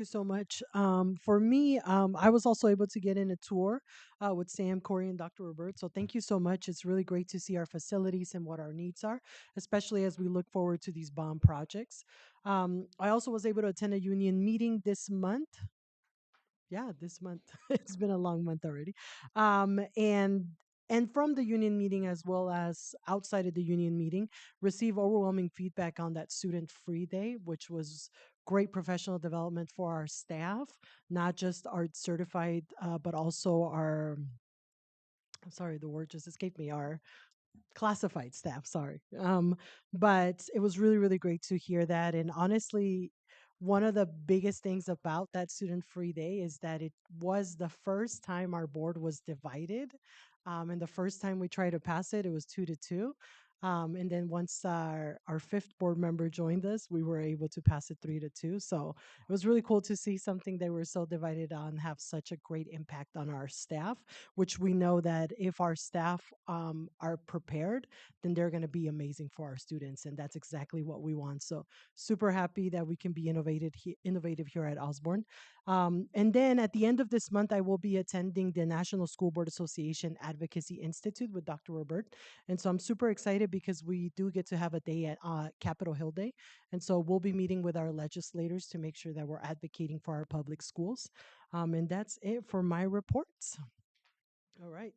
You so much. For me, I was also able to get in a tour with Sam, Corey, and Dr. Robert. So thank you so much. It's really great to see our facilities and what our needs are, especially as we look forward to these bomb projects. I also was able to attend a union meeting this month. Yeah, this month. It's been a long month already. Um, and and from the union meeting as well as outside of the union meeting, receive overwhelming feedback on that student free day, which was great professional development for our staff, not just our certified, but also our. I'm sorry, the word just escaped me. Our classified staff, sorry. But it was really, really great to hear that. And honestly, one of the biggest things about that student free day is that it was the first time our board was divided. And the first time we tried to pass it, it was 2-2. And then once our fifth board member joined us, we were able to pass it 3-2. So it was really cool to see something they were so divided on have such a great impact on our staff, which we know that if our staff are prepared, then they're going to be amazing for our students. And that's exactly what we want. So super happy that we can be innovative here at Osborne. And then at the end of this month, I will be attending the National School Board Association Advocacy Institute with Dr. Robert. And so I'm super excited because we do get to have a day at Capitol Hill Day. And so we'll be meeting with our legislators to make sure that we're advocating for our public schools. And that's it for my reports. All right.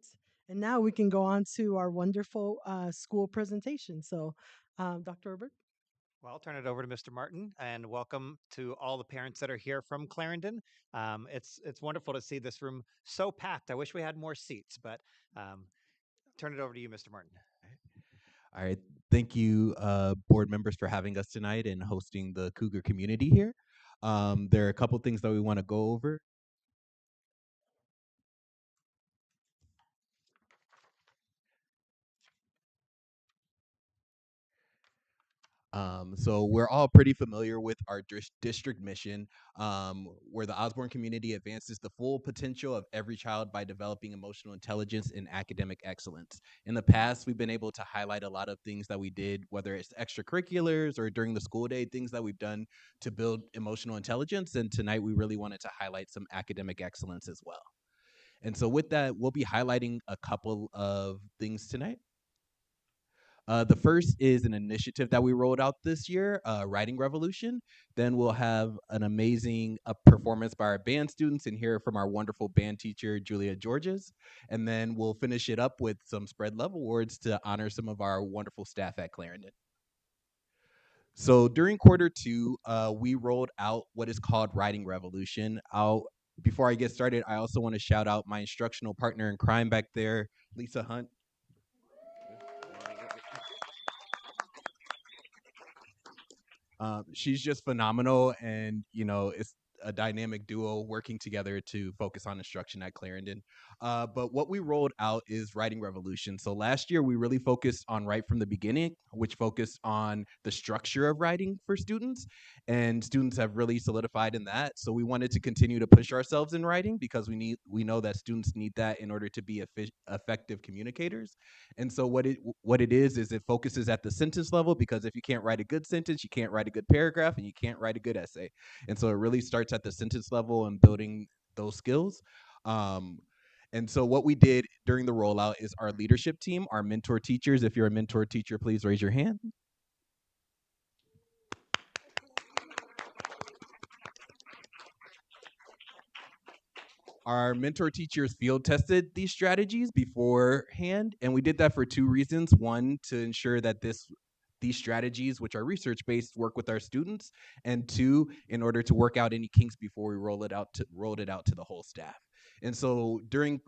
And now we can go on to our wonderful school presentation. So, Dr. Herbert. Well, I'll turn it over to Mr. Martin, and welcome to all the parents that are here from Clarendon. It's wonderful to see this room so packed. I wish we had more seats, but um, turn it over to you, Mr. Martin. All right. Thank you, board members, for having us tonight and hosting the Cougar community here. There are a couple things that we want to go over. So we're all pretty familiar with our district mission, where the Osborne community advances the full potential of every child by developing emotional intelligence and academic excellence. In the past, we've been able to highlight a lot of things that we did, whether it's extracurriculars or during the school day, things that we've done to build emotional intelligence. And tonight, we really wanted to highlight some academic excellence as well. And so with that, we'll be highlighting a couple of things tonight. The first is an initiative that we rolled out this year, Writing Revolution. Then we'll have an amazing performance by our band students and hear from our wonderful band teacher, Julia Georges. And then we'll finish it up with some Spread Love Awards to honor some of our wonderful staff at Clarendon. So during quarter two, we rolled out what is called Writing Revolution. Before I get started, I also want to shout out my instructional partner in crime back there, Lisa Hunt. She's just phenomenal, and it's a dynamic duo working together to focus on instruction at Clarendon. But what we rolled out is Writing Revolution. So last year we really focused on right from the beginning, which focused on the structure of writing for students, and students have really solidified in that. So we wanted to continue to push ourselves in writing because we know that students need that in order to be effective communicators. And so what it is it focuses at the sentence level, because if you can't write a good sentence, you can't write a good paragraph, and you can't write a good essay. And so it really starts at the sentence level and building those skills. Um, and so what we did during the rollout is our leadership team, our mentor teachers. If you're a mentor teacher, please raise your hand. Our mentor teachers field tested these strategies beforehand, and we did that for two reasons. One, to ensure that these strategies, which are research based, work with our students, and two, in order to work out any kinks before we rolled it out to the whole staff. And so during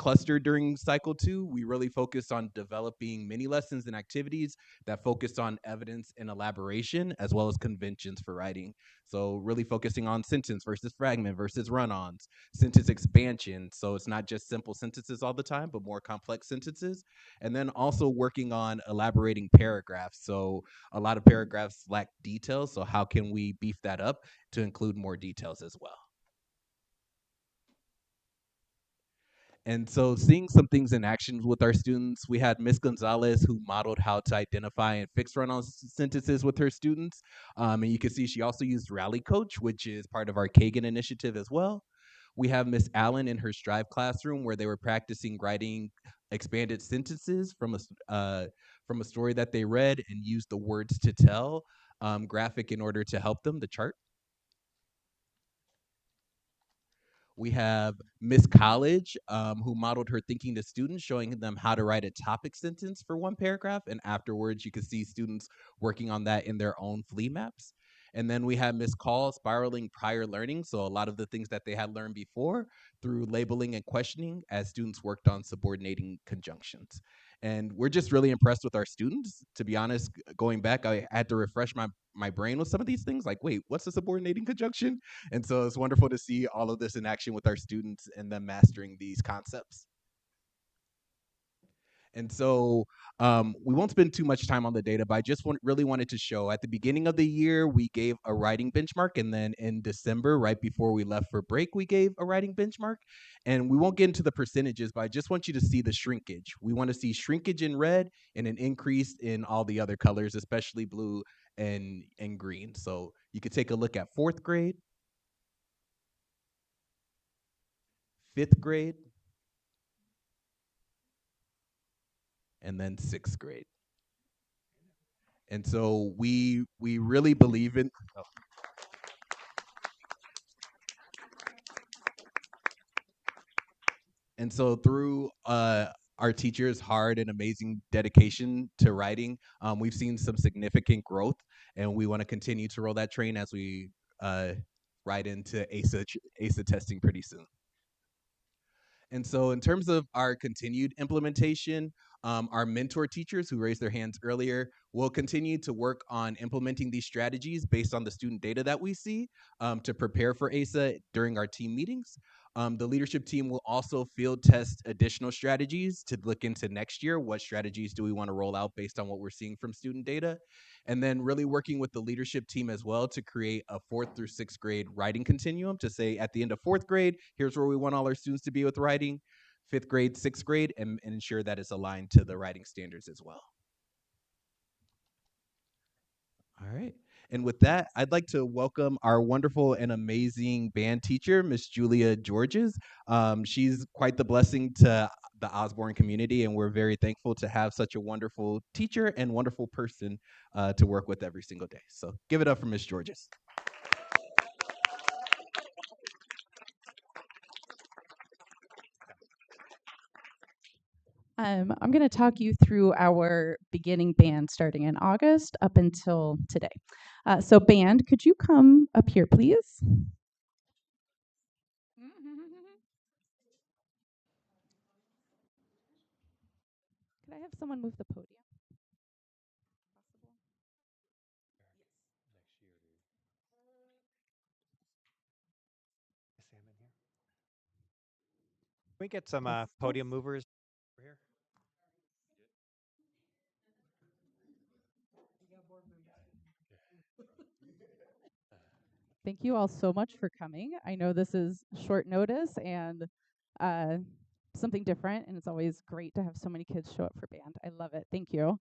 cycle two, we really focused on developing mini lessons and activities that focused on evidence and elaboration, as well as conventions for writing. So really focusing on sentence versus fragment versus run-ons, sentence expansion. So it's not just simple sentences all the time, but more complex sentences. And then also working on elaborating paragraphs. So a lot of paragraphs lack details. So how can we beef that up to include more details as well? And so seeing some things in action with our students, we had Miss Gonzalez who modeled how to identify and fix run-on sentences with her students. And you can see she also used Rally Coach, which is part of our Kagan initiative as well. We have Miss Allen in her Strive classroom where they were practicing writing expanded sentences from a story that they read and used the words to tell graphic in order to help them, the chart. We have Miss College, who modeled her thinking to students, showing them how to write a topic sentence for one paragraph. And afterwards, you can see students working on that in their own flea maps. And then we have Miss Call spiraling prior learning. So a lot of the things that they had learned before through labeling and questioning as students worked on subordinating conjunctions. And we're just really impressed with our students. To be honest, going back, I had to refresh my brain with some of these things. Like, wait, what's a subordinating conjunction? And so it's wonderful to see all of this in action with our students and them mastering these concepts. And so we won't spend too much time on the data, but I just really wanted to show at the beginning of the year, we gave a writing benchmark. And then in December, right before we left for break, we gave a writing benchmark. And we won't get into the percentages, but I just want you to see the shrinkage. We want to see shrinkage in red and an increase in all the other colors, especially blue and green. So you could take a look at 4th grade, 5th grade, and then 6th grade. And so we really believe in and so through our teachers' hard and amazing dedication to writing, we've seen some significant growth, and we want to continue to roll that train as we ride into ASA testing pretty soon. And so, in terms of our continued implementation, our mentor teachers who raised their hands earlier will continue to work on implementing these strategies based on the student data that we see to prepare for ASA during our team meetings. The leadership team will also field test additional strategies to look into next year. What strategies do we want to roll out based on what we're seeing from student data? And then really working with the leadership team as well to create a 4th through 6th grade writing continuum to say at the end of 4th grade, here's where we want all our students to be with writing, 5th grade, 6th grade, and ensure that it's aligned to the writing standards as well. All right. And with that, I'd like to welcome our wonderful and amazing band teacher, Miss Julia Georges. She's quite the blessing to the Osborne community, and we're very thankful to have such a wonderful teacher and wonderful person to work with every single day. So give it up for Miss Georges. I'm going to talk you through our beginning band starting in August up until today. So band, could you come up here, please? Could I have someone move the podium? Can we get some Yes, yes. podium movers over here? Thank you all so much for coming. I know this is short notice and uh, something different, and it's always great to have so many kids show up for band. I love it. Thank you.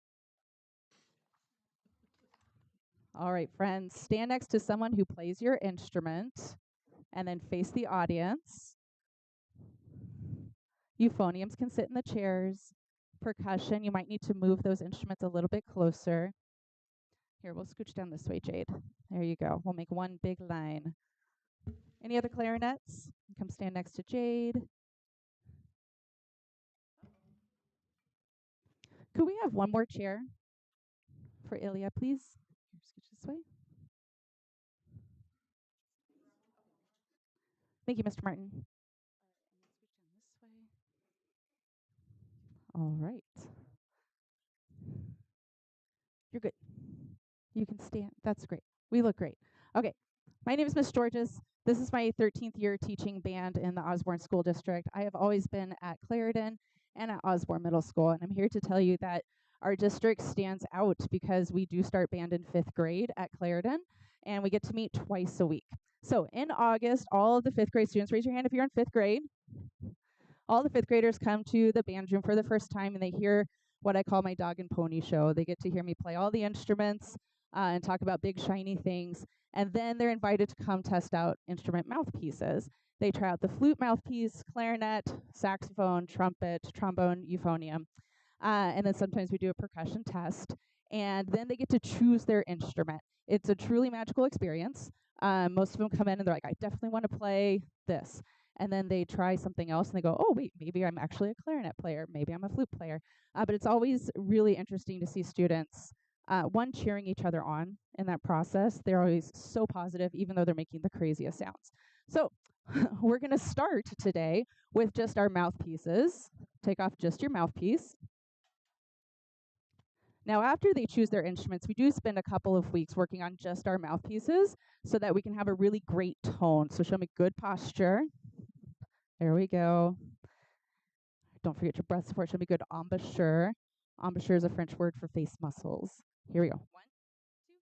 All right, friends, stand next to someone who plays your instrument and then face the audience. Euphoniums can sit in the chairs. Percussion, you might need to move those instruments a little bit closer. Here, we'll scooch down this way, Jade. There you go. We'll make one big line. Any other clarinets? Come stand next to Jade. Could we have one more chair for Ilya, please? Here, scooch this way. Thank you, Mr. Martin. All right. You're good. You can stand. That's great. We look great. Okay. My name is Miss Georges. This is my 13th year teaching band in the Osborne School District. I have always been at Clarendon and at Osborne Middle School, and I'm here to tell you that our district stands out because we do start band in 5th grade at Clarendon, and we get to meet twice a week. So in August, all of the 5th grade students, raise your hand if you're in 5th grade. all the fifth graders come to the band room for the first time and they hear what I call my dog and pony show. They get to hear me play all the instruments and talk about big shiny things. And then they're invited to come test out instrument mouthpieces. They try out the flute mouthpiece, clarinet, saxophone, trumpet, trombone, euphonium. And then sometimes we do a percussion test. And then they get to choose their instrument. It's a truly magical experience. Most of them come in and they're like, I definitely want to play this. And then they try something else and they go, oh, wait, maybe I'm actually a clarinet player. Maybe I'm a flute player. But it's always really interesting to see students, one, cheering each other on in that process. They're always so positive, even though they're making the craziest sounds. So we're going to start today with just our mouthpieces. Take off just your mouthpiece. Now, after they choose their instruments, we do spend a couple of weeks working on just our mouthpieces so that we can have a really great tone. So show me good posture. There we go. Don't forget your breath support. Show me good embouchure. Embouchure is a French word for face muscles. Here we go. 1, 2,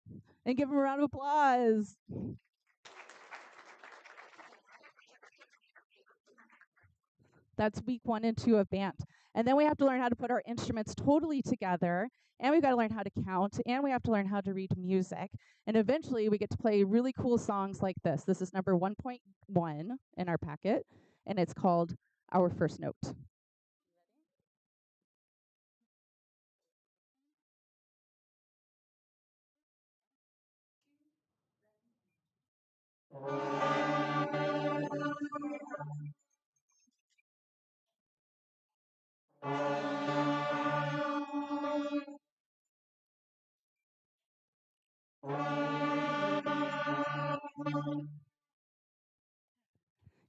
ready, and give them a round of applause. That's week 1 and 2 of band. And then we have to learn how to put our instruments totally together. And we've got to learn how to count. And we have to learn how to read music. And eventually we get to play really cool songs like this. This is number 1.1 in our packet. And it's called Our First Note.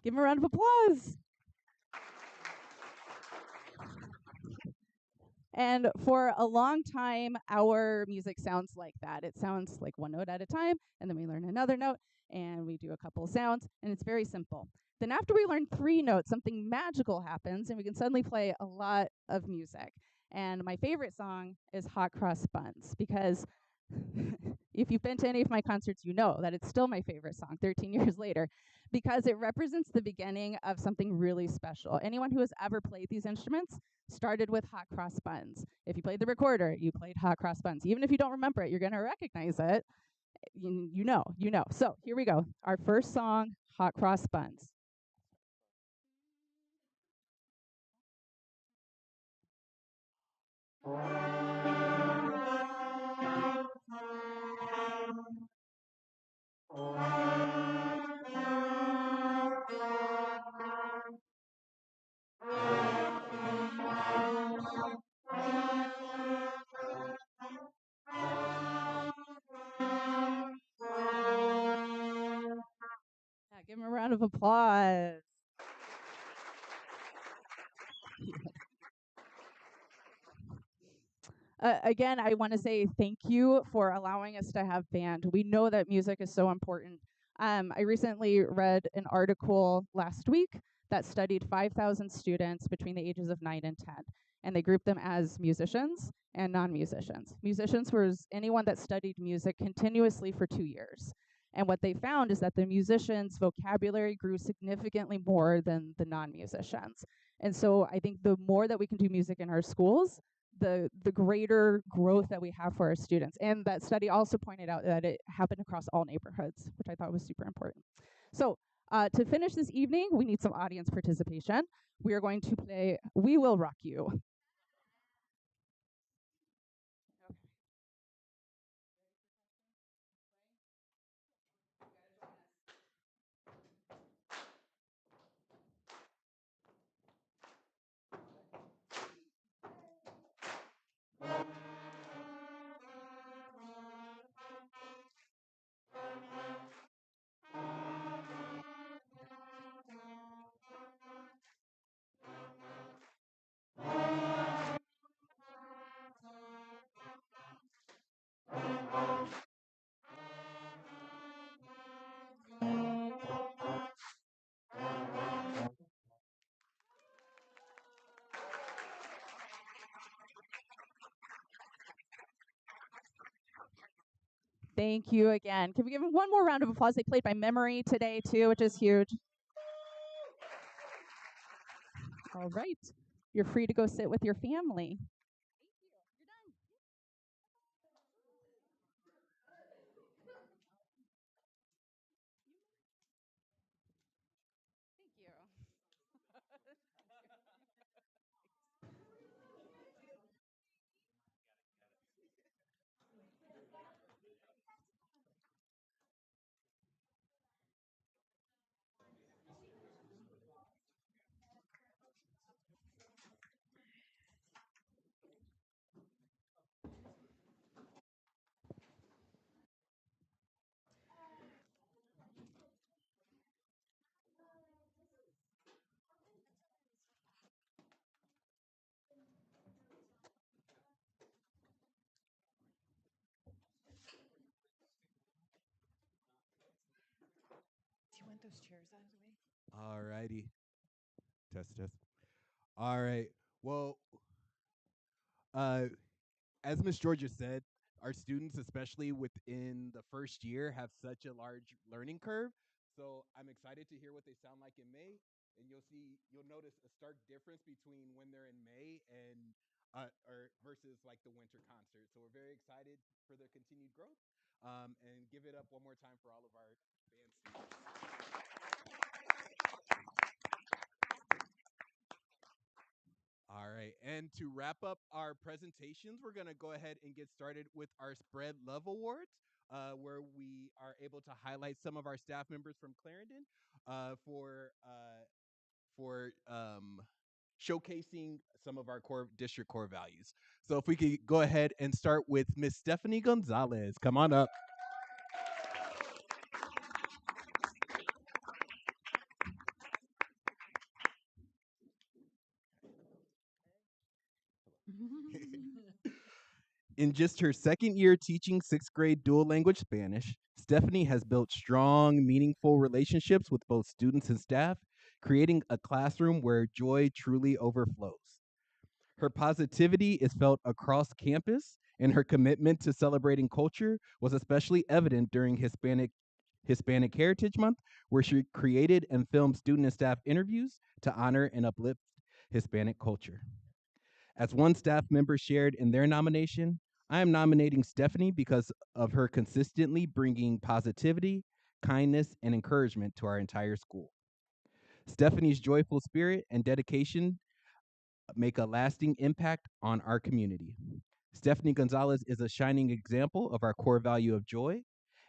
Give them a round of applause. And for a long time, our music sounds like that. It sounds like one note at a time, and then we learn another note, and we do a couple of sounds, and it's very simple. Then after we learn 3 notes, something magical happens, and we can suddenly play a lot of music. And my favorite song is Hot Cross Buns, because if you've been to any of my concerts, you know that it's still my favorite song 13 years later, because it represents the beginning of something really special. Anyone who has ever played these instruments started with hot cross buns. If you played the recorder, you played hot cross buns. Even if you don't remember it, you're going to recognize it. You know. So here we go. Our first song, Hot Cross Buns. Yeah, give them a round of applause. Again, I want to say thank you for allowing us to have band. We know that music is so important. I recently read an article last week that studied 5,000 students between the ages of 9 and 10, and they grouped them as musicians and non-musicians. Musicians was anyone that studied music continuously for 2 years. And what they found is that the musicians' vocabulary grew significantly more than the non-musicians. And so I think the more that we can do music in our schools, the greater growth that we have for our students. And that study also pointed out that it happened across all neighborhoods, which I thought was super important. So to finish this evening, we need some audience participation. We are going to play We Will Rock You. Thank you again. Can we give them one more round of applause? They played by memory today, too, which is huge. All right. You're free to go sit with your family. Thank you. Do you want those chairs out of the way? All righty. Test. All right. Well, uh, as Miss Georgia said, our students, especially within the first year, have such a large learning curve. So I'm excited to hear what they sound like in May, and you'll notice a stark difference between when they're in May and or versus like the winter concert. So we're very excited for their continued growth, and give it up one more time for all of our band students. All right. And to wrap up our presentations, we're going to go ahead and get started with our Spread Love Awards, where we are able to highlight some of our staff members from Clarendon for showcasing some of our district core values. So if we could go ahead and start with Miss Stephanie Gonzalez. Come on up. In just her second year teaching sixth grade dual language Spanish, Stephanie has built strong, meaningful relationships with both students and staff, creating a classroom where joy truly overflows. Her positivity is felt across campus, and her commitment to celebrating culture was especially evident during Hispanic Heritage Month, where she created and filmed student and staff interviews to honor and uplift Hispanic culture. As one staff member shared in their nomination, I am nominating Stephanie because of her consistently bringing positivity, kindness, and encouragement to our entire school. Stephanie's joyful spirit and dedication make a lasting impact on our community. Stephanie Gonzalez is a shining example of our core value of joy,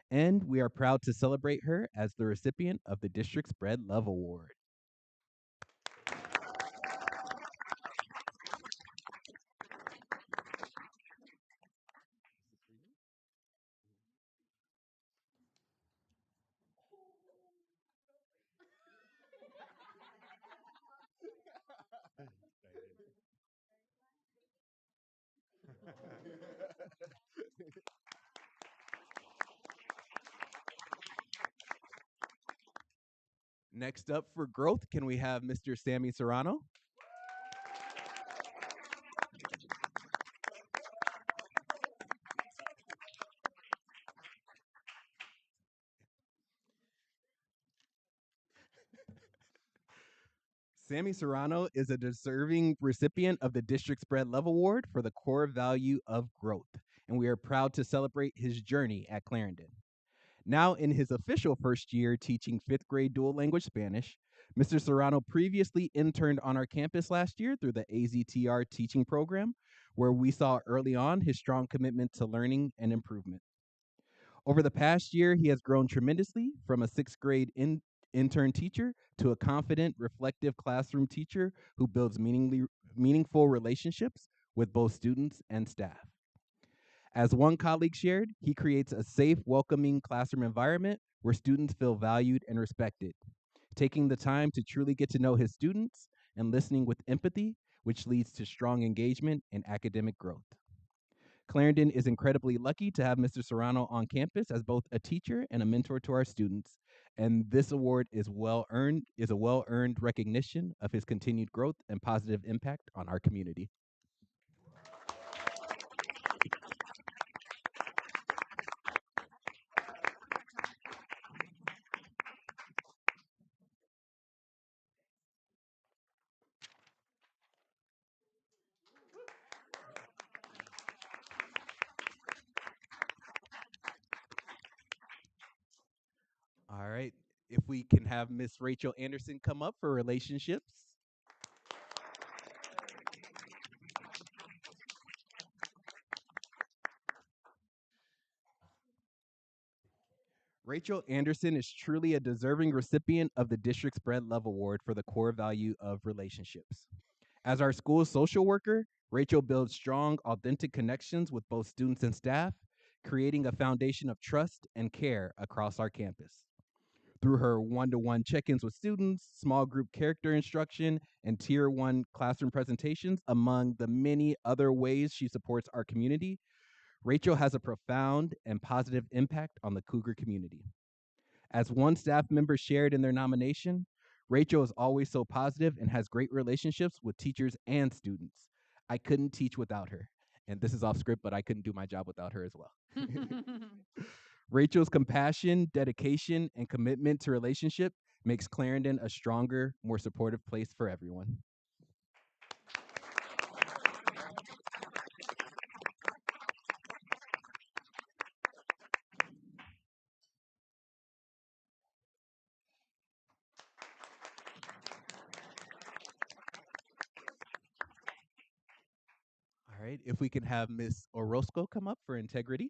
and we are proud to celebrate her as the recipient of the District Spread Love Award. Next up for growth, can we have Mr. Sammy Serrano? Sammy Serrano is a deserving recipient of the District Spread Love Award for the core value of growth, and we are proud to celebrate his journey at Clarendon. Now, in his official first year teaching fifth grade dual language Spanish, Mr. Serrano previously interned on our campus last year through the AZTR teaching program, where we saw early on his strong commitment to learning and improvement. Over the past year, he has grown tremendously from a sixth grade intern teacher to a confident, reflective classroom teacher who builds meaningful relationships with both students and staff. As one colleague shared, he creates a safe, welcoming classroom environment where students feel valued and respected, taking the time to truly get to know his students and listening with empathy, which leads to strong engagement and academic growth. Clarendon is incredibly lucky to have Mr. Serrano on campus as both a teacher and a mentor to our students. And this award is a well-earned recognition of his continued growth and positive impact on our community. All right. If we can have Miss Rachel Anderson come up for relationships. Rachel Anderson is truly a deserving recipient of the District Spread Love Award for the core value of relationships. As our school's social worker, Rachel builds strong, authentic connections with both students and staff, creating a foundation of trust and care across our campus. Through her one to one check ins with students, small group character instruction, and tier one classroom presentations, among the many other ways she supports our community, Rachel has a profound and positive impact on the Cougar community. As one staff member shared in their nomination, Rachel is always so positive and has great relationships with teachers and students. I couldn't teach without her. And this is off script, but I couldn't do my job without her as well. Rachel's compassion, dedication, and commitment to relationship makes Clarendon a stronger, more supportive place for everyone. All right, if we can have Miss Orozco come up for integrity.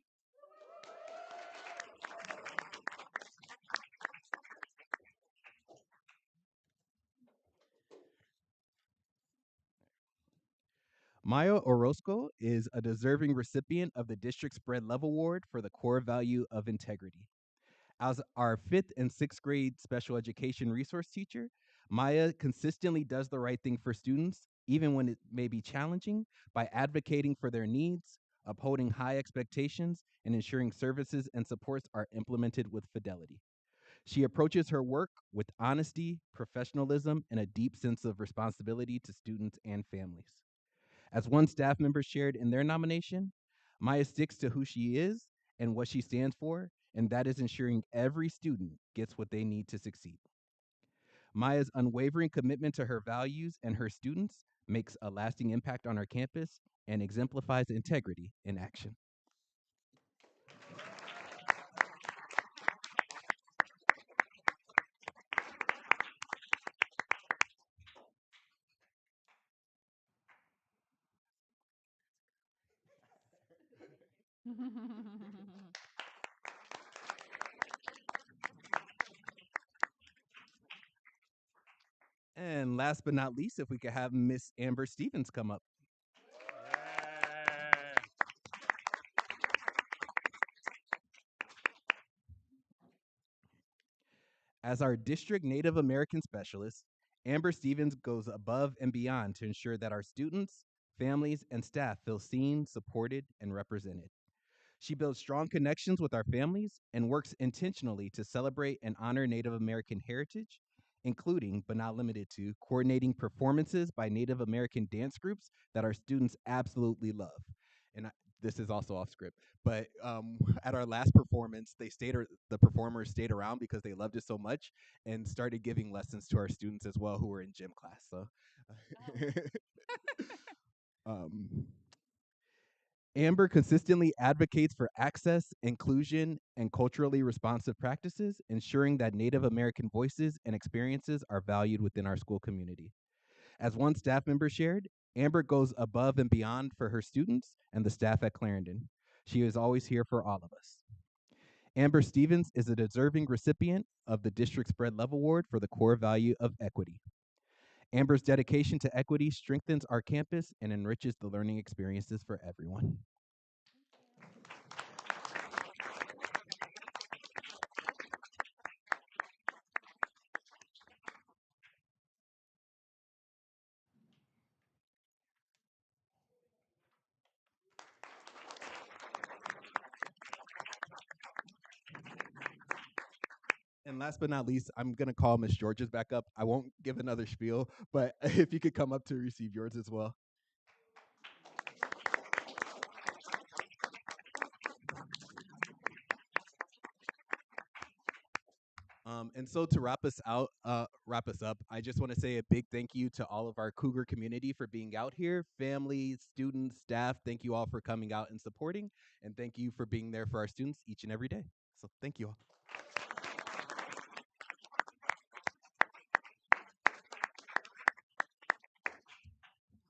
Maya Orozco is a deserving recipient of the District Spread Love Award for the core value of integrity. As our fifth and sixth grade special education resource teacher, Maya consistently does the right thing for students, even when it may be challenging, by advocating for their needs, upholding high expectations, and ensuring services and supports are implemented with fidelity. She approaches her work with honesty, professionalism, and a deep sense of responsibility to students and families. As one staff member shared in their nomination, Maya sticks to who she is and what she stands for, and that is ensuring every student gets what they need to succeed. Maya's unwavering commitment to her values and her students makes a lasting impact on our campus and exemplifies integrity in action. And last but not least, if we could have Miss Amber Stevens come up. As our district Native American specialist, Amber Stevens goes above and beyond to ensure that our students, families, and staff feel seen, supported, and represented. She builds strong connections with our families and works intentionally to celebrate and honor Native American heritage, including, but not limited to, coordinating performances by Native American dance groups that our students absolutely love. And this is also off script, but at our last performance, the performers stayed around because they loved it so much and started giving lessons to our students as well who were in gym class. So, um, Amber consistently advocates for access, inclusion, and culturally responsive practices, ensuring that Native American voices and experiences are valued within our school community. As one staff member shared, Amber goes above and beyond for her students and the staff at Clarendon. She is always here for all of us. Amber Stevens is a deserving recipient of the District Spread Love Award for the core value of equity. Amber's dedication to equity strengthens our campus and enriches the learning experiences for everyone. And last but not least, I'm going to call Miss Georges back up. I won't give another spiel, but if you could come up to receive yours as well. And so to wrap us up, I just want to say a big thank you to all of our Cougar community for being out here, families, students, staff. Thank you all for coming out and supporting, and thank you for being there for our students each and every day. So thank you all.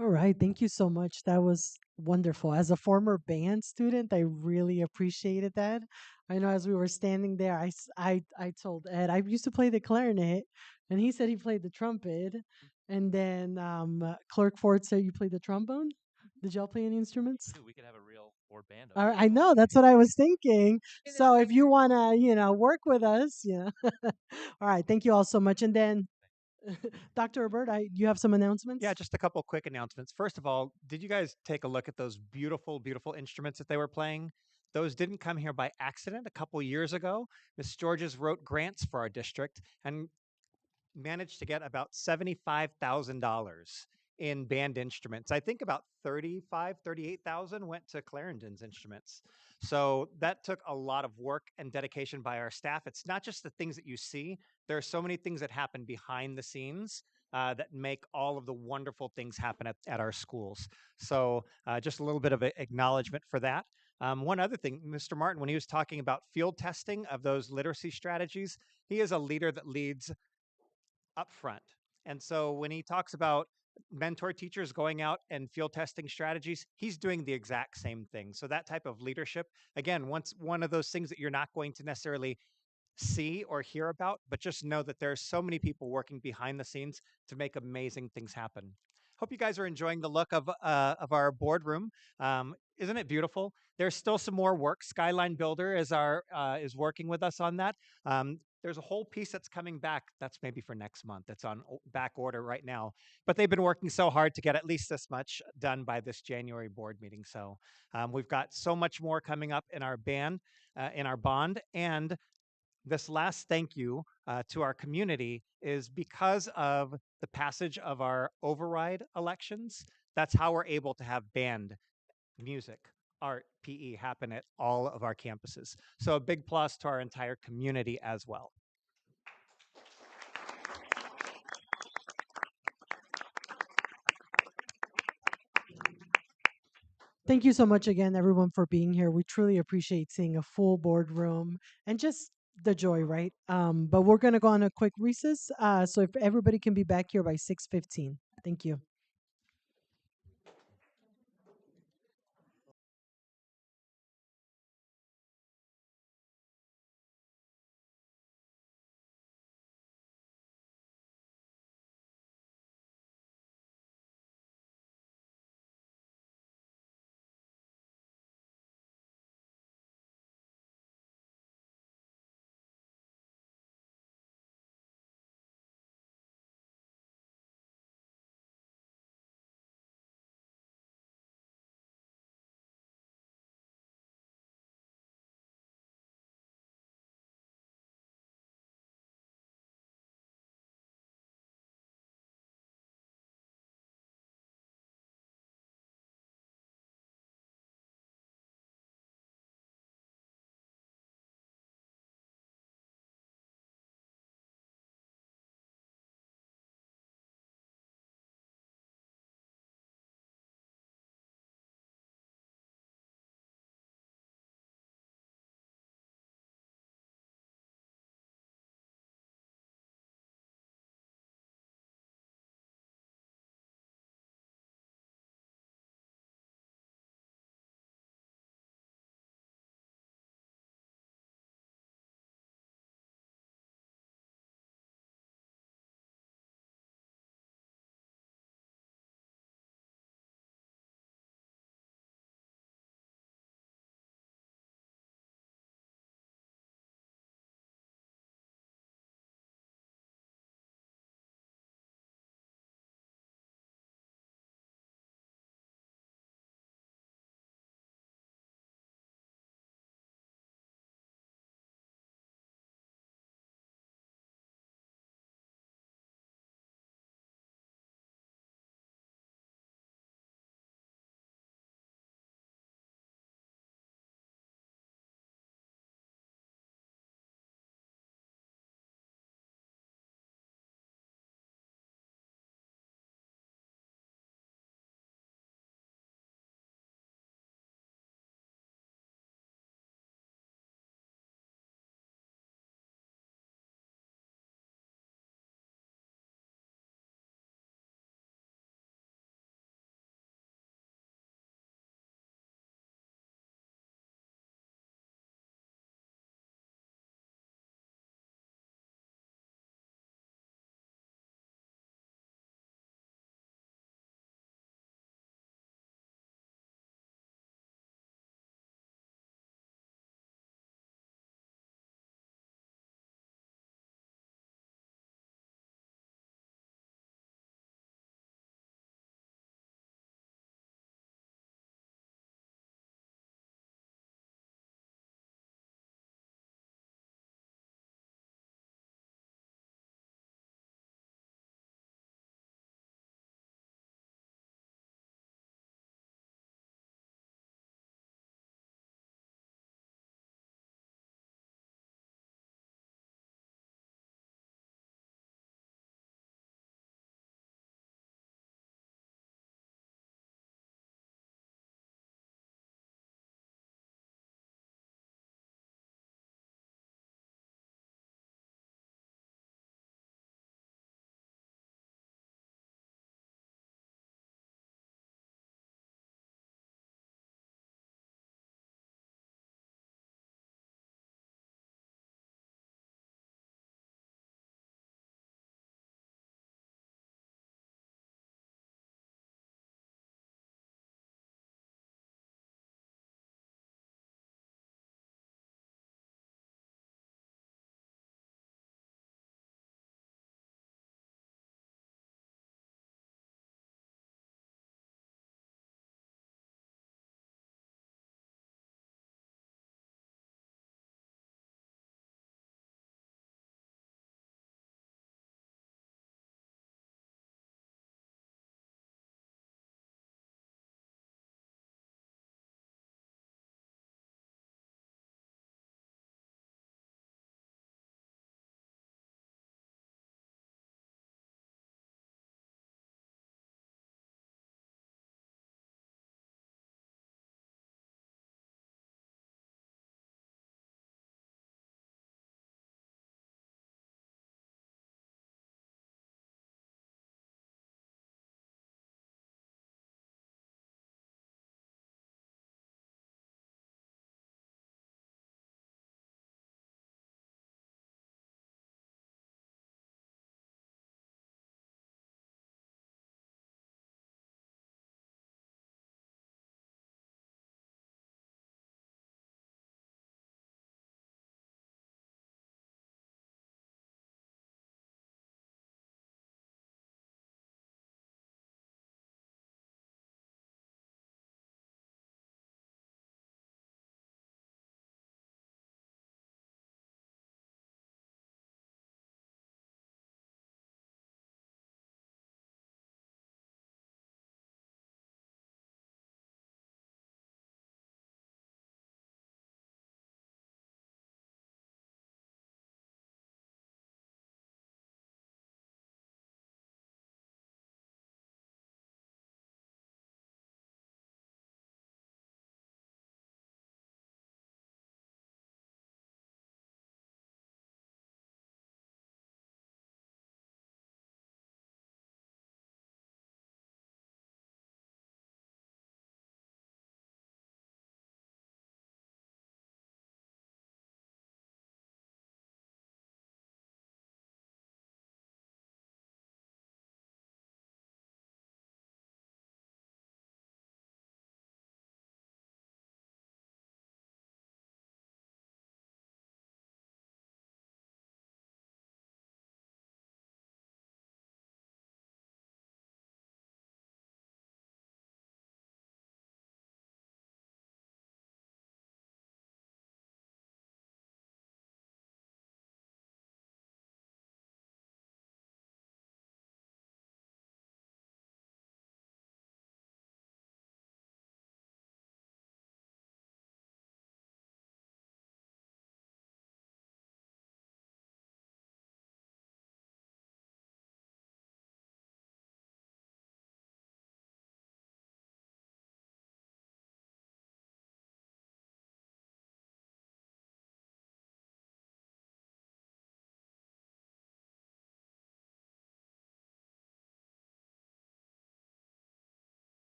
All right, thank you so much. That was wonderful. As a former band student, I really appreciated that. I know as we were standing there, I told Ed I used to play the clarinet, and he said he played the trumpet. And then Clerk Ford said you played the trombone. Did y'all play any instruments? I know that's what I was thinking. So if you wanna, work with us, All right, thank you all so much. And then, Dr. Robert, you have some Yeah, announcements. just a couple quick announcements. First of all, did you guys take a look at those beautiful, beautiful instruments that they were playing? Those didn't come here by accident. A couple years ago, Miss Georges wrote grants for our district and managed to get about $75,000 in band instruments. I think about 38,000 went to Clarendon's instruments. So that took a lot of work and dedication by our staff. It's not just the things that you see. There are so many things that happen behind the scenes that make all of the wonderful things happen at our schools. So just a little bit of acknowledgement for that. One other thing, Mr. Martin, when he was talking about field testing of those literacy strategies, he is a leader that leads up front. And so when he talks about mentor teachers going out and field testing strategies, he's doing the exact same thing. So that type of leadership, again, once one of those things that you're not going to necessarily see or hear about, but just know that there's so many people working behind the scenes to make amazing things happen. Hope you guys are enjoying the look of our boardroom. Isn't it beautiful? There's still some more work. Skyline Builder is working with us on that. There's a whole piece that's coming back. That's maybe for next month. It's on back order right now. But they've been working so hard to get at least this much done by this January board meeting. So we've got so much more coming up in our in our bond, and this last thank you to our community is because of the passage of our override elections. That's how we're able to have band, music, art, PE happen at all of our campuses. So a big plus to our entire community as well. Thank you so much again, everyone, for being here. We truly appreciate seeing a full boardroom and just the joy, right? But we're gonna go on a quick recess. So if everybody can be back here by 6:15. Thank you.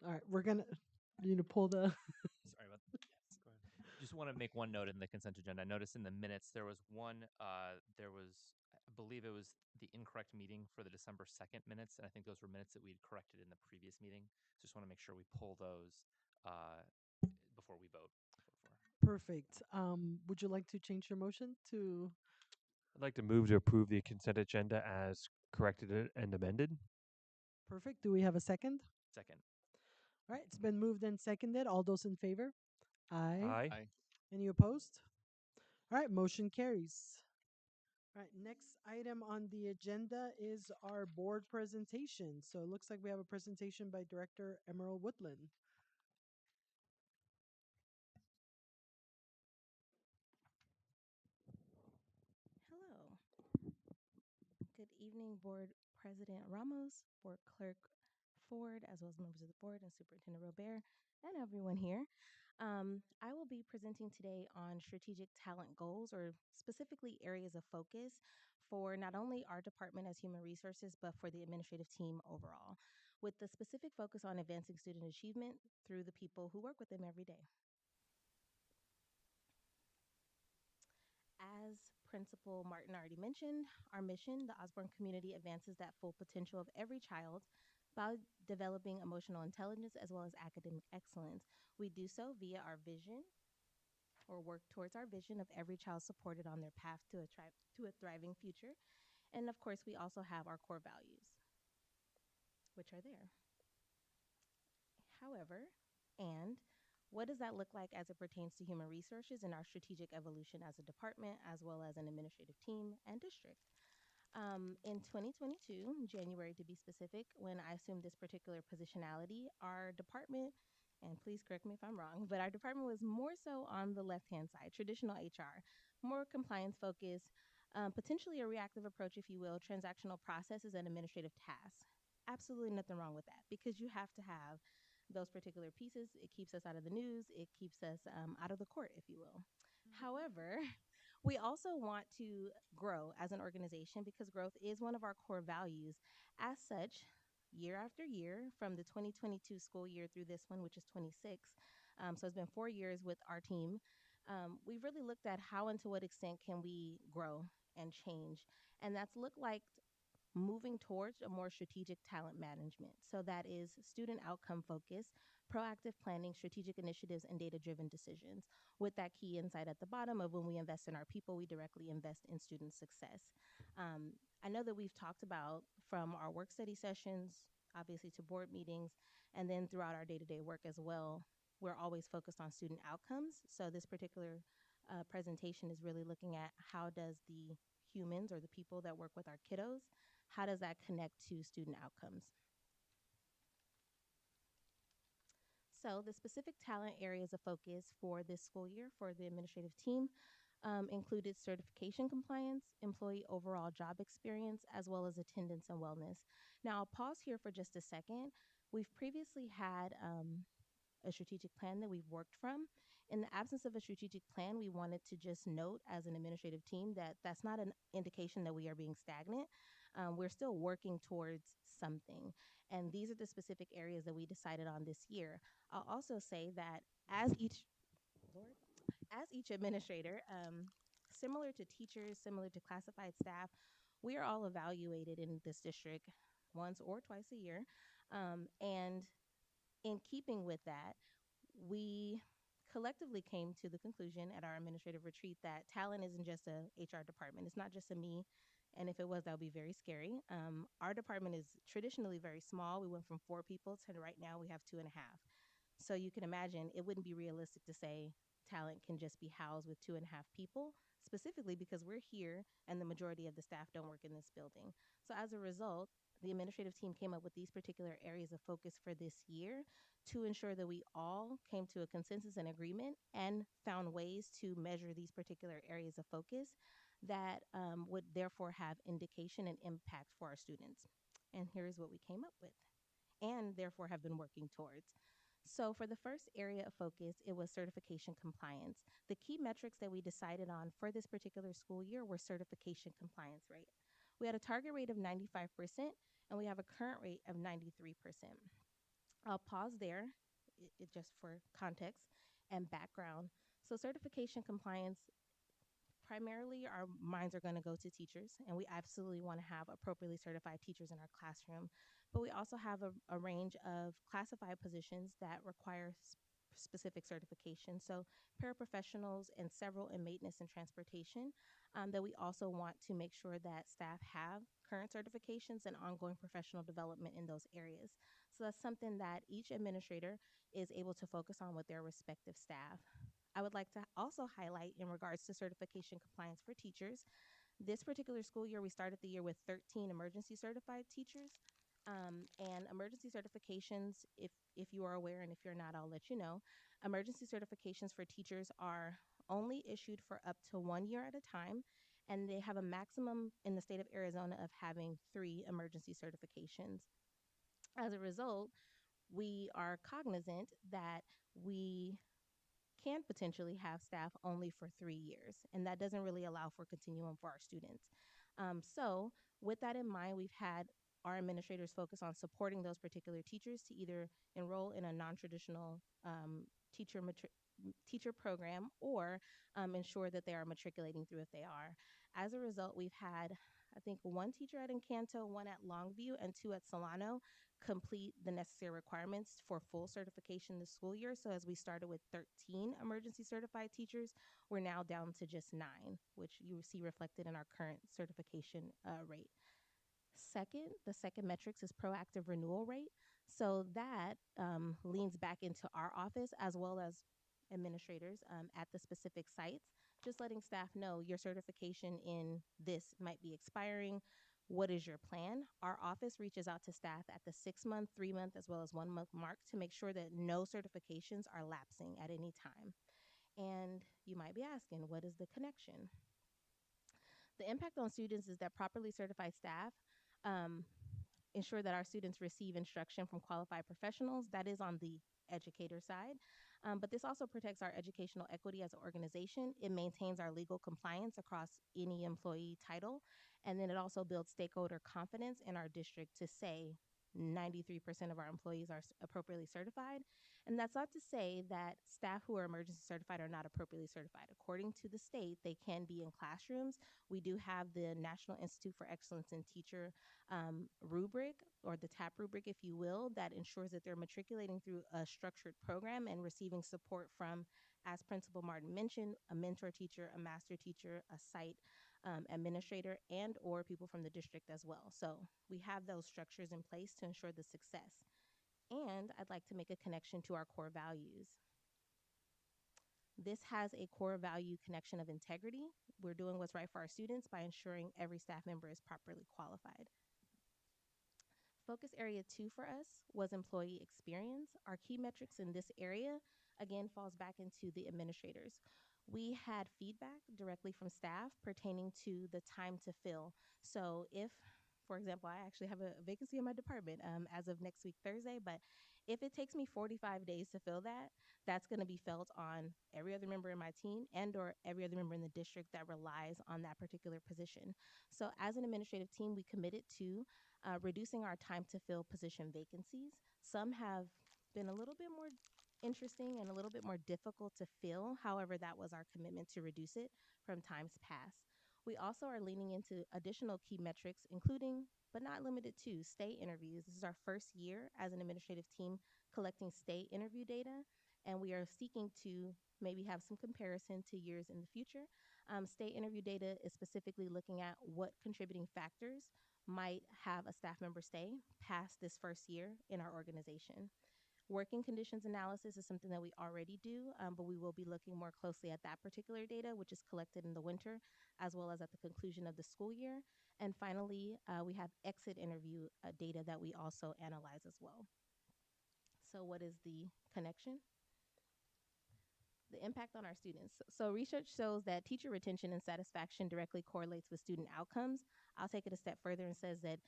All right, we're gonna you need to pull the Sorry about that. Yes, go ahead. Just want to make one note in the consent agenda. I noticed in the minutes there was one. There was, I believe it was the incorrect meeting for the December 2nd minutes, and I think those were minutes that we had corrected in the previous meeting. So just want to make sure we pull those uh, before we vote. perfect. Would you like to change your motion to I'd like to move to approve the consent agenda as corrected and amended. perfect? Do we have a second? Second. All right, it's been moved and seconded. All those in favor? Aye. Aye. Aye. Any opposed? All right, motion carries. All right, next item on the agenda is our board presentation. So it looks like we have a presentation by Director Emerald Woodland. Hello. Good evening, Board President Ramos, Board Clerk Ford, as well as members of the board and Superintendent Robert, and everyone here. I will be presenting today on strategic talent goals, or specifically areas of focus for not only our department as human resources, but for the administrative team overall, with the specific focus on advancing student achievement through the people who work with them every day. As Principal Martin already mentioned, our mission, the Osborne community advances that full potential of every child by developing emotional intelligence as well as academic excellence. We do so via our vision or work towards our vision of every child supported on their path to a thriving future. And of course, we also have our core values, which are there. However, and what does that look like as it pertains to human resources and our strategic evolution as a department, as well as an administrative team and district? In 2022, January to be specific, when I assumed this particular positionality, our department, and please correct me if I'm wrong, but our department was more so on the left-hand side, traditional HR, more compliance focused, potentially a reactive approach, if you will, transactional processes and administrative tasks. Absolutely nothing wrong with that because you have to have those particular pieces. It keeps us out of the news. It keeps us out of the court, if you will. However, we also want to grow as an organization because growth is one of our core values. As such, year after year, from the 2022 school year through this one, which is 26, so it's been 4 years with our team, we've really looked at how and to what extent can we grow and change. And that's looked like moving towards a more strategic talent management. So that is student outcome focused, proactive planning, strategic initiatives, and data driven decisions. With that key insight at the bottom of when we invest in our people, we directly invest in student success. I know that we've talked about from our work study sessions, obviously to board meetings, and then throughout our day to day work as well. We're always focused on student outcomes. So this particular presentation is really looking at how does the humans or the people that work with our kiddos, how does that connect to student outcomes? So the specific talent areas of focus for this school year for the administrative team included certification compliance, employee overall job experience, as well as attendance and wellness. Now I'll pause here for just a second. We've previously had a strategic plan that we've worked from. In the absence of a strategic plan, we wanted to just note as an administrative team that that's not an indication that we are being stagnant. We're still working towards something. And these are the specific areas that we decided on this year. I'll also say that as each, Lord, as each administrator, similar to teachers, similar to classified staff, we are all evaluated in this district once or twice a year. And in keeping with that, we collectively came to the conclusion at our administrative retreat that talent isn't just a HR department. It's not just a me. And if it was, that would be very scary. Our department is traditionally very small. We went from 4 people to right now we have 2.5. So you can imagine it wouldn't be realistic to say talent can just be housed with 2.5 people, specifically because we're here and the majority of the staff don't work in this building. So as a result, the administrative team came up with these particular areas of focus for this year to ensure that we all came to a consensus and agreement and found ways to measure these particular areas of focus that would therefore have indication and impact for our students. And here's what we came up with and therefore have been working towards. So for the first area of focus, it was certification compliance. The key metrics that we decided on for this particular school year were certification compliance rate. We had a target rate of 95% and we have a current rate of 93%. I'll pause there, just for context and background. So, certification compliance, primarily our minds are going to go to teachers, and we absolutely want to have appropriately certified teachers in our classroom. But we also have a range of classified positions that require specific certification. So, paraprofessionals and several in maintenance and transportation, that we also want to make sure that staff have current certifications and ongoing professional development in those areas. So, that's something that each administrator is able to focus on with their respective staff. I would like to also highlight in regards to certification compliance for teachers. This particular school year, we started the year with 13 emergency certified teachers. And emergency certifications, if you are aware, and if you're not, I'll let you know. Emergency certifications for teachers are only issued for up to 1 year at a time, and they have a maximum in the state of Arizona of having 3 emergency certifications. As a result, we are cognizant that we can potentially have staff only for 3 years, and that doesn't really allow for continuum for our students. So, with that in mind, we've had our administrators focus on supporting those particular teachers to either enroll in a non-traditional teacher teacher program or ensure that they are matriculating through if they are. As a result, we've had, I think, one teacher at Encanto, one at Longview, and 2 at Solano complete the necessary requirements for full certification this school year. So as we started with 13 emergency certified teachers, we're now down to just 9, which you will see reflected in our current certification rate. Second, the second metrics is proactive renewal rate. So that leans back into our office as well as administrators at the specific sites, just letting staff know your certification in this might be expiring. What is your plan? Our office reaches out to staff at the 6 month, 3 month, as well as 1 month mark to make sure that no certifications are lapsing at any time. And you might be asking, what is the connection? The impact on students is that properly certified staff um, ensure that our students receive instruction from qualified professionals. That is on the educator side. But this also protects our educational equity as an organization. It maintains our legal compliance across any employee title. And then it also builds stakeholder confidence in our district to say 93% of our employees are appropriately certified. And that's not to say that staff who are emergency certified are not appropriately certified. According to the state, they can be in classrooms. We do have the National Institute for Excellence in Teacher rubric, or the TAP rubric, if you will, that ensures that they're matriculating through a structured program and receiving support from, as Principal Martin mentioned, a mentor teacher, a master teacher, a site administrator, and or people from the district as well. So we have those structures in place to ensure the success. And I'd like to make a connection to our core values. This has a core value connection of integrity. We're doing what's right for our students by ensuring every staff member is properly qualified. Focus area 2 for us was employee experience. Our key metrics in this area, again, falls back into the administrators. We had feedback directly from staff pertaining to the time to fill. So if, for example, I actually have a vacancy in my department as of next week, Thursday, but if it takes me 45 days to fill that, that's going to be felt on every other member in my team and or every other member in the district that relies on that particular position. So as an administrative team, we committed to reducing our time to fill position vacancies. Some have been a little bit more interesting and a little bit more difficult to fill. However, that was our commitment to reduce it from times past. We also are leaning into additional key metrics, including but not limited to stay interviews. This is our first year as an administrative team collecting stay interview data, and we are seeking to maybe have some comparison to years in the future. Stay interview data is specifically looking at what contributing factors might have a staff member stay past this first year in our organization. Working conditions analysis is something that we already do, but we will be looking more closely at that particular data, which is collected in the winter, as well as at the conclusion of the school year. And finally, we have exit interview data that we also analyze as well. So what is the connection? The impact on our students. So research shows that teacher retention and satisfaction directly correlates with student outcomes. I'll take it a step further and says that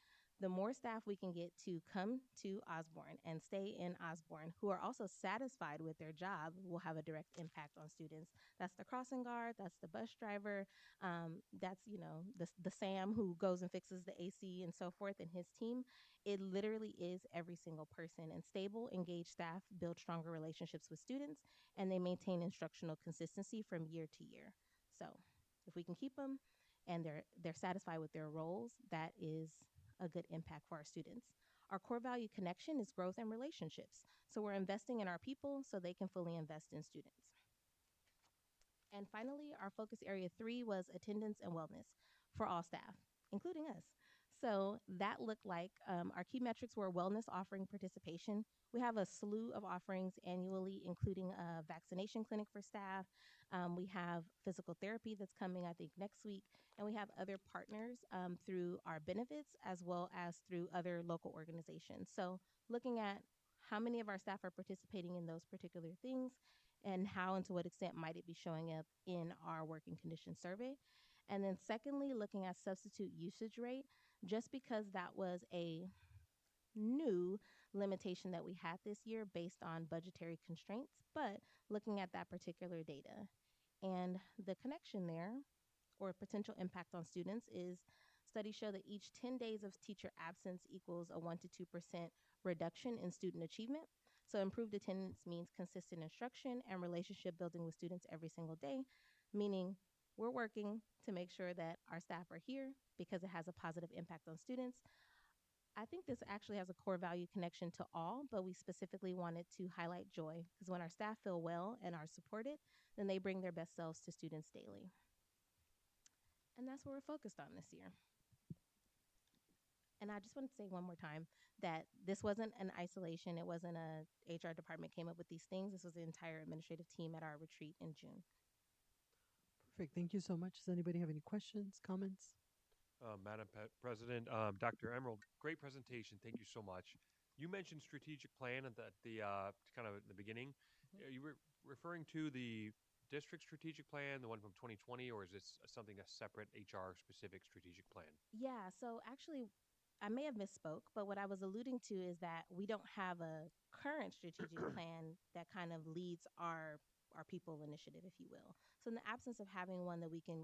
The more staff we can get to come to Osborne and stay in Osborne who are also satisfied with their job will have a direct impact on students. That's the crossing guard, that's the bus driver, that's the Sam who goes and fixes the AC and so forth, and his team. It literally is every single person. And stable, engaged staff build stronger relationships with students, and they maintain instructional consistency from year to year. So, if we can keep them and they're satisfied with their roles, that is a good impact for our students. Our core value connection is growth and relationships. So we're investing in our people so they can fully invest in students. And finally, our focus area 3 was attendance and wellness for all staff, including us. So that looked like our key metrics were wellness offering participation. We have a slew of offerings annually, including a vaccination clinic for staff. We have physical therapy that's coming, I think, next week. And we have other partners through our benefits as well as through other local organizations. So looking at how many of our staff are participating in those particular things and how and to what extent might it be showing up in our working condition survey. And then secondly, looking at substitute usage rate, just because that was a new limitation that we had this year based on budgetary constraints, but looking at that particular data. And the connection there or potential impact on students is studies show that each 10 days of teacher absence equals a 1 to 2% reduction in student achievement. So improved attendance means consistent instruction and relationship building with students every single day, meaning we're working to make sure that our staff are here because it has a positive impact on students. I think this actually has a core value connection to all, but we specifically wanted to highlight joy because when our staff feel well and are supported, then they bring their best selves to students daily. And that's what we're focused on this year. And I just want to say one more time that this wasn't an isolation. It wasn't a HR department came up with these things. This was the entire administrative team at our retreat in June. Perfect. Thank you so much. Does anybody have any questions, comments? Madam President, Dr. Emerald, great presentation. Thank you so much. You mentioned strategic plan at the kind of at the beginning. You were referring to the district strategic plan, the one from 2020, or is this something a separate HR specific strategic plan? Yeah, so actually, I may have misspoke, but what I was alluding to is that we don't have a current strategic plan that kind of leads our people initiative, if you will. So in the absence of having one that we can,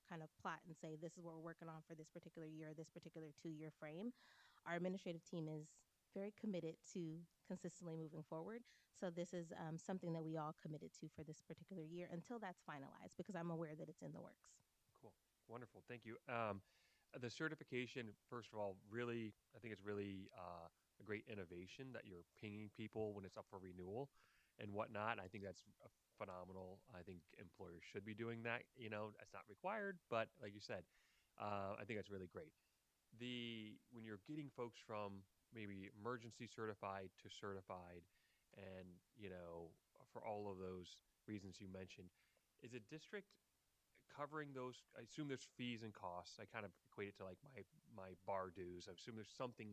kind of plot and say this is what we're working on for this particular year, this particular 2-year frame, our administrative team is very committed to consistently moving forward. So this is something that we all committed to for this particular year until that's finalized, because I'm aware that it's in the works. Cool. Wonderful. Thank you. The certification, first of all, really, I think it's really a great innovation that you're pinging people when it's up for renewal and whatnot. I think that's phenomenal. I think employers should be doing that. That's not required, but like you said, I think that's really great. When you're getting folks from maybe emergency certified to certified, and for all of those reasons you mentioned, is a district covering those? I assume there's fees and costs. I kind of equate it to like my bar dues. I assume there's something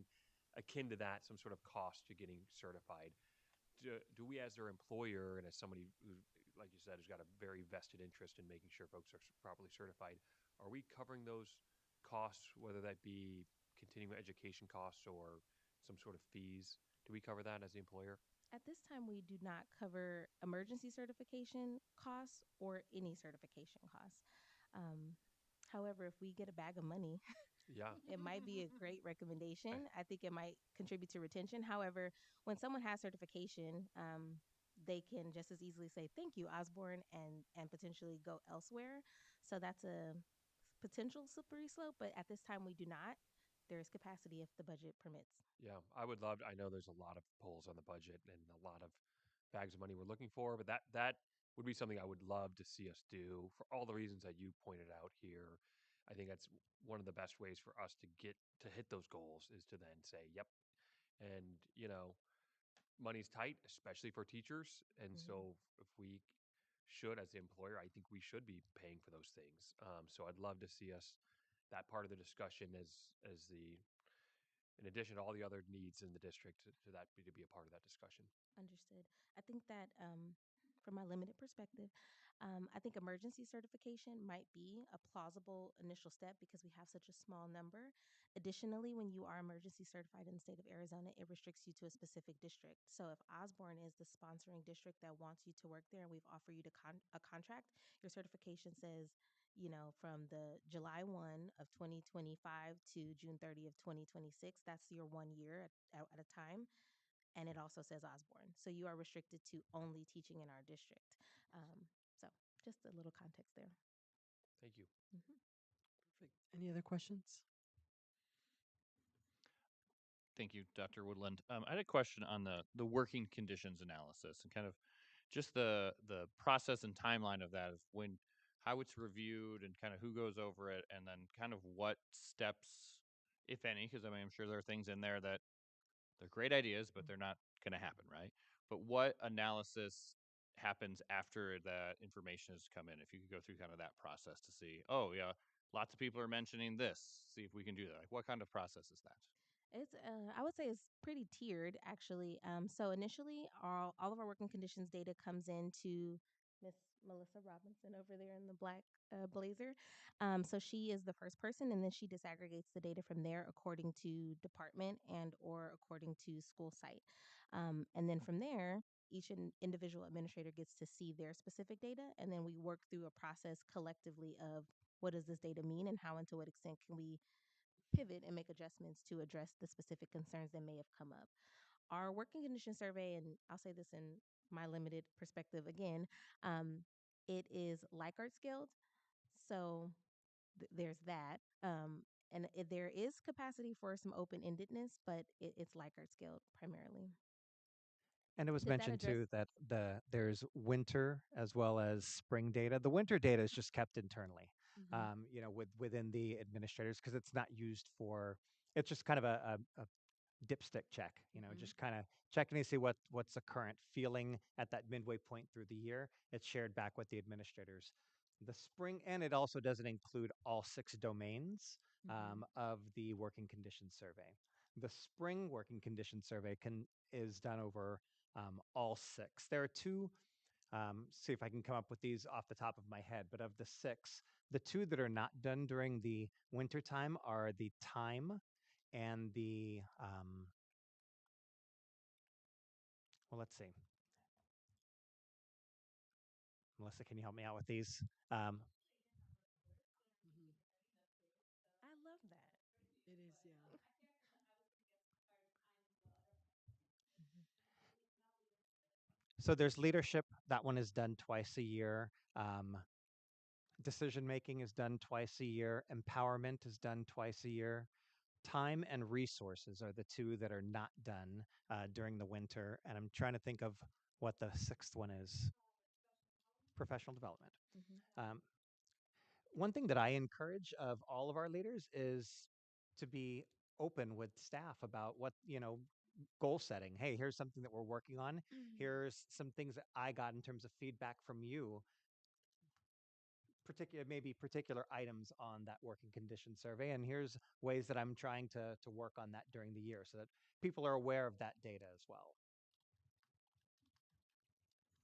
akin to that, some sort of cost to getting certified. Do we, as their employer, and as somebody who, like you said, has got a very vested interest in making sure folks are properly certified, are we covering those costs, whether that be continuing education costs or some sort of fees? Do we cover that as the employer? At this time, we do not cover emergency certification costs or any certification costs. Um, However, if we get a bag of money, Yeah. it might be a great recommendation. I think it might contribute to retention. However, when someone has certification, they can just as easily say thank you, Osborne, and potentially go elsewhere. So that's a potential slippery slope. But at this time, we do not. There is capacity if the budget permits. Yeah, I would love. I know there's a lot of pulls on the budget and a lot of bags of money we're looking for, but that would be something I would love to see us do for all the reasons that you pointed out here. I think that's one of the best ways for us to get to hit those goals is to then say, "Yep." And money's tight, especially for teachers, and Mm-hmm. so if we should, as the employer, I think we should be paying for those things. So I'd love to see us that part of the discussion as the in addition to all the other needs in the district to that be to be a part of that discussion. Understood. I think that from my limited perspective, I think emergency certification might be a plausible initial step because we have such a small number. Additionally, when you are emergency certified in the state of Arizona, it restricts you to a specific district. So if Osborne is the sponsoring district that wants you to work there and we've offered you a contract, your certification says, from the July 1 of 2025 to June 30 of 2026, that's your 1 year at a time. And it also says Osborne. So you are restricted to only teaching in our district. So just a little context there. Thank you. Mhm. Perfect. Any other questions? Thank you, Dr. Woodland. I had a question on the working conditions analysis and kind of just the process and timeline of that, of when, how it's reviewed, and kind of who goes over it, and then kind of what steps, if any, because I mean I'm sure there are things in there that they're great ideas, but they're not going to happen, right? But what analysis happens after that information has come in? If you could go through kind of that process to see, oh yeah, lots of people are mentioning this. See if we can do that. Like, what kind of process is that? I would say it's pretty tiered actually. So initially, all of our working conditions data comes into Miss Melissa Robinson over there in the black blazer. So she is the first person, and then she disaggregates the data from there according to department and or according to school site. And then from there, each individual administrator gets to see their specific data, and then we work through a process collectively of what does this data mean and how and to what extent can we pivot and make adjustments to address the specific concerns that may have come up. Our working condition survey, and I'll say this in my limited perspective again, um, it is Likert scaled. So there's that. And there is capacity for some open endedness, but it's Likert scaled primarily. And it was Did that mentioned address? too that there's winter as well as spring data. The winter data is just kept internally, Mm-hmm. within the administrators, because it's not used for. It's just kind of a dipstick check, Mm-hmm. just kind of checking to see what's the current feeling at that midway point through the year. It's shared back with the administrators. The spring, and it also doesn't include all 6 domains Mm-hmm. of the working conditions survey. The spring working conditions survey is done over all 6. There are two. See if I can come up with these off the top of my head. But of the 6, the 2 that are not done during the winter time are the time and the well, let's see. Melissa, can you help me out with these? Um, Mhm. I love that. It is, yeah. Mhm. so there's leadership. That one is done twice a year. Decision making is done twice a year. Empowerment is done twice a year. Time and resources are the 2 that are not done during the winter. And I'm trying to think of what the 6th one is. Professional development. Mhm. Um, One thing that I encourage of all of our leaders is to be open with staff about what, goal setting. Hey, here's something that we're working on. Here's some things that I got in terms of feedback from you, particular items on that working condition survey. And here's ways that I'm trying to work on that during the year so that people are aware of that data as well.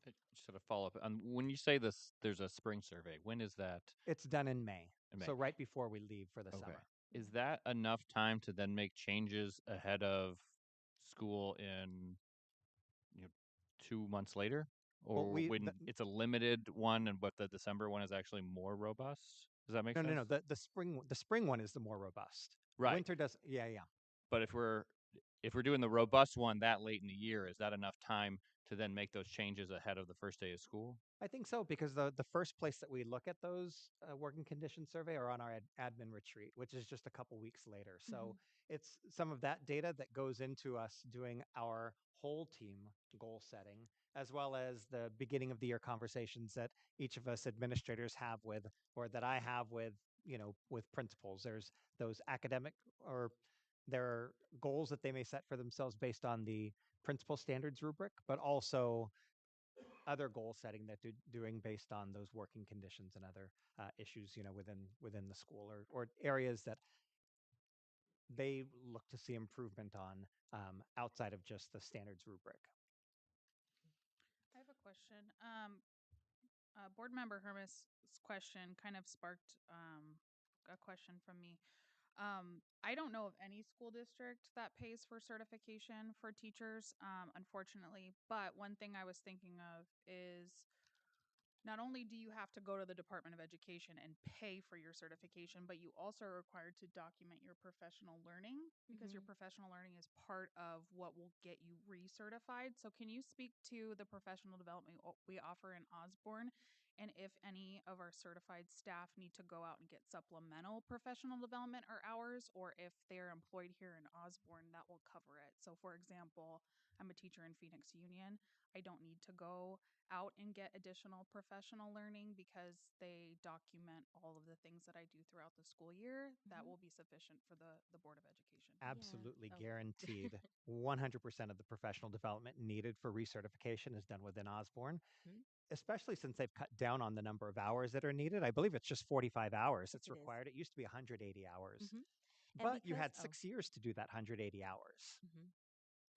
Just sort of follow up on when you say this. There's a spring survey. When is that? It's done in May. In May. So right before we leave for the Okay. summer. Is that enough time to then make changes ahead of school in, you know, 2 months later? Well, Or when it's a limited one and but the December one is actually more robust? Does that make no, no, sense? no. The spring one is the more robust. Right. Winter does, yeah, yeah. But if we're doing the robust one that late in the year, is that enough time to then make those changes ahead of the first day of school? I think so because the first place that we look at those working condition survey are on our admin retreat, which is just a couple weeks later. So Mhm. it's some of that data that goes into us doing our whole team goal setting, as well as the beginning of the year conversations that each of us administrators have with, or that I have with, with principals. There's those academic, or there are goals that they may set for themselves based on the principal standards rubric, but also other goal setting that doing based on those working conditions and other issues, within the school, or areas that they look to see improvement on, outside of just the standards rubric. I have a question. Board member Hermis's question kind of sparked a question from me. I don't know of any school district that pays for certification for teachers, unfortunately. But one thing I was thinking of is not only do you have to go to the Department of Education and pay for your certification, but you also are required to document your professional learning because your Mm-hmm. professional learning is part of what will get you recertified. So, can you speak to the professional development we offer in Osborne and if any of our certified staff need to go out and get supplemental professional development or hours, or if they're employed here in Osborne, that will cover it? So, for example, I'm a teacher in Phoenix Union. I don't need to go out and get additional professional learning because they document all of the things that I do throughout the school year. That Mm-hmm. will be sufficient for the Board of Education. Yeah. Absolutely Oh. guaranteed. 100% of the professional development needed for recertification is done within Osborne, Mhm. especially since they've cut down on the number of hours that are needed. I believe it's just 45 hours Yes, that's it is. required. It used to be 180 hours, Mm-hmm. And but you because had 6 years to do that 180 hours. mm-hmm.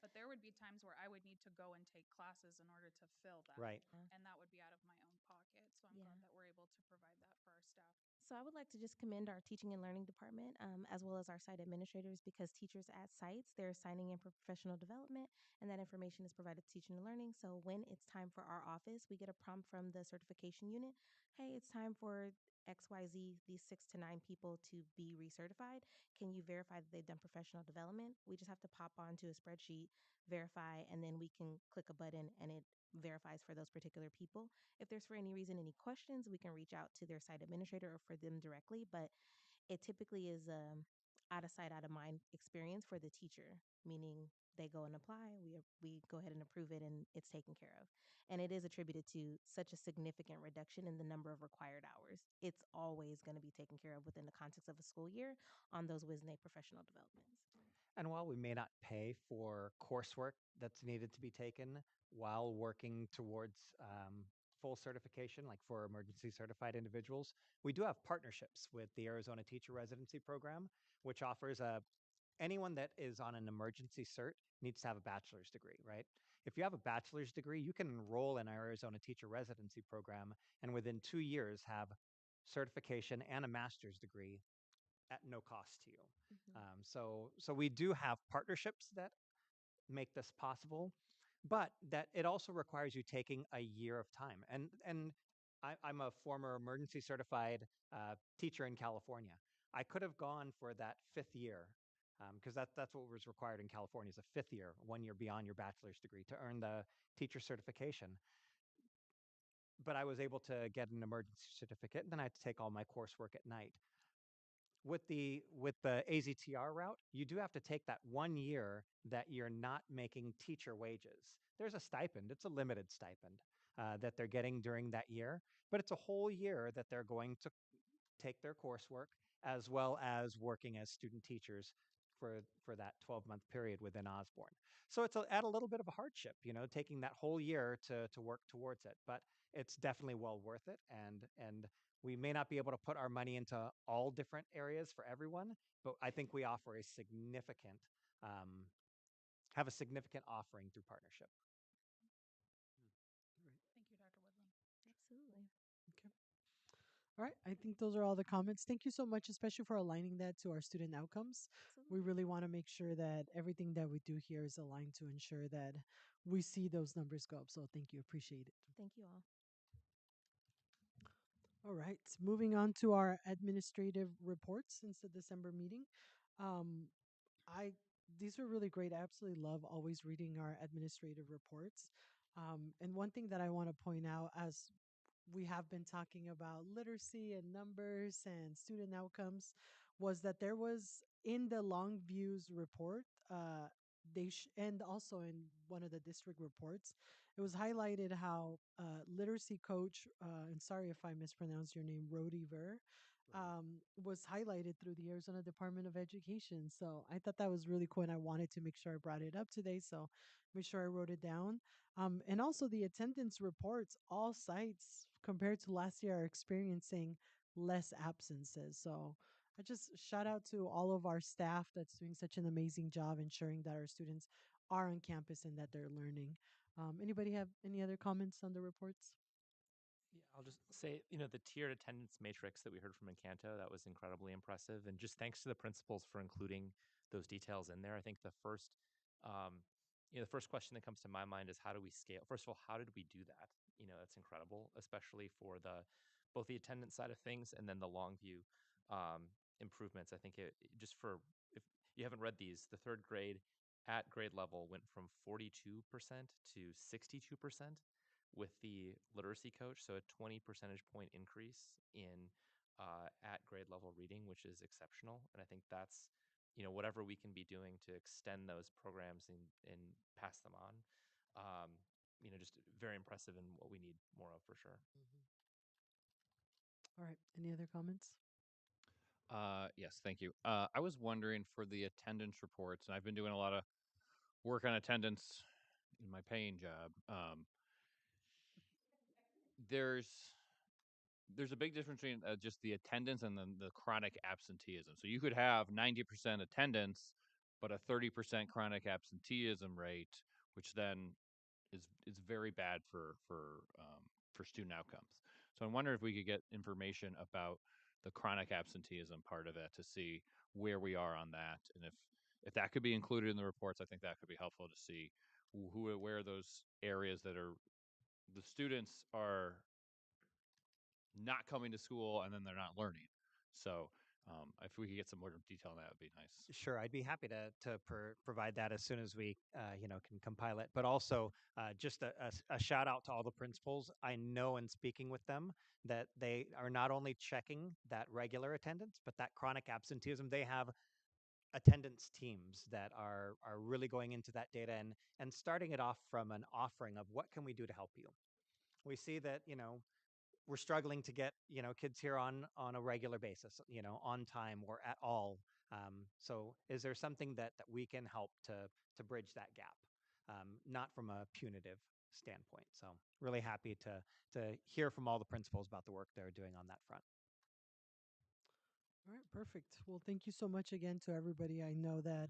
But there would be times where I would need to go and take classes in order to fill that. Right. Yeah. And that would be out of my own pocket. So I'm Yeah. glad that we're able to provide that for our staff. So I would like to just commend our teaching and learning department, as well as our site administrators, because teachers at sites, they're signing in for professional development, and that information is provided to teaching and learning. So when it's time for our office, we get a prompt from the certification unit. Hey, it's time for XYZ, these 6 to 9 people to be recertified. Can you verify that they've done professional development? We just have to pop onto a spreadsheet, verify, and then we can click a button and it verifies for those particular people. If there's for any reason any questions, we can reach out to their site administrator or for them directly. But it typically is a out of sight, out of mind experience for the teacher, meaning they go and apply, we go ahead and approve it, and it's taken care of. And it is attributed to such a significant reduction in the number of required hours. It's always going to be taken care of within the context of a school year on those WISNA professional developments. And while we may not pay for coursework that's needed to be taken while working towards full certification, like for emergency certified individuals, we do have partnerships with the Arizona Teacher Residency Program, which offers anyone that is on an emergency cert needs to have a bachelor's degree, right? If you have a bachelor's degree, you can enroll in our Arizona Teacher Residency Program and within 2 years have certification and a master's degree at no cost to you. Mm-hmm. So we do have partnerships that make this possible, but that it also requires you taking a year of time. I'm a former emergency certified teacher in California. I could have gone for that 5th year because that's what was required in California is a 5th year, 1 year beyond your bachelor's degree to earn the teacher certification. But I was able to get an emergency certificate, and then I had to take all my coursework at night. With the AZTR route, you do have to take that 1 year that you're not making teacher wages. There's a stipend, it's a limited stipend that they're getting during that year, but it's a whole year that they're going to take their coursework as well as working as student teachers for that 12-month period within Osborne. So it's at a little bit of a hardship, taking that whole year to work towards it, but it's definitely well worth it. And we may not be able to put our money into all different areas for everyone, but I think we offer um, have a significant offering through partnership. Thank you, Dr. Woodland. Absolutely. Okay. All right. I think those are all the comments. Thank you so much, especially for aligning that to our student outcomes. We Absolutely. really want to make sure that everything that we do here is aligned to ensure that we see those numbers go up. So thank you. Appreciate it. Thank you all. All right. Moving on to our administrative reports since the December meeting. Um, I These were really great. I absolutely love always reading our administrative reports. And one thing that I want to point out as we have been talking about literacy and numbers and student outcomes was that there was in the long views report and also in one of the district reports it was highlighted how literacy coach and sorry if I mispronounced your name Rody Ver Right. was highlighted through the Arizona Department of Education. So I thought that was really cool and I wanted to make sure I brought it up today, so make sure I wrote it down. And also the attendance reports, all sites compared to last year are experiencing less absences. So I just shout out to all of our staff that's doing such an amazing job ensuring that our students are on campus and that they're learning. Anybody have any other comments on the reports? Yeah, I'll just say, the tiered attendance matrix that we heard from Encanto, that was incredibly impressive. And just thanks to the principals for including those details in there. I think um, the first question that comes to my mind is how do we scale? First of all, how did we do that? That's incredible, especially for both the attendance side of things and then the long view um, improvements. I think just for if you haven't read these, the third grade at grade level went from 42% to 62% with the literacy coach. So a 20 percentage point increase in at grade level reading, which is exceptional. And I think that's, whatever we can be doing to extend those programs and pass them on. Um, just very impressive and what we need more of for sure. Mhm. All right. Any other comments? Yes, thank you. I was wondering for the attendance reports, and I've been doing a lot of work on attendance in my paying job. There's there's a big difference between just the attendance and then the chronic absenteeism. So you could have 90% attendance, but a 30% chronic absenteeism rate, which then is very bad for student outcomes. So I wonder if we could get information about the chronic absenteeism part of it to see where we are on that, and if that could be included in the reports, I think that could be helpful to see where are those areas that are the students are not coming to school and then they're not learning. So if we could get some more detail on that, would be nice. Sure, I'd be happy to provide that as soon as we can compile it. But also, just a shout out to all the principals. I know in speaking with them that they are not only checking that regular attendance, but that chronic absenteeism. They have attendance teams that are really going into that data and starting it off from an offering of what can we do to help you. We see that we're struggling to get kids here on a regular basis, on time or at all. So is there something that we can help to bridge that gap, not from a punitive standpoint? So really happy to hear from all the principals about the work they're doing on that front. All right, perfect. Well, thank you so much again to everybody. I know that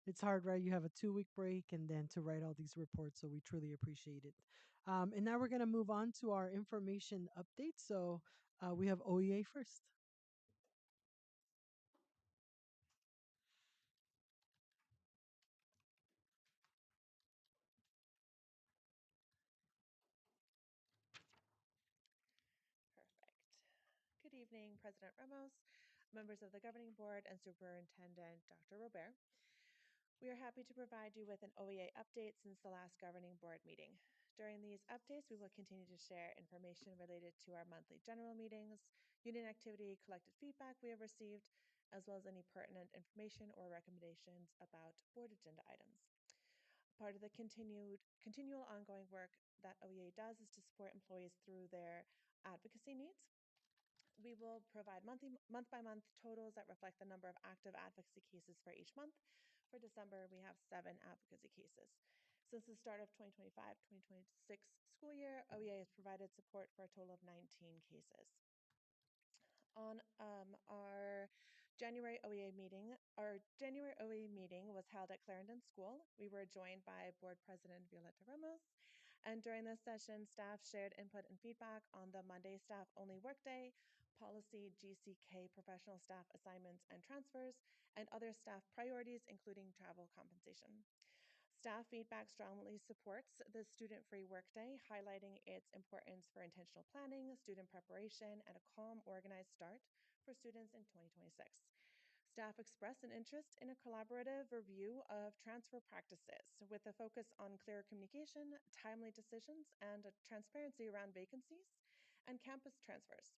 it's hard, right? You have a 2 week break and then to write all these reports, so we truly appreciate it. And now we're going to move on to our information update. So we have OEA first. Perfect. Good evening, President Ramos, members of the Governing Board, and Superintendent Dr. Robert. We are happy to provide you with an OEA update since the last Governing Board meeting. During these updates, we will continue to share information related to our monthly general meetings, unit activity, collected feedback we have received, as well as any pertinent information or recommendations about board agenda items. Part of the continual ongoing work that OEA does is to support employees through their advocacy needs. We will provide month by month totals that reflect the number of active advocacy cases for each month. For December, we have 7 advocacy cases. Since the start of 2025-2026 school year, OEA has provided support for a total of 19 cases. On our January OEA meeting, was held at Clarendon School. We were joined by Board President Violeta Ramos, and during this session, staff shared input and feedback on the Monday staff only workday, policy, GCK professional staff assignments and transfers, and other staff priorities, including travel compensation. Staff feedback strongly supports the student-free workday, highlighting its importance for intentional planning, student preparation, and a calm, organized start for students in 2026. Staff expressed an interest in a collaborative review of transfer practices with a focus on clear communication, timely decisions, and transparency around vacancies and campus transfers.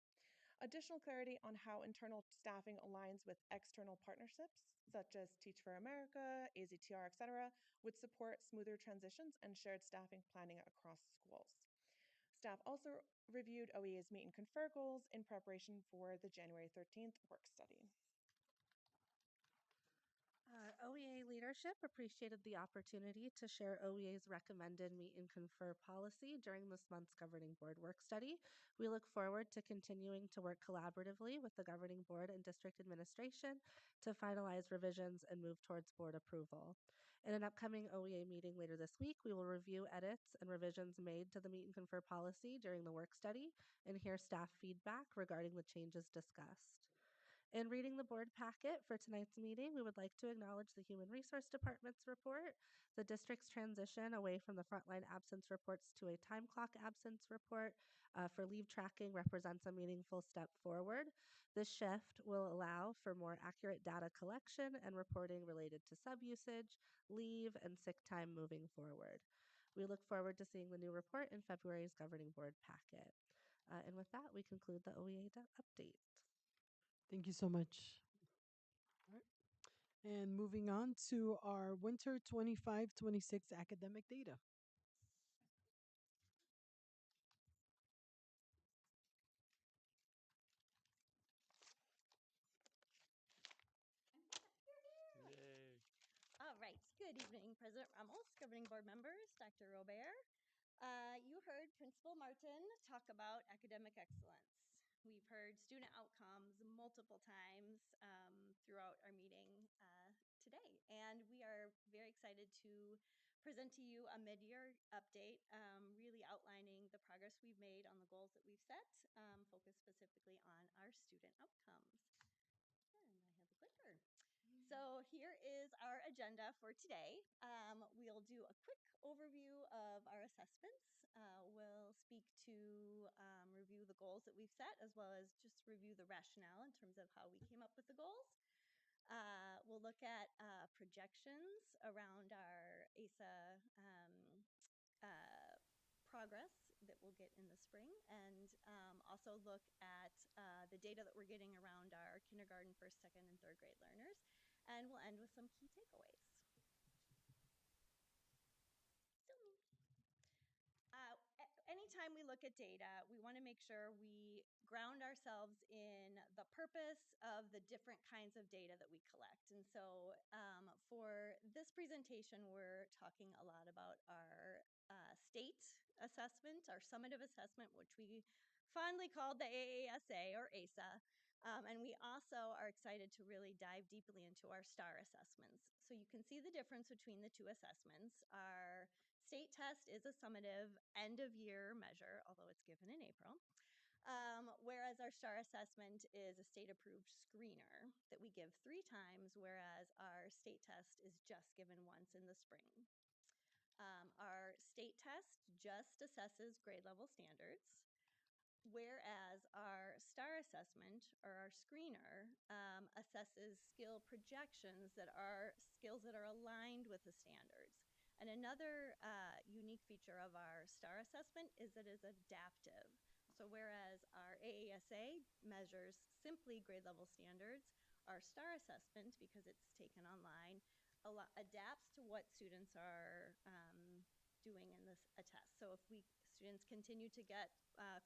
Additional clarity on how internal staffing aligns with external partnerships, such as Teach for America, AZTR, etc., would support smoother transitions and shared staffing planning across schools. Staff also reviewed OEA's meet and confer goals in preparation for the January 13th work study. OEA leadership appreciated the opportunity to share OEA's recommended meet and confer policy during this month's governing board work study. We look forward to continuing to work collaboratively with the governing board and district administration to finalize revisions and move towards board approval. In an upcoming OEA meeting later this week, we will review edits and revisions made to the Meet and Confer policy during the work study and hear staff feedback regarding the changes discussed. In reading the board packet for tonight's meeting, we would like to acknowledge the Human Resource Department's report, the district's transition away from the frontline absence reports to a time clock absence report for leave tracking represents a meaningful step forward. This shift will allow for more accurate data collection and reporting related to subusage, leave, and sick time moving forward. We look forward to seeing the new report in February's governing board packet. And with that, we conclude the OEA update. Thank you so much. All right. And moving on to our winter 25-26 academic data. Yay. All right. Good evening, President Ramos, governing board members, Dr. Robert. You heard Principal Martin talk about academic excellence. We've heard student outcomes multiple times throughout our meeting today, and we are very excited to present to you a mid-year update, really outlining the progress we've made on the goals that we've set, focused specifically on our student outcomes. And I have a clicker. So here is our agenda for today. We'll do a quick overview of our assessments. We'll speak to review the goals that we've set, as well as just review the rationale in terms of how we came up with the goals. We'll look at projections around our ASA progress that we'll get in the spring, and also look at the data that we're getting around our kindergarten, first, second, and third grade learners. And we'll end with some key takeaways. So, anytime we look at data, we want to make sure we ground ourselves in the purpose of the different kinds of data that we collect. And so for this presentation, we're talking a lot about our state assessment, our summative assessment, which we fondly called the AASA or ASA. And we also are excited to really dive deeply into our STAR assessments. So you can see the difference between the two assessments. Our state test is a summative end of year measure, although it's given in April. Whereas our STAR assessment is a state approved screener that we give 3 times, whereas our state test is just given once in the spring. Our state test just assesses grade level standards, whereas our STAR assessment, or our screener, assesses skill projections that are skills that are aligned with the standards. And another unique feature of our STAR assessment is that it is adaptive. So whereas our AASA measures simply grade level standards, our STAR assessment, because it's taken online, adapts to what students are doing in this a test. So if students continue to get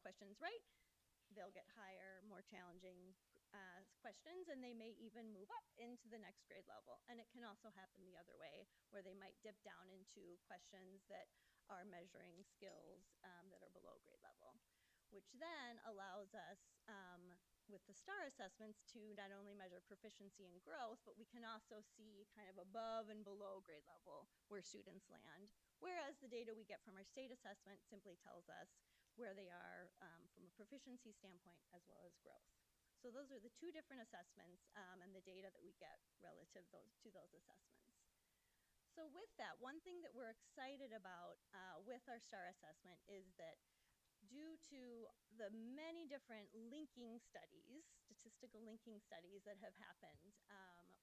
questions right, they'll get higher, more challenging questions, and they may even move up into the next grade level. And it can also happen the other way, where they might dip down into questions that are measuring skills that are below grade level, which then allows us with the STAR assessments to not only measure proficiency and growth, but we can also see kind of above and below grade level where students land. Whereas the data we get from our state assessment simply tells us where they are from a proficiency standpoint as well as growth. So those are the 2 different assessments and the data that we get relative to those assessments. So with that, one thing that we're excited about with our STAR assessment is that due to the many different linking studies, statistical linking studies that have happened,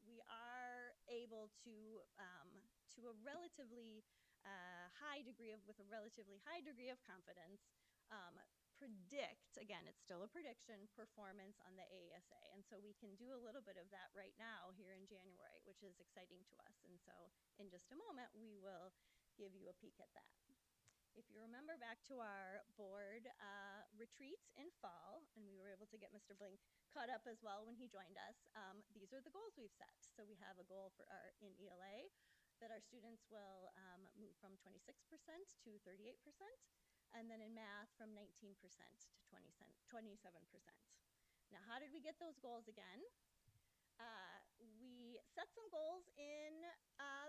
we are able to a relatively with a relatively high degree of confidence, predict, again, it's still a prediction, performance on the AASA. And so we can do a little bit of that right now here in January, which is exciting to us. And so in just a moment, we will give you a peek at that. If you remember back to our board retreats in fall, and we were able to get Mr. Blink caught up as well when he joined us, these are the goals we've set. So we have a goal for in ELA that our students will move from 26% to 38%, and then in math from 19% to 27%. Now, how did we get those goals again? we set some goals in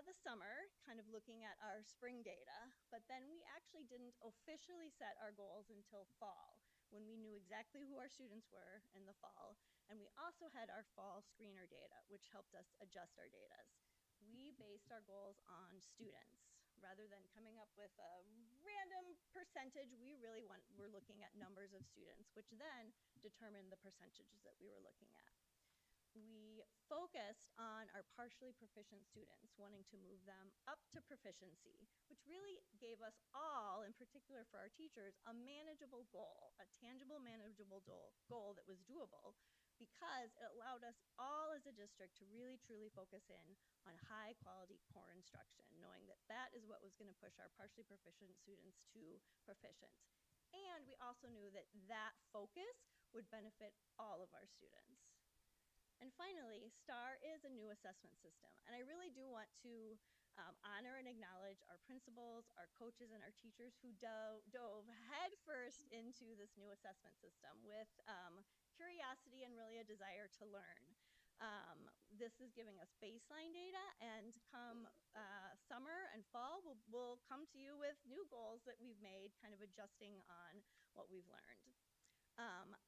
the summer, kind of looking at our spring data, but then we actually didn't officially set our goals until fall, when we knew exactly who our students were in the fall. And we also had our fall screener data, which helped us adjust our data. We based our goals on students rather than coming up with a random percentage. We really were looking at numbers of students, which then determined the percentages that we were looking at. We focused on our partially proficient students, wanting to move them up to proficiency, which really gave us all, in particular for our teachers, a manageable goal, a tangible, manageable goal that was doable, because it allowed us all as a district to really truly focus in on high quality core instruction, knowing that that is what was going to push our partially proficient students to proficient. And we also knew that that focus would benefit all of our students. And finally, STAR is a new assessment system. And I really do want to honor and acknowledge our principals, our coaches, and our teachers who dove headfirst into this new assessment system with curiosity and really a desire to learn. This is giving us baseline data, and come summer and fall, we'll come to you with new goals that we've made, kind of adjusting on what we've learned.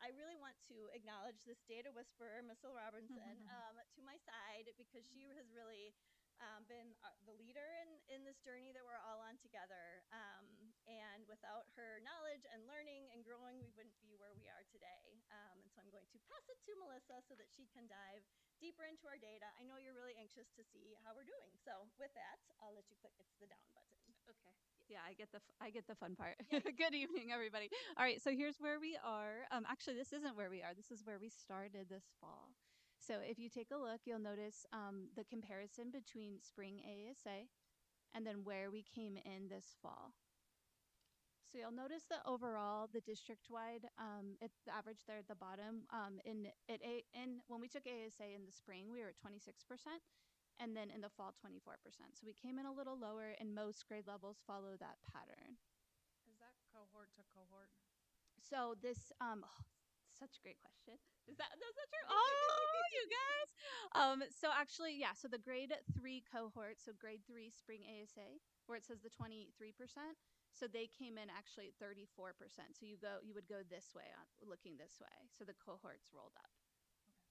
I really want to acknowledge this data whisperer, Miss Robinson, to my side, because she has really been the leader in this journey that we're all on together. And without her knowledge and learning and growing, we wouldn't be where we are today. And so I'm going to pass it to Melissa so that she can dive deeper into our data. I know you're really anxious to see how we're doing. So with that, I'll let you click, it's the down button. Okay. Yeah, I get the fun part. Yeah. Good evening, everybody. All right, so here's where we are. Actually, this isn't where we are. This is where we started this fall. So if you take a look, you'll notice the comparison between spring ASA and then where we came in this fall. So you'll notice that overall, the district-wide, the average there at the bottom, when we took ASA in the spring, we were at 26%, and then in the fall, 24%. So we came in a little lower, and most grade levels follow that pattern. Is that cohort to cohort? So this, such a great question. Is that true? Oh, you guys. So actually, yeah. So the grade 3 cohort, so grade 3 spring ASA, where it says the 23%. So they came in actually at 34%. So you would go this way, looking this way. So the cohorts rolled up.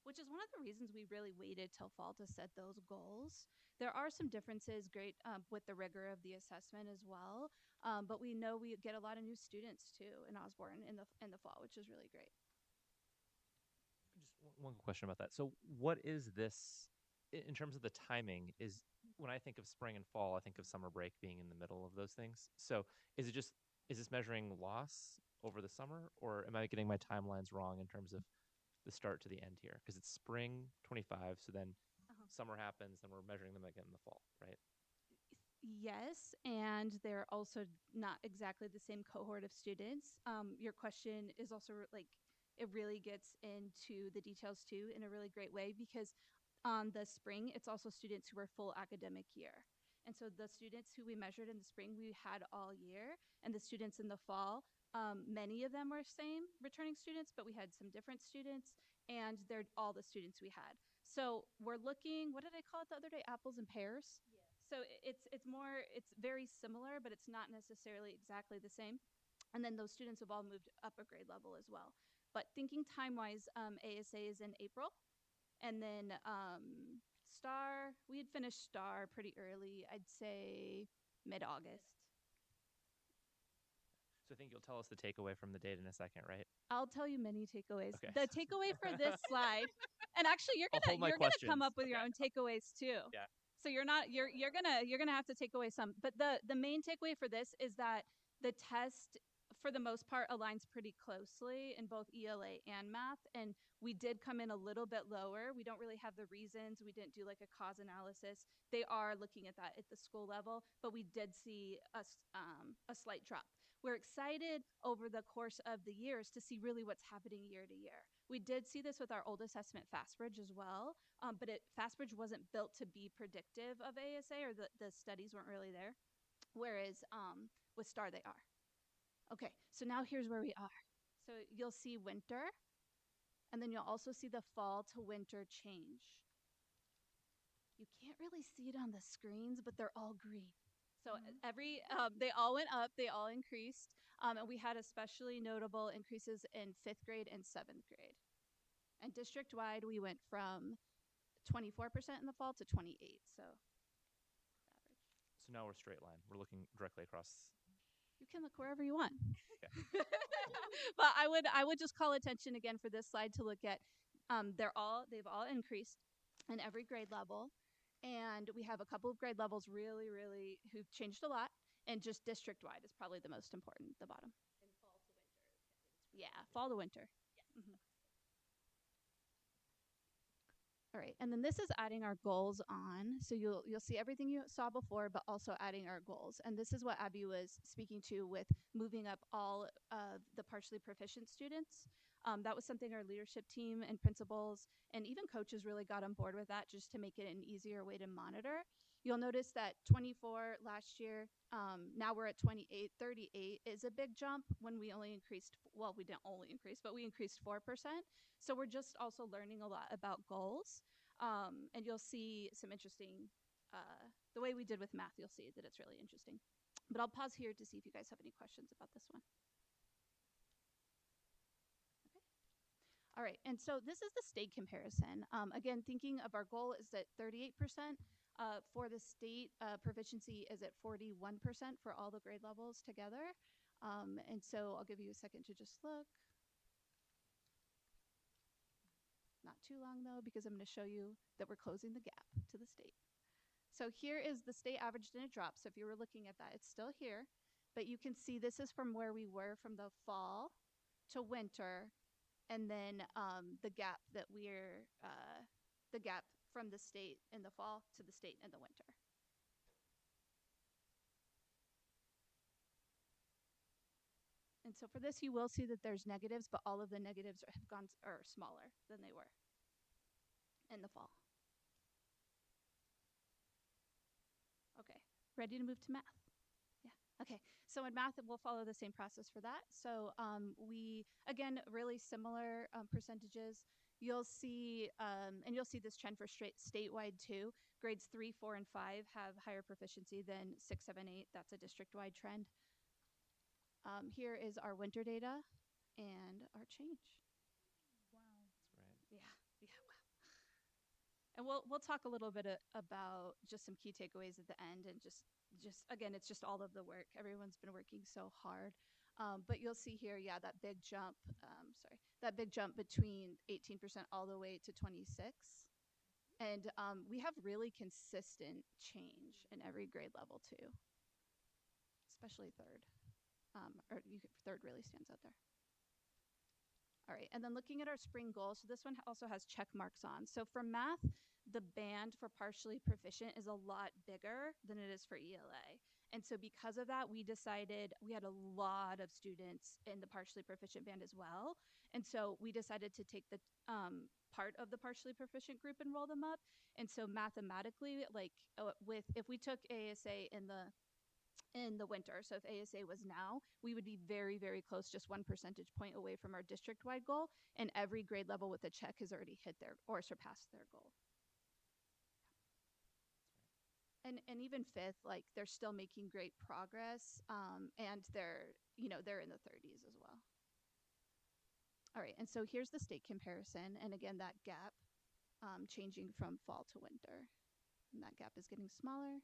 Which is one of the reasons we really waited till fall to set those goals. There are some differences, great with the rigor of the assessment as well, but we know we get a lot of new students too in Osborne in the fall, which is really great. Just one question about that. So, what is this in terms of the timing? Is when I think of spring and fall, I think of summer break being in the middle of those things. So, is this measuring loss over the summer, or am I getting my timelines wrong in terms of the start to the end here? Because it's spring 25, so then summer happens, and we're measuring them again in the fall, right? Yes, and they're also not exactly the same cohort of students. Your question is also like it really gets into the details too in a really great way, because on the spring, it's also students who are full academic year. And so the students who we measured in the spring, we had all year, and the students in the fall, many of them were same returning students, but we had some different students, and they're all the students we had. So we're looking, what did I call it the other day? Apples and pears. Yeah. So it's very similar, but it's not necessarily exactly the same. And then those students have all moved up a grade level as well. But thinking time-wise, ASA is in April, and then STAR, we had finished STAR pretty early. I'd say mid-August. So, I think you'll tell us the takeaway from the data in a second, right? I'll tell you many takeaways. Okay. The takeaway for this slide, and actually you're I'll hold my gonna come questions. up with your own takeaways too. Yeah. So you're gonna have to take away some. But the main takeaway for this is that the test for the most part aligns pretty closely in both ELA and math, and we did come in a little bit lower. We don't really have the reasons. We didn't do like a cause analysis. They are looking at that at the school level, but we did see a slight drop. We're excited over the course of the years to see really what's happening year to year. We did see this with our old assessment, FastBridge, as well, but FastBridge wasn't built to be predictive of ASA, or the studies weren't really there, whereas with STAR they are. Okay, so now here's where we are. So you'll see winter, and then you'll also see the fall to winter change. You can't really see it on the screens, but they're all green. So Mhm. they all went up, they all increased, and we had especially notable increases in 5th grade and 7th grade. And district wide, we went from 24% in the fall to 28. So average. So now we're straight line. We're looking directly across. You can look wherever you want. Okay. But I would just call attention again for this slide to look at. They've all increased in every grade level, and we have a couple of grade levels really who've changed a lot. And just district wide is probably the most important. The bottom. And fall to winter is kind of the Yeah, fall to winter. Yes. Mhm. All right, and then this is adding our goals on. So you'll see everything you saw before, but also adding our goals. And this is what Abby was speaking to with moving up all of the partially proficient students. That was something our leadership team and principals and even coaches really got on board with that, just to make it an easier way to monitor. You'll notice that 24 last year, now we're at 28. 38 is a big jump when we only increased, well, we didn't only increase, but we increased 4%. So we're just also learning a lot about goals. And you'll see some interesting, the way we did with math, you'll see that it's really interesting. But I'll pause here to see if you guys have any questions about this one. Okay. All right, and so this is the state comparison. Again, thinking of our goal is at 38%. For the state, proficiency is at 41% for all the grade levels together. And so I'll give you a second to just look. Not too long though, because I'm going to show you that we're closing the gap to the state. So here is the state averaged and it drops. So if you were looking at that, it's still here, but you can see this is from where we were from the fall to winter, and then the gap that we're the gap from the state in the fall to the state in the winter. And so for this, you will see that there's negatives, but all of the negatives have gone are smaller than they were in the fall. Okay, ready to move to math? Yeah, okay. So in math, we'll follow the same process for that. So we, again, really similar percentages. You'll see, and you'll see this trend for statewide too. Grades 3, 4, and 5 have higher proficiency than 6, 7, 8. That's a district-wide trend. Here is our winter data and our change. Wow. That's great. Yeah, yeah, wow. And we'll talk a little bit about just some key takeaways at the end, and just again, it's just all of the work. Everyone's been working so hard. But you'll see here, yeah, that big jump, that big jump between 18% all the way to 26. And we have really consistent change in every grade level too, especially third. Third really stands out there. All right, and then looking at our spring goals, so this one also has check marks on. So for math, the band for partially proficient is a lot bigger than it is for ELA. And so because of that, we decided we had a lot of students in the partially proficient band as well. And so we decided to take the part of the partially proficient group and roll them up. And so mathematically, like if we took ASA in the winter. So if ASA was now, we would be very close, just 1 percentage point away from our district-wide goal. And every grade level with a check has already hit their or surpassed their goal. And even 5th, like they're still making great progress, and they're in the 30s as well. All right, and so here's the state comparison, and again that gap changing from fall to winter, and that gap is getting smaller.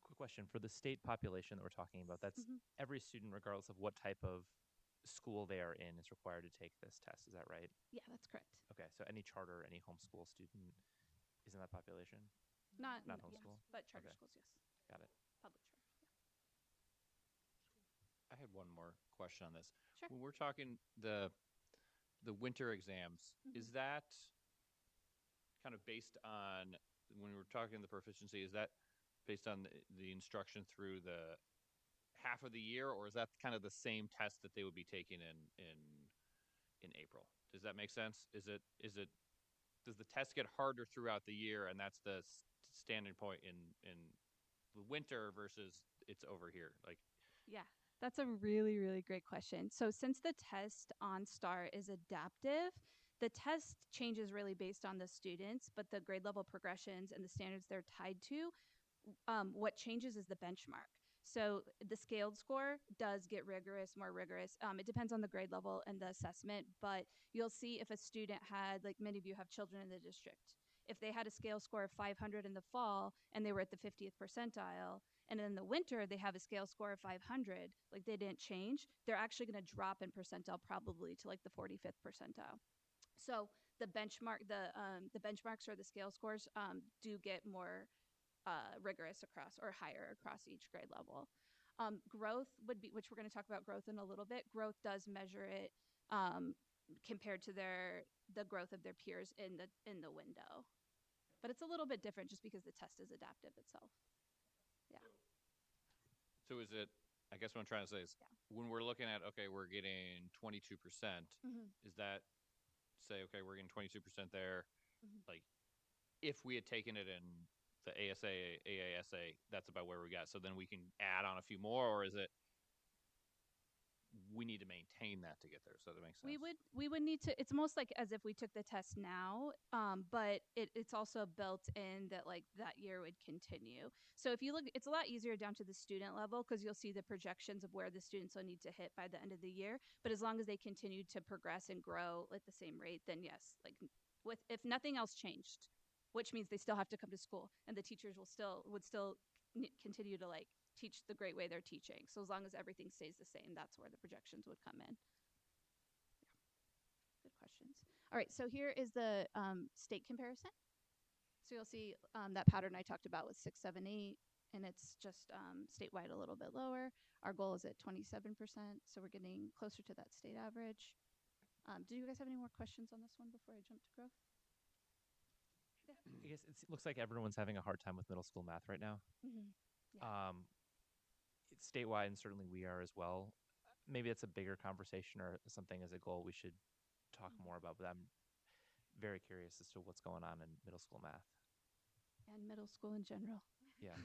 Quick question for the state population that we're talking about. That's every student, regardless of what type of school they are in, is required to take this test. Is that right? Yeah, that's correct. Okay, so any charter, any homeschool student is in that population? Not homeschool, but charter okay. schools, yes. Got it. Public charter. Yeah. I had one more question on this. Sure. When we're talking the winter exams, is that kind of based on, when we were talking the proficiency, is that based on the instruction through the half of the year, or is that kind of the same test that they would be taking in April? Does that make sense? Is it does the test get harder throughout the year, and that's the standing point in the winter versus it's over here? Like, yeah, that's a really great question. So since the test on STAR is adaptive, the test changes really based on the students, but the grade level progressions and the standards they're tied to, what changes is the benchmark. So the scaled score does get rigorous, more rigorous. It depends on the grade level and the assessment, but you'll see if a student had, like many of you have children in the district, if they had a scale score of 500 in the fall and they were at the 50th percentile, and in the winter they have a scale score of 500, like they didn't change, they're actually going to drop in percentile probably to like the 45th percentile. So the benchmarks or the scale scores do get more rigorous across or higher across each grade level. Growth would be, which we're going to talk about growth in a little bit. Growth does measure it compared to the growth of their peers in the window, but it's a little bit different just because the test is adaptive itself. Yeah. So is it? I guess what I'm trying to say is, when we're looking at, okay, we're getting 22%. Is that say, okay, we're getting 22% there? Like, if we had taken it in the ASA, AASA, that's about where we got. So then we can add on a few more, or is it we need to maintain that to get there? So that makes sense. We would need to. It's almost like as if we took the test now, but it's also built in that like that year would continue. So if you look, it's a lot easier down to the student level because you'll see the projections of where the students will need to hit by the end of the year. But as long as they continue to progress and grow at the same rate, then yes, like with if nothing else changed, which means they still have to come to school and the teachers would still continue to like teach the great way they're teaching. So as long as everything stays the same, that's where the projections would come in. Yeah. Good questions. All right, so here is the state comparison. So you'll see that pattern I talked about with 6, 7, 8, and it's just statewide a little bit lower. Our goal is at 27%, so we're getting closer to that state average. Do you guys have any more questions on this one before I jump to growth? Yeah. I guess it looks like everyone's having a hard time with middle school math right now. Yeah. It's statewide, and certainly we are as well. Maybe it's a bigger conversation or something as a goal we should talk more about, but I'm very curious as to what's going on in middle school math. And middle school in general. Yeah.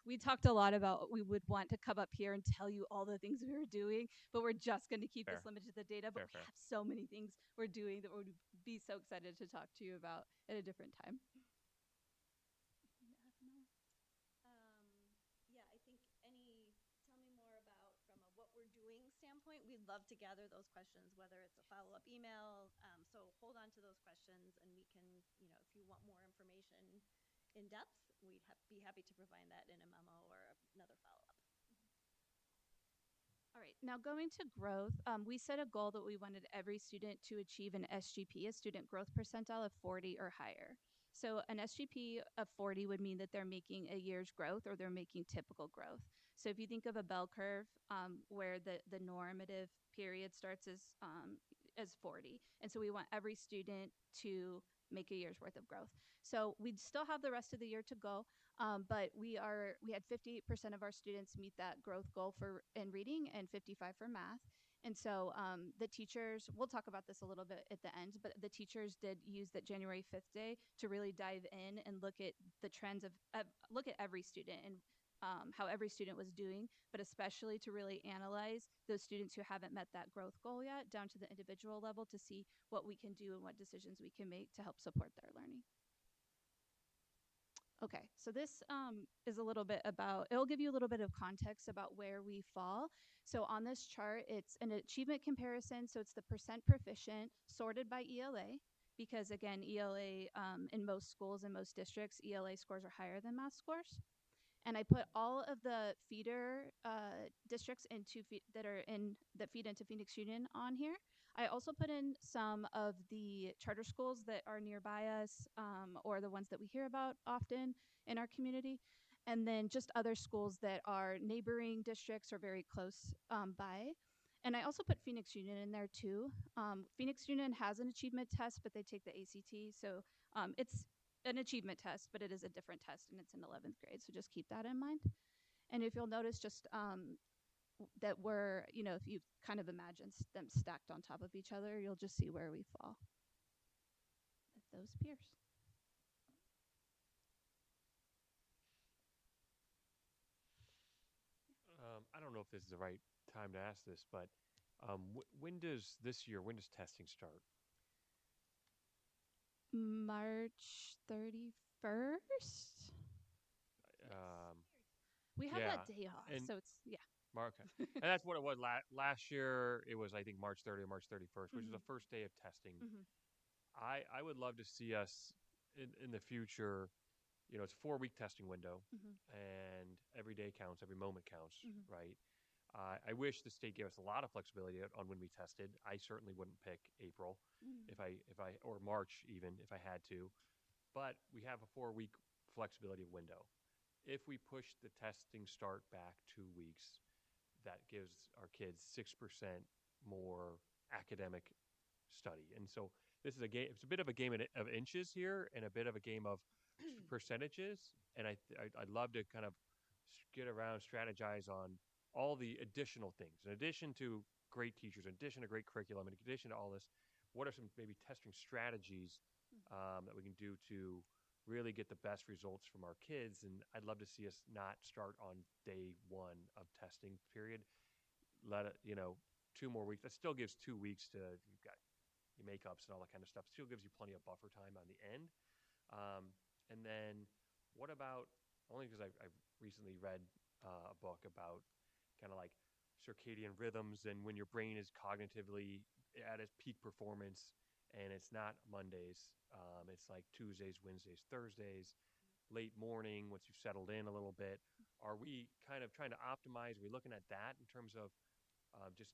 We talked a lot about we would want to come up here and tell you all the things we were doing, but we're just going to keep this limited to the data. But we have so many things we're doing that we'd be so excited to talk to you about at a different time. Yeah, I think tell me more about from a what we're doing standpoint. We'd love to gather those questions, whether it's a follow-up email. So hold on to those questions, and we can, if you want more information in depth, we'd be happy to provide that in a memo or another follow-up. All right, now going to growth, we set a goal that we wanted every student to achieve an SGP, a student growth percentile of 40 or higher. So an SGP of 40 would mean that they're making a year's growth or they're making typical growth. So if you think of a bell curve where the normative period starts as 40. And so we want every student to make a year's worth of growth. So we'd still have the rest of the year to go, but we had 58% of our students meet that growth goal in reading and 55 for math. And so the teachers, we'll talk about this a little bit at the end, but the teachers did use that January 5th day to really dive in and look at the trends look at every student and how every student was doing, but especially to really analyze those students who haven't met that growth goal yet down to the individual level to see what we can do and what decisions we can make to help support their learning. Okay, so this is a little bit about, it'll give you a little bit of context about where we fall. So on this chart, it's an achievement comparison. So it's the percent proficient sorted by ELA, because again, ELA in most schools and most districts, ELA scores are higher than math scores. And I put all of the feeder districts that feed into Phoenix Union on here. I also put in some of the charter schools that are nearby us or the ones that we hear about often in our community. And then just other schools that are neighboring districts or very close by. And I also put Phoenix Union in there too. Phoenix Union has an achievement test, but they take the ACT. So it's an achievement test, but it is a different test and it's in 11th grade. So just keep that in mind. And if you'll notice just that we're, if you kind of imagine them stacked on top of each other, you'll just see where we fall with those peers. I don't know if this is the right time to ask this, but when does testing start? March 31st. Yes. Um, We have yeah, that day off, and so it's yeah. Okay, and that's what it was last year. It was I think March 30th or March 31st, which is the Mhm. first day of testing. Mhm. I would love to see us in the future. You know, it's a 4 week testing window, Mhm. and every day counts, every moment counts, Mhm. right? I wish the state gave us a lot of flexibility on when we tested. I certainly wouldn't pick April Mhm. if I or March even if I had to, but we have a 4 week flexibility window. If we push the testing start back 2 weeks, that gives our kids 6% more academic study. And so this is a game. It's a bit of a game of inches here, and a bit of a game of percentages. And I'd love to kind of get around, strategize on all the additional things. In addition to great teachers, in addition to great curriculum, in addition to all this, what are some maybe testing strategies that we can do to really get the best results from our kids? And I'd love to see us not start on day one of testing period. Let it, 2 more weeks. That still gives 2 weeks to you've got your makeups and all that kind of stuff. Still gives you plenty of buffer time on the end. And then what about only because I've recently read a book about kind of like circadian rhythms and when your brain is cognitively at its peak performance, and it's not Mondays. It's like Tuesdays, Wednesdays, Thursdays, late morning once you've settled in a little bit. Are we kind of trying to optimize? Are we looking at that in terms of just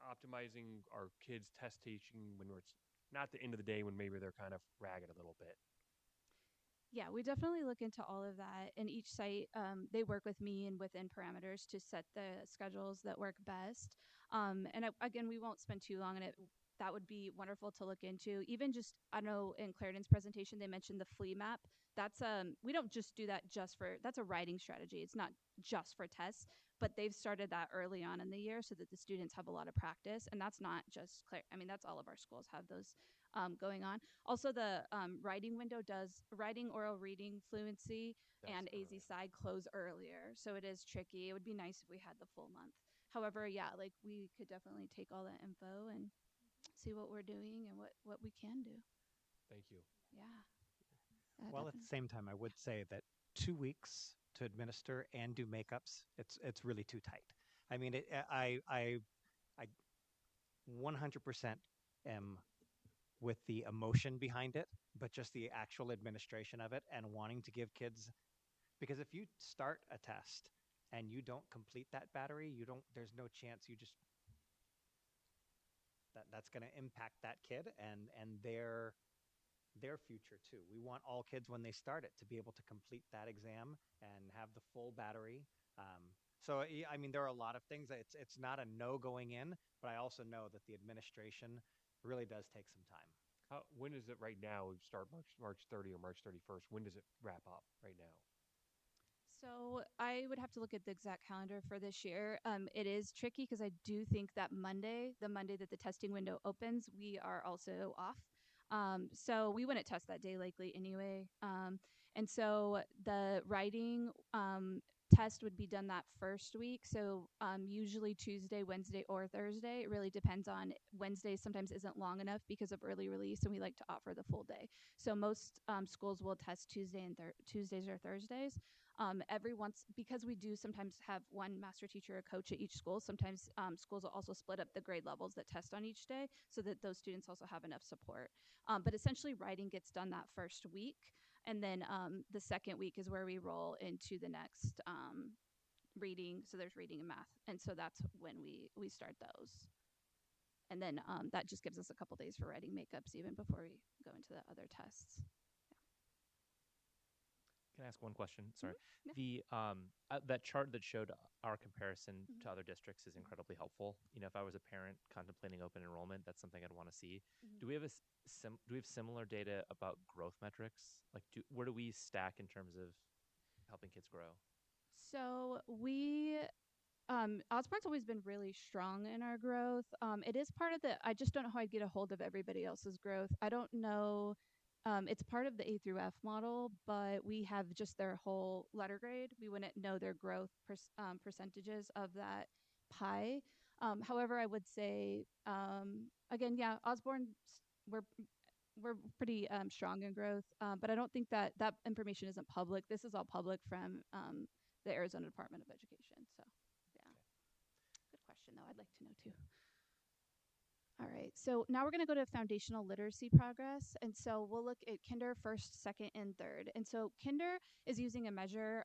optimizing our kids' test teaching when it's not the end of the day when maybe they're kind of ragged a little bit? Yeah, we definitely look into all of that. And each site, they work with me and within parameters to set the schedules that work best. Again, we won't spend too long on it. That would be wonderful to look into. Even just, I know in Clarendon's presentation, they mentioned the flea map. That's we don't just do that just for that's a writing strategy. It's not just for tests, but they've started that early on in the year so that the students have a lot of practice. And that's not just I mean, that's all of our schools have those going on. Also, the writing window does writing, oral reading, fluency, That's and AZ early. side close earlier. So it is tricky. It would be nice if we had the full month. However, yeah, like we could definitely take all that info and see what we're doing and what we can do. Thank you. Yeah, Well, at the definitely. same time, I would say that 2 weeks to administer and do makeups, it's really too tight. I mean, I 100% am with the emotion behind it, but just the actual administration of it and wanting to give kids, because if you start a test and you don't complete that battery, you don't there's no chance you just that's going to impact that kid and their future too. We want all kids when they start it to be able to complete that exam and have the full battery. So I mean, there are a lot of things. It's not a no going in, but I also know that the administration really does take some time. When is it right now? We start March 30 or March 31st. When does it wrap up right now? So I would have to look at the exact calendar for this year. It is tricky because I do think that Monday, the Monday that the testing window opens, we are also off. So we wouldn't test that day likely anyway. And so the writing test would be done that first week. So usually Tuesday, Wednesday, or Thursday. It really depends on Wednesday sometimes isn't long enough because of early release, and we like to offer the full day. So most schools will test Tuesdays or Thursdays. Every once because we do sometimes have one master teacher or coach at each school. Sometimes schools will also split up the grade levels that test on each day so that those students also have enough support. But essentially, writing gets done that first week, and then the second week is where we roll into the next reading. So there's reading and math, and so that's when we start those. And then that just gives us a couple days for writing makeups even before we go into the other tests. Can I ask one question? Sorry. Yeah. The that chart that showed our comparison Mhm. to other districts is incredibly helpful. You know, if I was a parent contemplating open enrollment, that's something I'd want to see. Mhm. Do we have do we have similar data about growth metrics? Like, where do we stack in terms of helping kids grow? So Osborne's always been really strong in our growth. It is part of I just don't know how I'd get a hold of everybody else's growth. I don't know. It's part of the A through F model, but we have just their whole letter grade. We wouldn't know their growth percentages of that pie. However, I would say, again, yeah, Osborne, we're pretty strong in growth, but I don't think that that information isn't public. This is all public from the Arizona Department of Education. So, yeah, good question though. I'd like to know too. All right, so now we're going to go to foundational literacy progress. And so we'll look at kinder, first, second, and third. And so kinder is using a measure.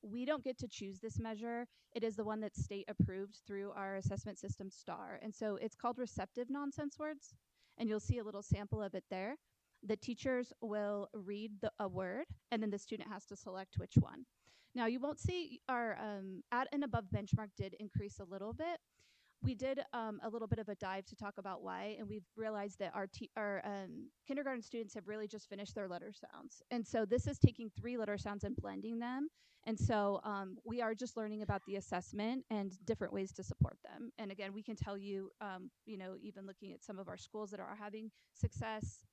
We don't get to choose this measure. It is the one that's state approved through our assessment system STAR. And so it's called receptive nonsense words. And you'll see a little sample of it there. The teachers will read a word, and then the student has to select which one. Now, you won't see our at and above benchmark did increase a little bit. We did a little bit of a dive to talk about why, and we've realized that our kindergarten students have really just finished their letter sounds. And so this is taking 3 letter sounds and blending them. And so we are just learning about the assessment and different ways to support them. And again, we can tell you, even looking at some of our schools that are having success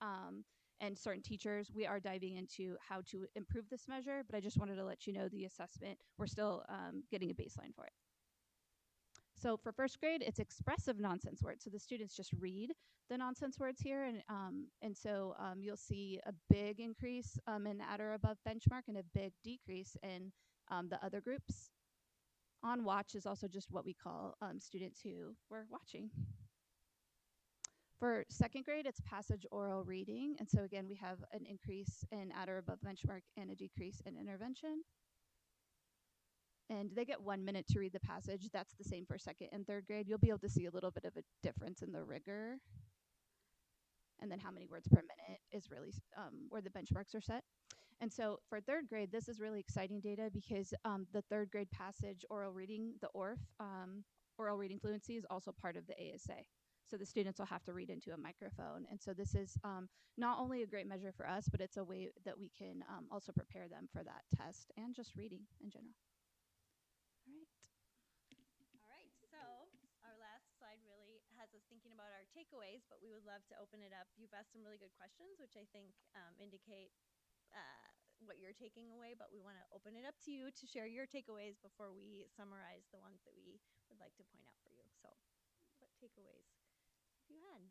and certain teachers, we are diving into how to improve this measure. But I just wanted to let you know the assessment, we're still getting a baseline for it. So for first grade, it's expressive nonsense words. So the students just read the nonsense words here, and so you'll see a big increase in at or above benchmark and a big decrease in the other groups. On watch is also just what we call students who were watching. For second grade, it's passage oral reading, and so again, we have an increase in at or above benchmark and a decrease in intervention. And they get 1 minute to read the passage. That's the same for second and third grade. You'll be able to see a little bit of a difference in the rigor. And then how many words per minute is really where the benchmarks are set. And so for third grade, this is really exciting data because the third grade passage oral reading, the ORF, oral reading fluency, is also part of the ASA. So the students will have to read into a microphone. And so this is not only a great measure for us, but it's a way that we can also prepare them for that test and just reading in general. All right. All right, so our last slide really has us thinking about our takeaways, but we would love to open it up. You've asked some really good questions, which I think indicate what you're taking away, but we want to open it up to you to share your takeaways before we summarize the ones that we would like to point out for you. So, what takeaways have you had?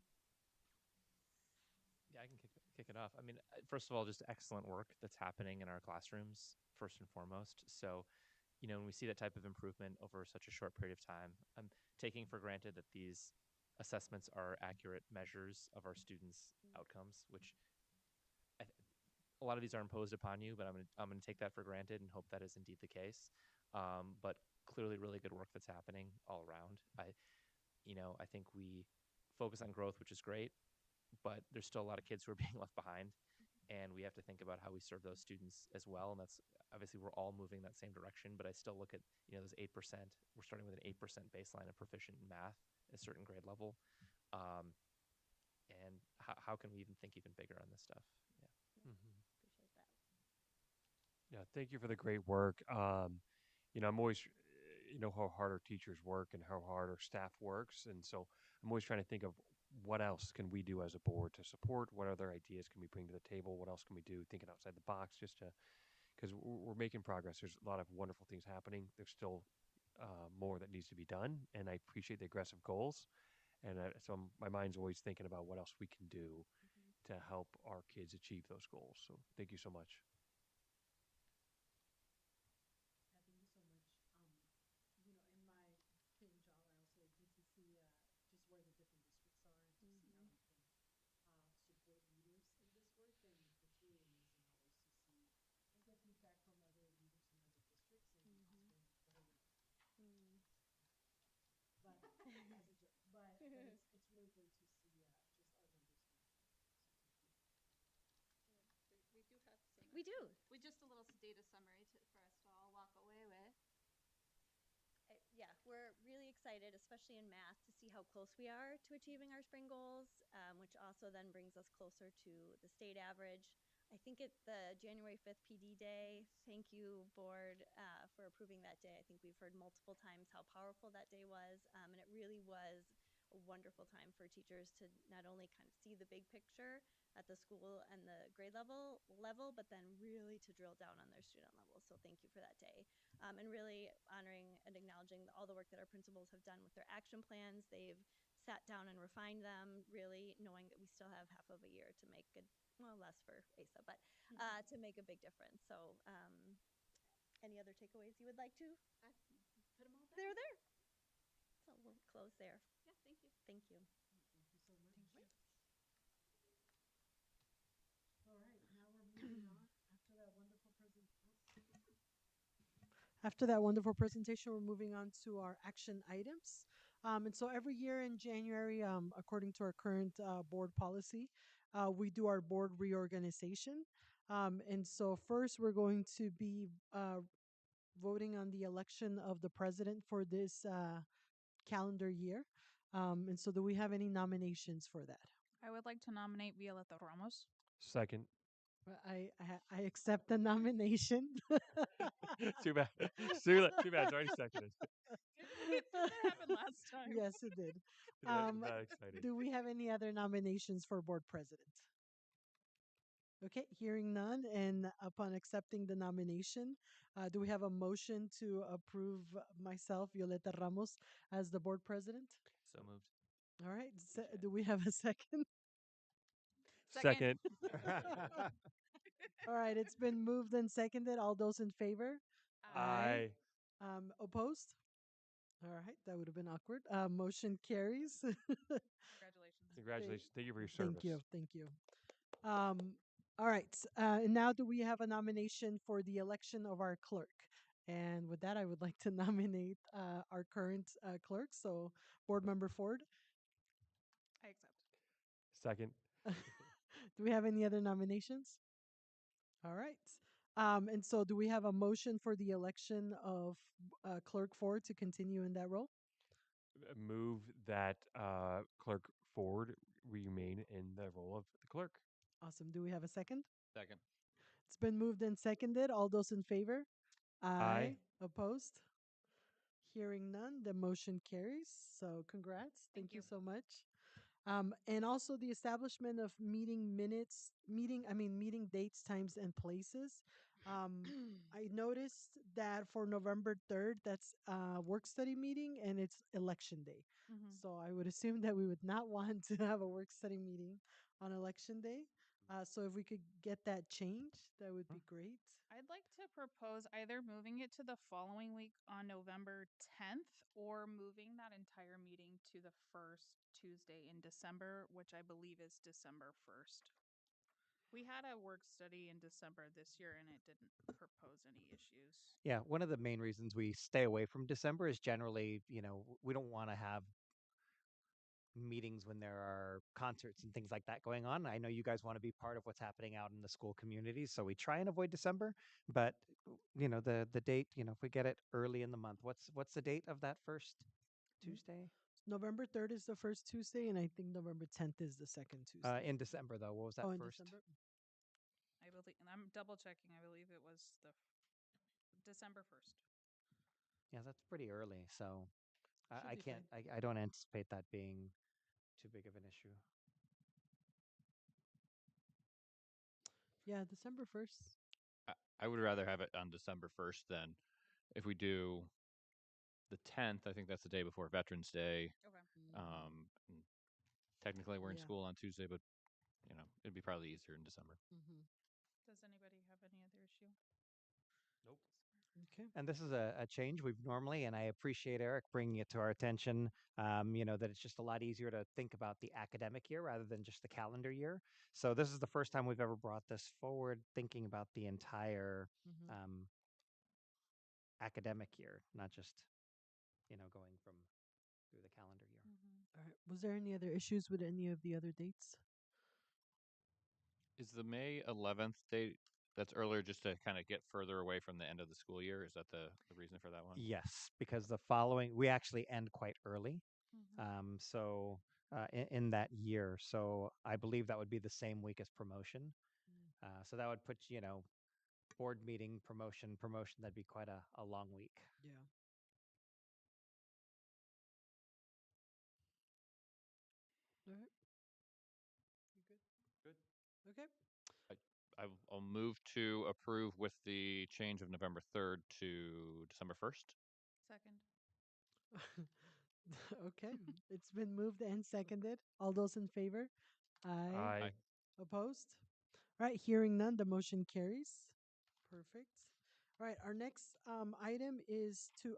Yeah, I can kick it off. I mean, first of all, just excellent work that's happening in our classrooms, first and foremost. So, when we see that type of improvement over such a short period of time, I'm taking for granted that these assessments are accurate measures of our students' outcomes, which a lot of these are imposed upon you, but I'm gonna take that for granted and hope that is indeed the case. But clearly, really good work that's happening all around. I think we focus on growth, which is great, but there's still a lot of kids who are being left behind, and we have to think about how we serve those students as well. And that's obviously we're all moving that same direction. But I still look at those 8%. We're starting with an 8% baseline of proficient in math at a certain grade level. And how can we even think even bigger on this stuff? Yeah. Mm-hmm. Appreciate that. Yeah, thank you for the great work. I'm always, how hard our teachers work and how hard our staff works, and so I'm always trying to think of what else can we do as a board to support. What other ideas can we bring to the table? What else can we do? Thinking outside the box, just to because we're making progress. There's a lot of wonderful things happening. There's still more that needs to be done, and I appreciate the aggressive goals. And so my mind's always thinking about what else we can do to help our kids achieve those goals. So thank you so much. Yeah, thank you so much. In my day job, I also get to see just where the different districts are and to see how we can support leaders in this work. And it's really amazing always to see and get feedback from other leaders in other districts and Osborne better than us. But as a joke, but it's really great to see just our numbers going forward. So thank you. We do have some. We do. We just a little data summary for us to all walk away with. Yeah, we're really excited, especially in math, to see how close we are to achieving our spring goals, which also then brings us closer to the state average. I think at the January 5th PD day, thank you, board, for approving that day. I think we've heard multiple times how powerful that day was, and it really was a wonderful time for teachers to not only kind of see the big picture at the school and the grade level, but then really to drill down on their student level. So thank you for that day. And really honoring and acknowledging all the work that our principals have done with their action plans. They've sat down and refined them, really knowing that we still have half of a year to make good, well, less for ASA, but to make a big difference. So any other takeaways you would like to? Put them all down. They're there. So we'll close there. Yeah, thank you. Thank you. Thank you so much. All right, now we're moving on after that wonderful presentation. After that wonderful presentation, we're moving on to our action items. And so every year in January, according to our current board policy, we do our board reorganization. And so first, we're going to be voting on the election of the president for this calendar year. And so, do we have any nominations for that? I would like to nominate Violeta Ramos. Second. Well, I accept the nomination. Too bad. Too bad. It's already seconded. Didn't that happen last time? Yes, it did. That's not exciting. Do we have any other nominations for board president? Okay, hearing none, and upon accepting the nomination, do we have a motion to approve myself, Violeta Ramos, as the board president? So moved. All right, do we have a second? Second. All right, it's been moved and seconded. All those in favor? Aye. Opposed? All right, that would have been awkward. Motion carries. Congratulations. Congratulations. Thank you for your service. Thank you. Thank you. All right. And now do we have a nomination for the election of our clerk? And with that, I would like to nominate our current clerk. So, Board Member Ford. I accept. Second. Do we have any other nominations? All right. And so, do we have a motion for the election of Clerk Ford to continue in that role? Move that Clerk Ford remain in the role of the clerk. Awesome. Do we have a second? Second. It's been moved and seconded. All those in favor? Aye. Opposed? Hearing none, the motion carries. So congrats. Thank you you. so much. And also the establishment of meeting dates, times, and places. I noticed that for November 3rd, that's a work study meeting and it's election day. Mm-hmm. So I would assume that we would not want to have a work study meeting on election day. So if we could get that changed, that would be great. I'd like to propose either moving it to the following week on November 10th or moving that entire meeting to the first Tuesday in December, which I believe is December 1st. We had a work study in December this year and it didn't propose any issues. Yeah, one of the main reasons we stay away from December is generally, we don't want to have meetings when there are concerts and things like that going on. I know you guys want to be part of what's happening out in the school communities, so we try and avoid December. But the date, if we get it early in the month, what's the date of that first Tuesday? November 3rd is the first Tuesday, and I think November 10th is the second Tuesday. In December, though, what was that in first? December? I believe, and I'm double checking. I believe it was the December 1st. Yeah, that's pretty early. So Should I be can't. fine. I don't anticipate that being too big of an issue. Yeah, December 1st. I would rather have it on December 1st than if we do the 10th. I think that's the day before Veterans Day. Okay. And technically, we're in Yeah. school on Tuesday, but it'd be probably easier in December. Mm-hmm. Does anybody have any other issue? Nope. Okay. And this is a change we've normally, and I appreciate Eric bringing it to our attention. That it's just a lot easier to think about the academic year rather than just the calendar year. So this is the first time we've ever brought this forward, thinking about the entire Mm-hmm. academic year, not just going from through the calendar year. Mm-hmm. All right. Was there any other issues with any of the other dates? Is the May 11th date that's earlier just to kind of get further away from the end of the school year? Is that the reason for that one? Yes, because the following we actually end quite early. Mm-hmm. So in that year, so I believe that would be the same week as promotion. So that would put board meeting promotion. That'd be quite a long week. Yeah. I'll move to approve with the change of November 3rd to December 1st. Second. Okay, it's been moved and seconded. All those in favor? Aye. I Aye. Opposed? Right, hearing none, the motion carries. Perfect. All right, our next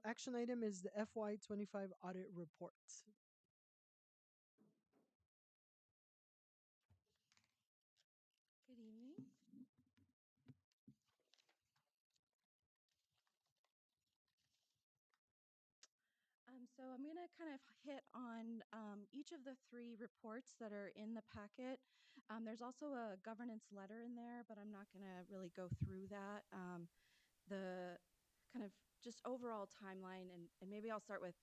action item is the FY25 audit report. Good evening. So I'm going to kind of hit on each of the three reports that are in the packet. There's also a governance letter in there, but I'm not going to really go through that. The kind of just overall timeline, and maybe I'll start with,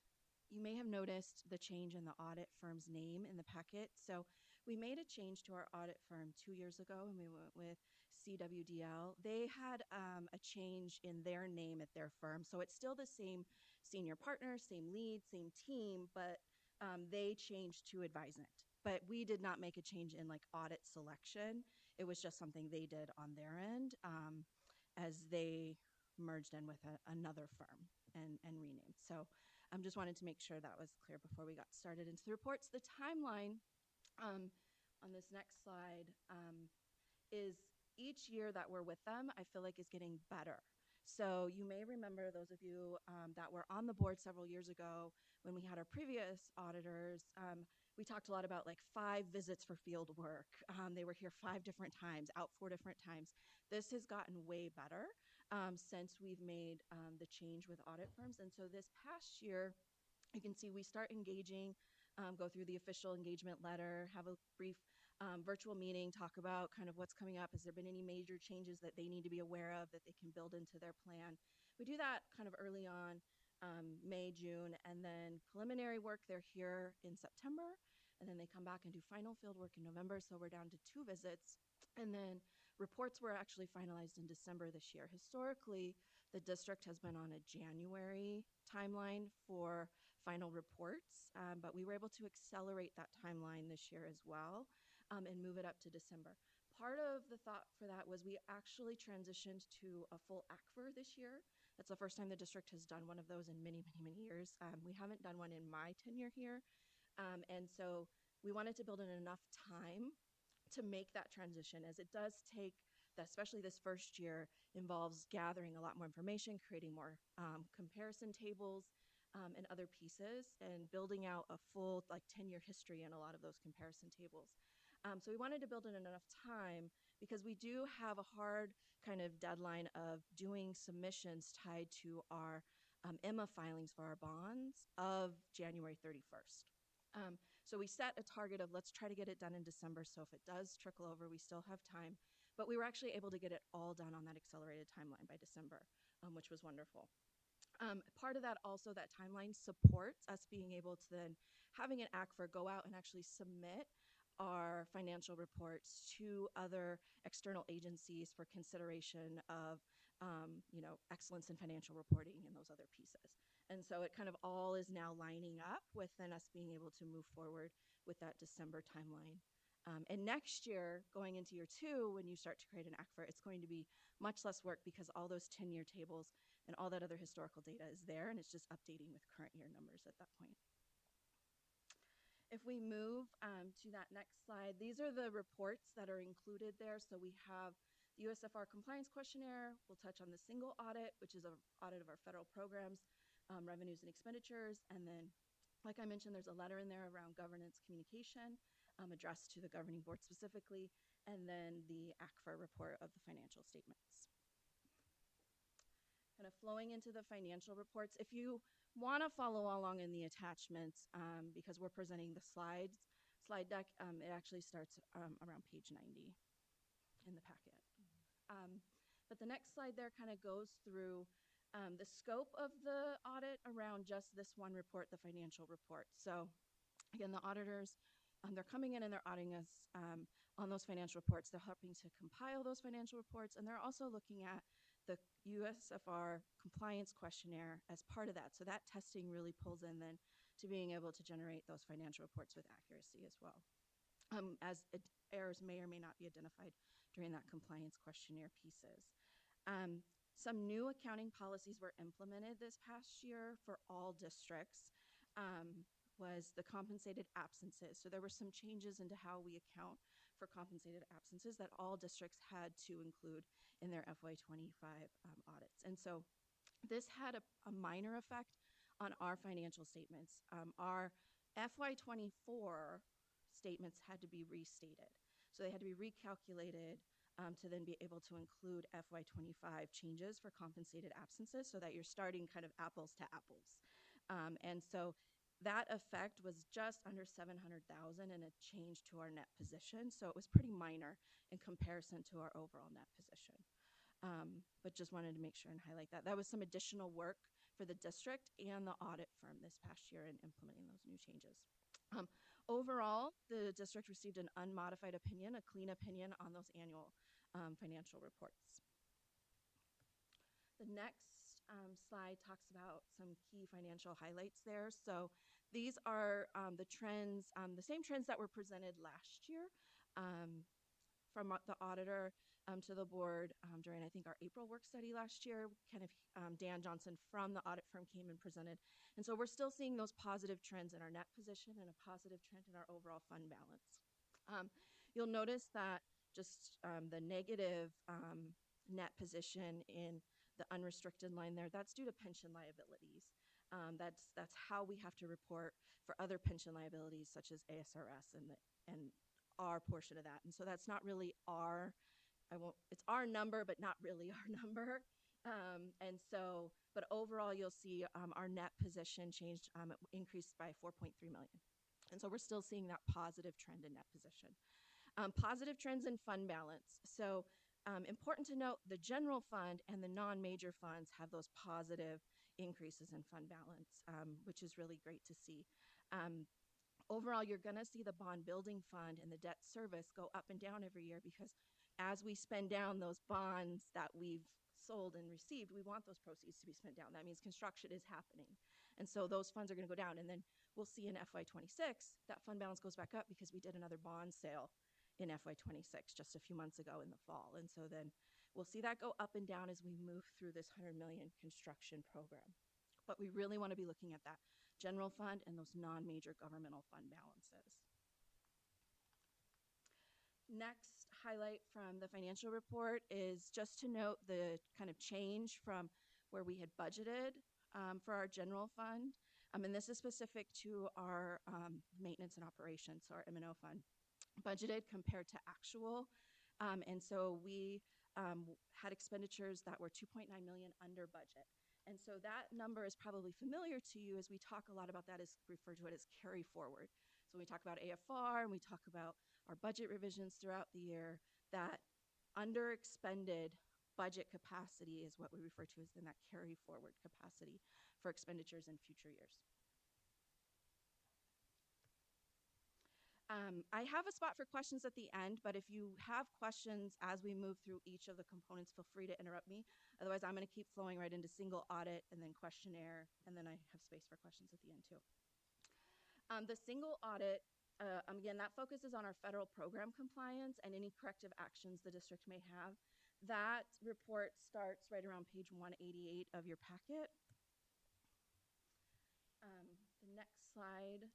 you may have noticed the change in the audit firm's name in the packet. So we made a change to our audit firm 2 years ago, and we went with CWDL. They had a change in their name at their firm. So it's still the same senior partner, same lead, same team, but they changed to Advisant. But we did not make a change in like audit selection. It was just something they did on their end as they merged in with another firm and renamed. So just wanted to make sure that was clear before we got started into the reports. The timeline on this next slide is each year that we're with them, I feel like is getting better. So you may remember, those of you that were on the board several years ago when we had our previous auditors, we talked a lot about like 5 visits for field work. They were here 5 different times, out 4 different times. This has gotten way better since we've made the change with audit firms. And so this past year, you can see we start engaging, go through the official engagement letter, have a brief virtual meeting, talk about kind of what's coming up. Has there been any major changes that they need to be aware of that they can build into their plan? We do that kind of early on, May, June, and then preliminary work, they're here in September, and then they come back and do final field work in November. So we're down to 2 visits. And then reports were actually finalized in December this year. Historically, the district has been on a January timeline for final reports, but we were able to accelerate that timeline this year as well and move it up to December. Part of the thought for that was we actually transitioned to a full ACFR this year. That's the first time the district has done one of those in many, many, many years. We haven't done one in my tenure here. And so we wanted to build in enough time to make that transition, as it does take, especially this first year, involves gathering a lot more information, creating more comparison tables and other pieces, and building out a full like 10-year history in a lot of those comparison tables. So we wanted to build in enough time because we do have a hard kind of deadline of doing submissions tied to our EMA filings for our bonds of January 31st. So we set a target of let's try to get it done in December. So if it does trickle over, we still have time. But we were actually able to get it all done on that accelerated timeline by December, which was wonderful. Part of that also, that timeline supports us being able to then having an ACFR go out and actually submit our financial reports to other external agencies for consideration of excellence in financial reporting and those other pieces. And so it kind of all is now lining up with then us being able to move forward with that December timeline. And next year, going into year 2, when you start to create an ACFR, it's going to be much less work because all those 10-year tables and all that other historical data is there, and it's just updating with current year numbers at that point. If we move to that next slide, these are the reports that are included there. So we have the USFR compliance questionnaire. We'll touch on the single audit, which is an audit of our federal programs, revenues and expenditures. And then, like I mentioned, there's a letter in there around governance communication addressed to the governing board specifically, and then the ACFR report of the financial statements. Kind of flowing into the financial reports. If you want to follow along in the attachments, because we're presenting the slide deck, it actually starts around page 90 in the packet. But the next slide there kind of goes through the scope of the audit around just this one report, the financial report. So again, the auditors, they're coming in and they're auditing us on those financial reports. They're helping to compile those financial reports, and they're also looking at the USFR compliance questionnaire as part of that. So that testing really pulls in then to being able to generate those financial reports with accuracy as well. As errors may or may not be identified during that compliance questionnaire pieces. Some new accounting policies were implemented this past year for all districts. Was the compensated absences. So there were some changes into how we account for compensated absences that all districts had to include in their FY25 audits. And so this had a minor effect on our financial statements. Our FY24 statements had to be restated. So they had to be recalculated to then be able to include FY25 changes for compensated absences so that you're starting kind of apples to apples. And so that effect was just under 700,000 and a change to our net position. So it was pretty minor in comparison to our overall net position. But just wanted to make sure and highlight that. That was some additional work for the district and the audit firm this past year in implementing those new changes. Overall, the district received an unmodified opinion, a clean opinion on those annual financial reports. The next slide talks about some key financial highlights there. So these are the trends, the same trends that were presented last year from the auditor to the board during, I think, our April work study last year. Kind of Dan Johnson from the audit firm came and presented. And so we're still seeing those positive trends in our net position and a positive trend in our overall fund balance. You'll notice that just the negative net position in the unrestricted line there, that's due to pension liabilities. That's how we have to report for other pension liabilities such as ASRS and our portion of that. And so that's not really it's our number, but not really our number. But overall, you'll see our net position changed, increased by 4.3 million. And so we're still seeing that positive trend in net position. Positive trends in fund balance. So important to note, the general fund and the non-major funds have those positive increases in fund balance, which is really great to see. Overall, you're going to see the bond building fund and the debt service go up and down every year because as we spend down those bonds that we've sold and received, we want those proceeds to be spent down. That means construction is happening. And so those funds are going to go down. And then we'll see in FY26, that fund balance goes back up because we did another bond sale in FY26 just a few months ago in the fall. And so then we'll see that go up and down as we move through this 100 million construction program. But we really want to be looking at that general fund and those non-major governmental fund balances. Next highlight from the financial report is just to note the kind of change from where we had budgeted for our general fund. And this is specific to our maintenance and operations, so our M&O fund, budgeted compared to actual. And so we had expenditures that were 2.9 million under budget. And so that number is probably familiar to you as we talk a lot about that, as refer to it as carry forward. So when we talk about AFR and we talk about our budget revisions throughout the year, that under expended budget capacity is what we refer to as in that carry forward capacity for expenditures in future years. I have a spot for questions at the end, but if you have questions as we move through each of the components, feel free to interrupt me. Otherwise, I'm going to keep flowing right into single audit and then questionnaire, and then I have space for questions at the end too. The single audit, again, that focuses on our federal program compliance and any corrective actions the district may have. That report starts right around page 188 of your packet. The next slide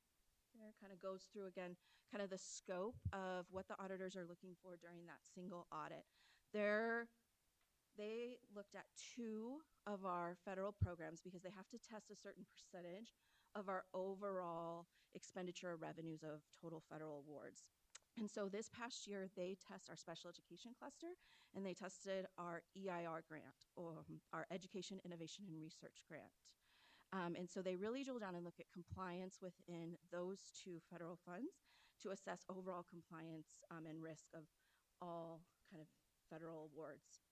there kind of goes through again kind of the scope of what the auditors are looking for during that single audit. They looked at 2 of our federal programs because they have to test a certain percentage of our overall expenditure revenues of total federal awards. And so this past year, they test our special education cluster, and they tested our EIR grant, or our Education, Innovation, and Research grant. And so they really drill down and look at compliance within those 2 federal funds to assess overall compliance and risk of all kind of federal awards.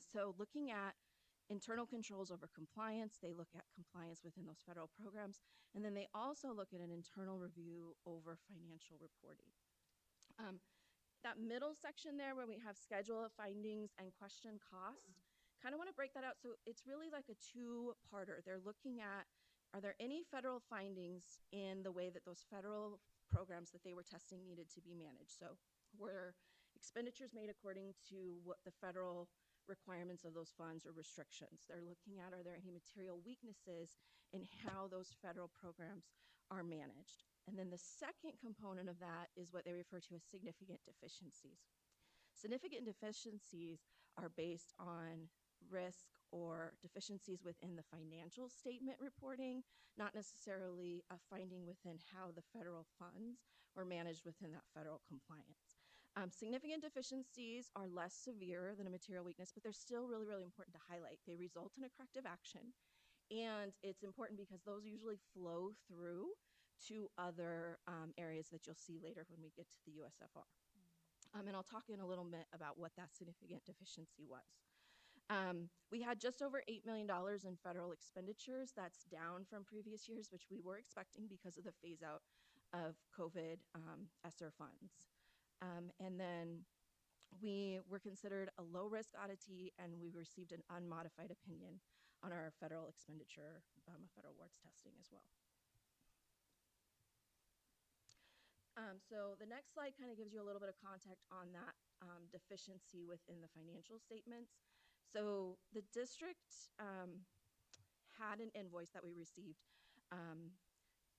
So looking at internal controls over compliance, they look at compliance within those federal programs, and then they also look at an internal review over financial reporting. That middle section there where we have schedule of findings and question cost, kind of want to break that out. So it's really like a 2-parter. They're looking at, are there any federal findings in the way that those federal programs that they were testing needed to be managed? So were expenditures made according to what the federal requirements of those funds or restrictions. They're looking at, are there any material weaknesses in how those federal programs are managed? And then the second component of that is what they refer to as significant deficiencies. Significant deficiencies are based on risk or deficiencies within the financial statement reporting, not necessarily a finding within how the federal funds were managed within that federal compliance. Significant deficiencies are less severe than a material weakness, but they're still really, really important to highlight. They result in a corrective action, and it's important because those usually flow through to other areas that you'll see later when we get to the USFR. And I'll talk in a little bit about what that significant deficiency was. We had just over $8 million in federal expenditures. That's down from previous years, which we were expecting because of the phase out of COVID ESSER funds. And then we were considered a low risk auditee, and we received an unmodified opinion on our federal expenditure, federal awards testing as well. So the next slide kind of gives you a little bit of context on that deficiency within the financial statements. So the district had an invoice that we received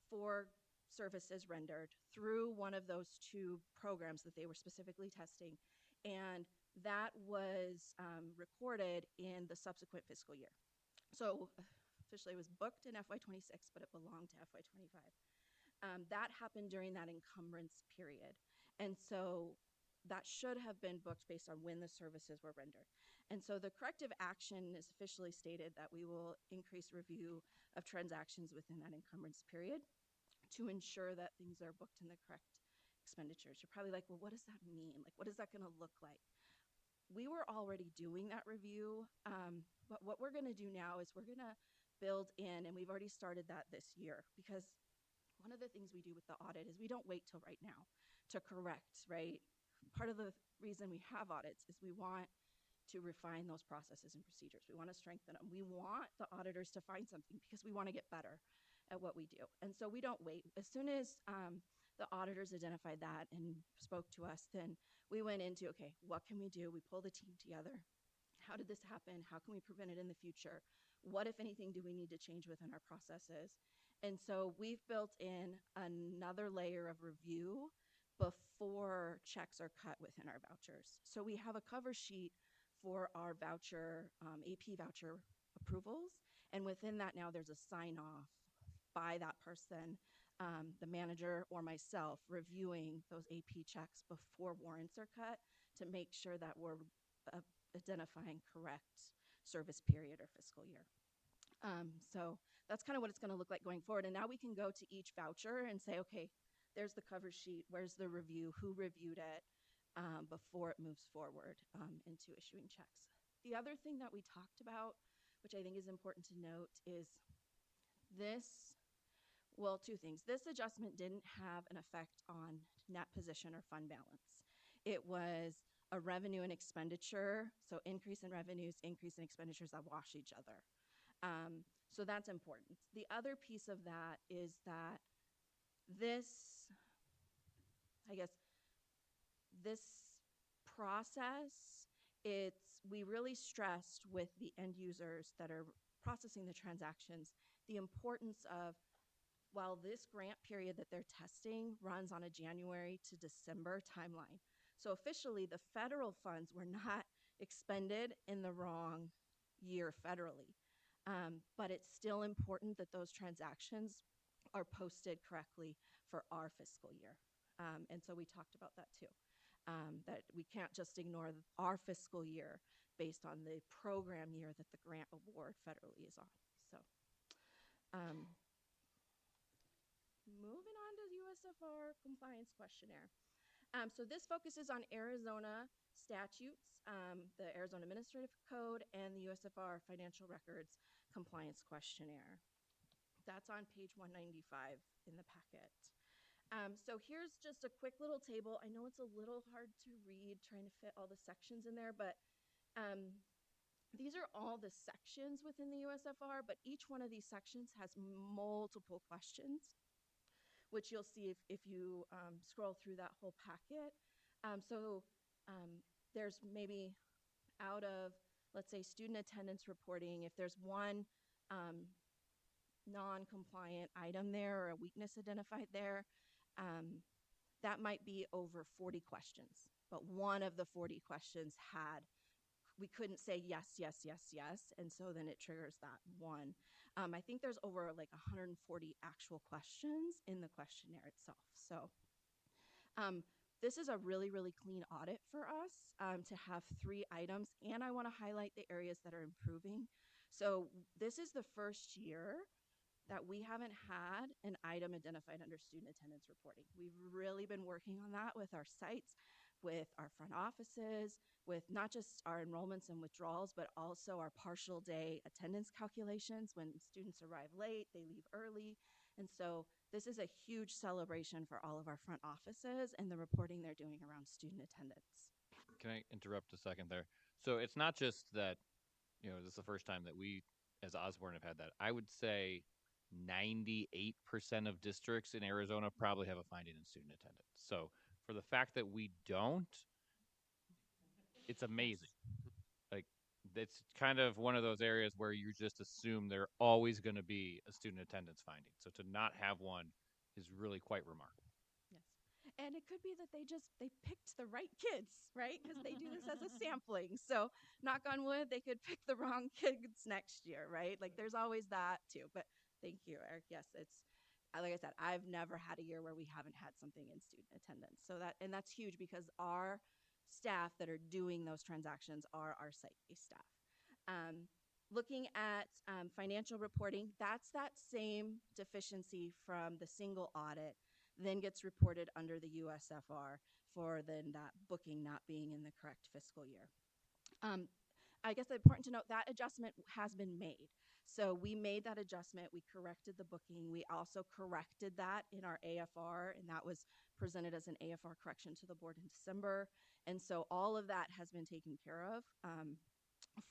for services rendered through one of those two programs that they were specifically testing, and that was recorded in the subsequent fiscal year. So officially it was booked in FY26, but it belonged to FY25. That happened during that encumbrance period. And so that should have been booked based on when the services were rendered. And so the corrective action is officially stated that we will increase review of transactions within that encumbrance period to ensure that things are booked in the correct expenditures. You're probably like, well, what does that mean? Like, what is that going to look like? We were already doing that review, but what we're going to do now is we're going to build in, and we've already started that this year, because one of the things we do with the audit is we don't wait till right now to correct, right? Part of the reason we have audits is we want to refine those processes and procedures. We want to strengthen them. We want the auditors to find something because we want to get better at what we do. And so we don't wait. As soon as the auditors identified that and spoke to us, then we went into, okay, what can we do? We pulled the team together. How did this happen? How can we prevent it in the future? What, if anything, do we need to change within our processes? And so we've built in another layer of review before checks are cut within our vouchers. So we have a cover sheet for our voucher, AP voucher approvals. And within that now there's a sign off by that person, the manager or myself, reviewing those AP checks before warrants are cut to make sure that we're identifying correct service period or fiscal year. So that's kind of what it's going to look like going forward. And now we can go to each voucher and say, okay, there's the cover sheet, where's the review, who reviewed it before it moves forward into issuing checks. The other thing that we talked about, which I think is important to note, is this, well, two things. This adjustment didn't have an effect on net position or fund balance. It was a revenue and expenditure, so increase in revenues, increase in expenditures that wash each other. So that's important. The other piece of that is that this, I guess, this process, we really stressed with the end users that are processing the transactions the importance of, while this grant period that they're testing runs on a January to December timeline. So officially, the federal funds were not expended in the wrong year federally. But it's still important that those transactions are posted correctly for our fiscal year. And so we talked about that too, that we can't just ignore our fiscal year based on the program year that the grant award federally is on. So moving on to USFR compliance questionnaire. So this focuses on Arizona statutes, the Arizona Administrative Code, and the USFR Financial Records Compliance Questionnaire. That's on page 195 in the packet. So here's just a quick little table. I know it's a little hard to read, trying to fit all the sections in there, but these are all the sections within the USFR, but each one of these sections has multiple questions, which you'll see if you scroll through that whole packet. So There's maybe out of, let's say, student attendance reporting, if there's one non-compliant item there or a weakness identified there, that might be over 40 questions. But one of the 40 questions we couldn't say yes, yes, yes, yes. And so then it triggers that one. I think there's over like 140 actual questions in the questionnaire itself. So this is a really, really clean audit for us to have 3 items. And I want to highlight the areas that are improving. So this is the first year that we haven't had an item identified under student attendance reporting. We've really been working on that with our sites, with our front offices, with not just our enrollments and withdrawals, but also our partial day attendance calculations. When students arrive late, they leave early. And so this is a huge celebration for all of our front offices and the reporting they're doing around student attendance. Can I interrupt a second there? So it's not just that, this is the first time that we as Osborne have had that. I would say 98% of districts in Arizona probably have a finding in student attendance. So for the fact that we don't, it's amazing. Like, it's kind of one of those areas where you just assume there always going to be a student attendance finding. So to not have one is really quite remarkable. Yes. And it could be that they picked the right kids, right? Because they do this as a sampling. So knock on wood, they could pick the wrong kids next year, right? Like there's always that too. But thank you, Eric. Yes, it's like I said, I've never had a year where we haven't had something in student attendance. So that's huge because our staff that are doing those transactions are our site-based staff. Looking at financial reporting, that's that same deficiency from the single audit then gets reported under the USFR for then that booking not being in the correct fiscal year. I guess it's important to note that adjustment has been made. So we made that adjustment. We corrected the booking. We also corrected that in our AFR, and that was presented as an AFR correction to the board in December. And so all of that has been taken care of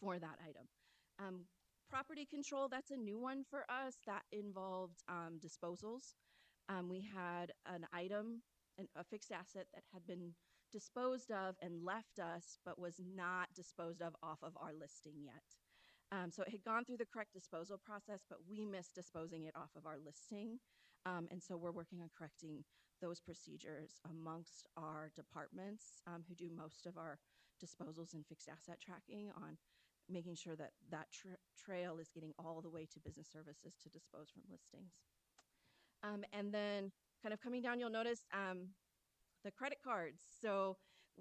for that item. Property control, that's a new one for us. That involved disposals. We had an item, a fixed asset that had been disposed of and left us, but was not disposed of off of our listing yet. So it had gone through the correct disposal process, but we missed disposing it off of our listing. And so we're working on correcting those procedures amongst our departments who do most of our disposals and fixed asset tracking on making sure that that trail is getting all the way to business services to dispose from listings. And then kind of coming down, you'll notice the credit cards. So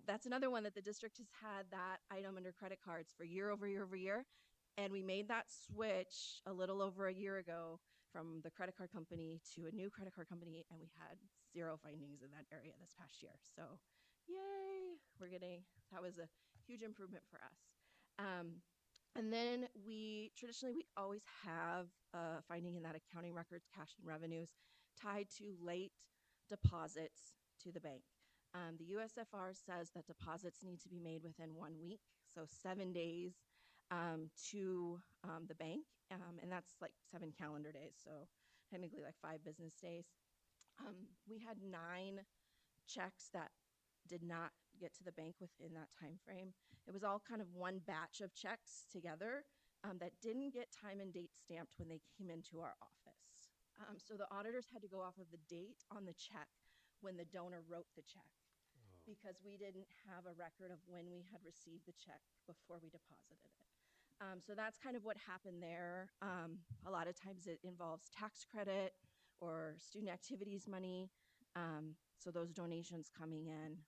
that's another one that the district has had that item under credit cards for year over year over year. And we made that switch a little over a year ago from the credit card company to a new credit card company, and we had 0 findings in that area this past year. So yay, that was a huge improvement for us. And then traditionally, we always have a finding in that accounting records, cash and revenues tied to late deposits to the bank. The USFR says that deposits need to be made within 1 week, so 7 days to the bank, and that's like 7 calendar days, so technically like 5 business days. We had 9 checks that did not get to the bank within that time frame. It was all kind of one batch of checks together that didn't get time and date stamped when they came into our office. So the auditors had to go off of the date on the check when the donor wrote the check because we didn't have a record of when we had received the check before we deposited it. So that's kind of what happened there. A lot of times it involves tax credit or student activities money. So those donations coming in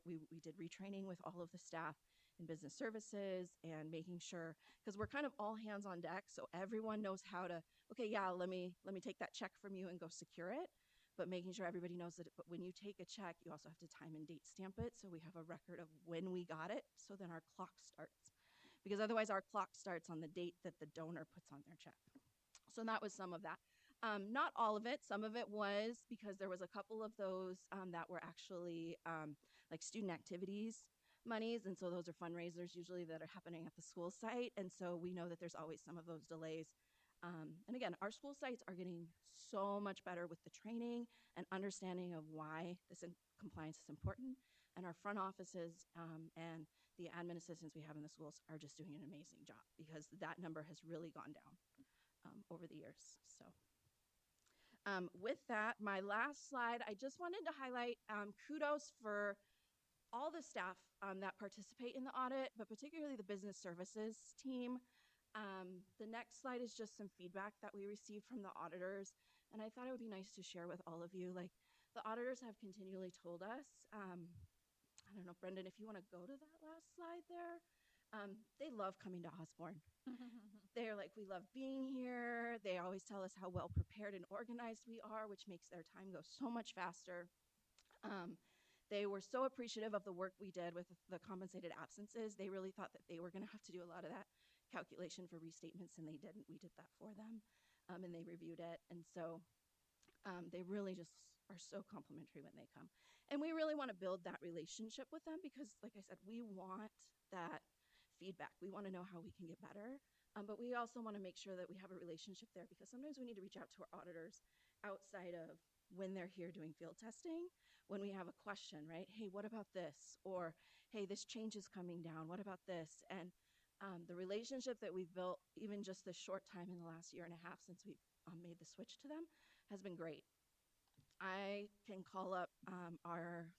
we did retraining with all of the staff in business services and making sure, because we're kind of all hands on deck, so everyone knows how to, okay, yeah, let me take that check from you and go secure it. But making sure everybody knows that but when you take a check, you also have to time and date stamp it so we have a record of when we got it, so then our clock starts. Because otherwise our clock starts on the date that the donor puts on their check. So that was some of that. Not all of it. Some of it was because there was a couple of those that were actually like student activities monies. And so those are fundraisers usually that are happening at the school site. And so we know that there's always some of those delays. And again, our school sites are getting so much better with the training and understanding of why this compliance is important. And our front offices and the admin assistants we have in the schools are just doing an amazing job because that number has really gone down over the years. So with that, my last slide, I just wanted to highlight kudos for all the staff that participate in the audit, but particularly the business services team. The next slide is just some feedback that we received from the auditors, and I thought it would be nice to share with all of you. Like, the auditors have continually told us, I don't know, Brendan, if you want to go to that last slide there, they love coming to Osborne. They're like, we love being here. They always tell us how well prepared and organized we are, which makes their time go so much faster. They were so appreciative of the work we did with the compensated absences. They really thought that they were going to have to do a lot of that calculation for restatements, and they didn't. We did that for them, and they reviewed it. And so they really just are so complimentary when they come. And we really want to build that relationship with them because, like I said, we want that feedback. We want to know how we can get better. But we also want to make sure that we have a relationship there because sometimes we need to reach out to our auditors outside of when they're here doing field testing, when we have a question, right? Hey, what about this? Or, hey, this change is coming down. What about this? And the relationship that we've built, even just this short time in the last year and a half since we made the switch to them, has been great. I can call up our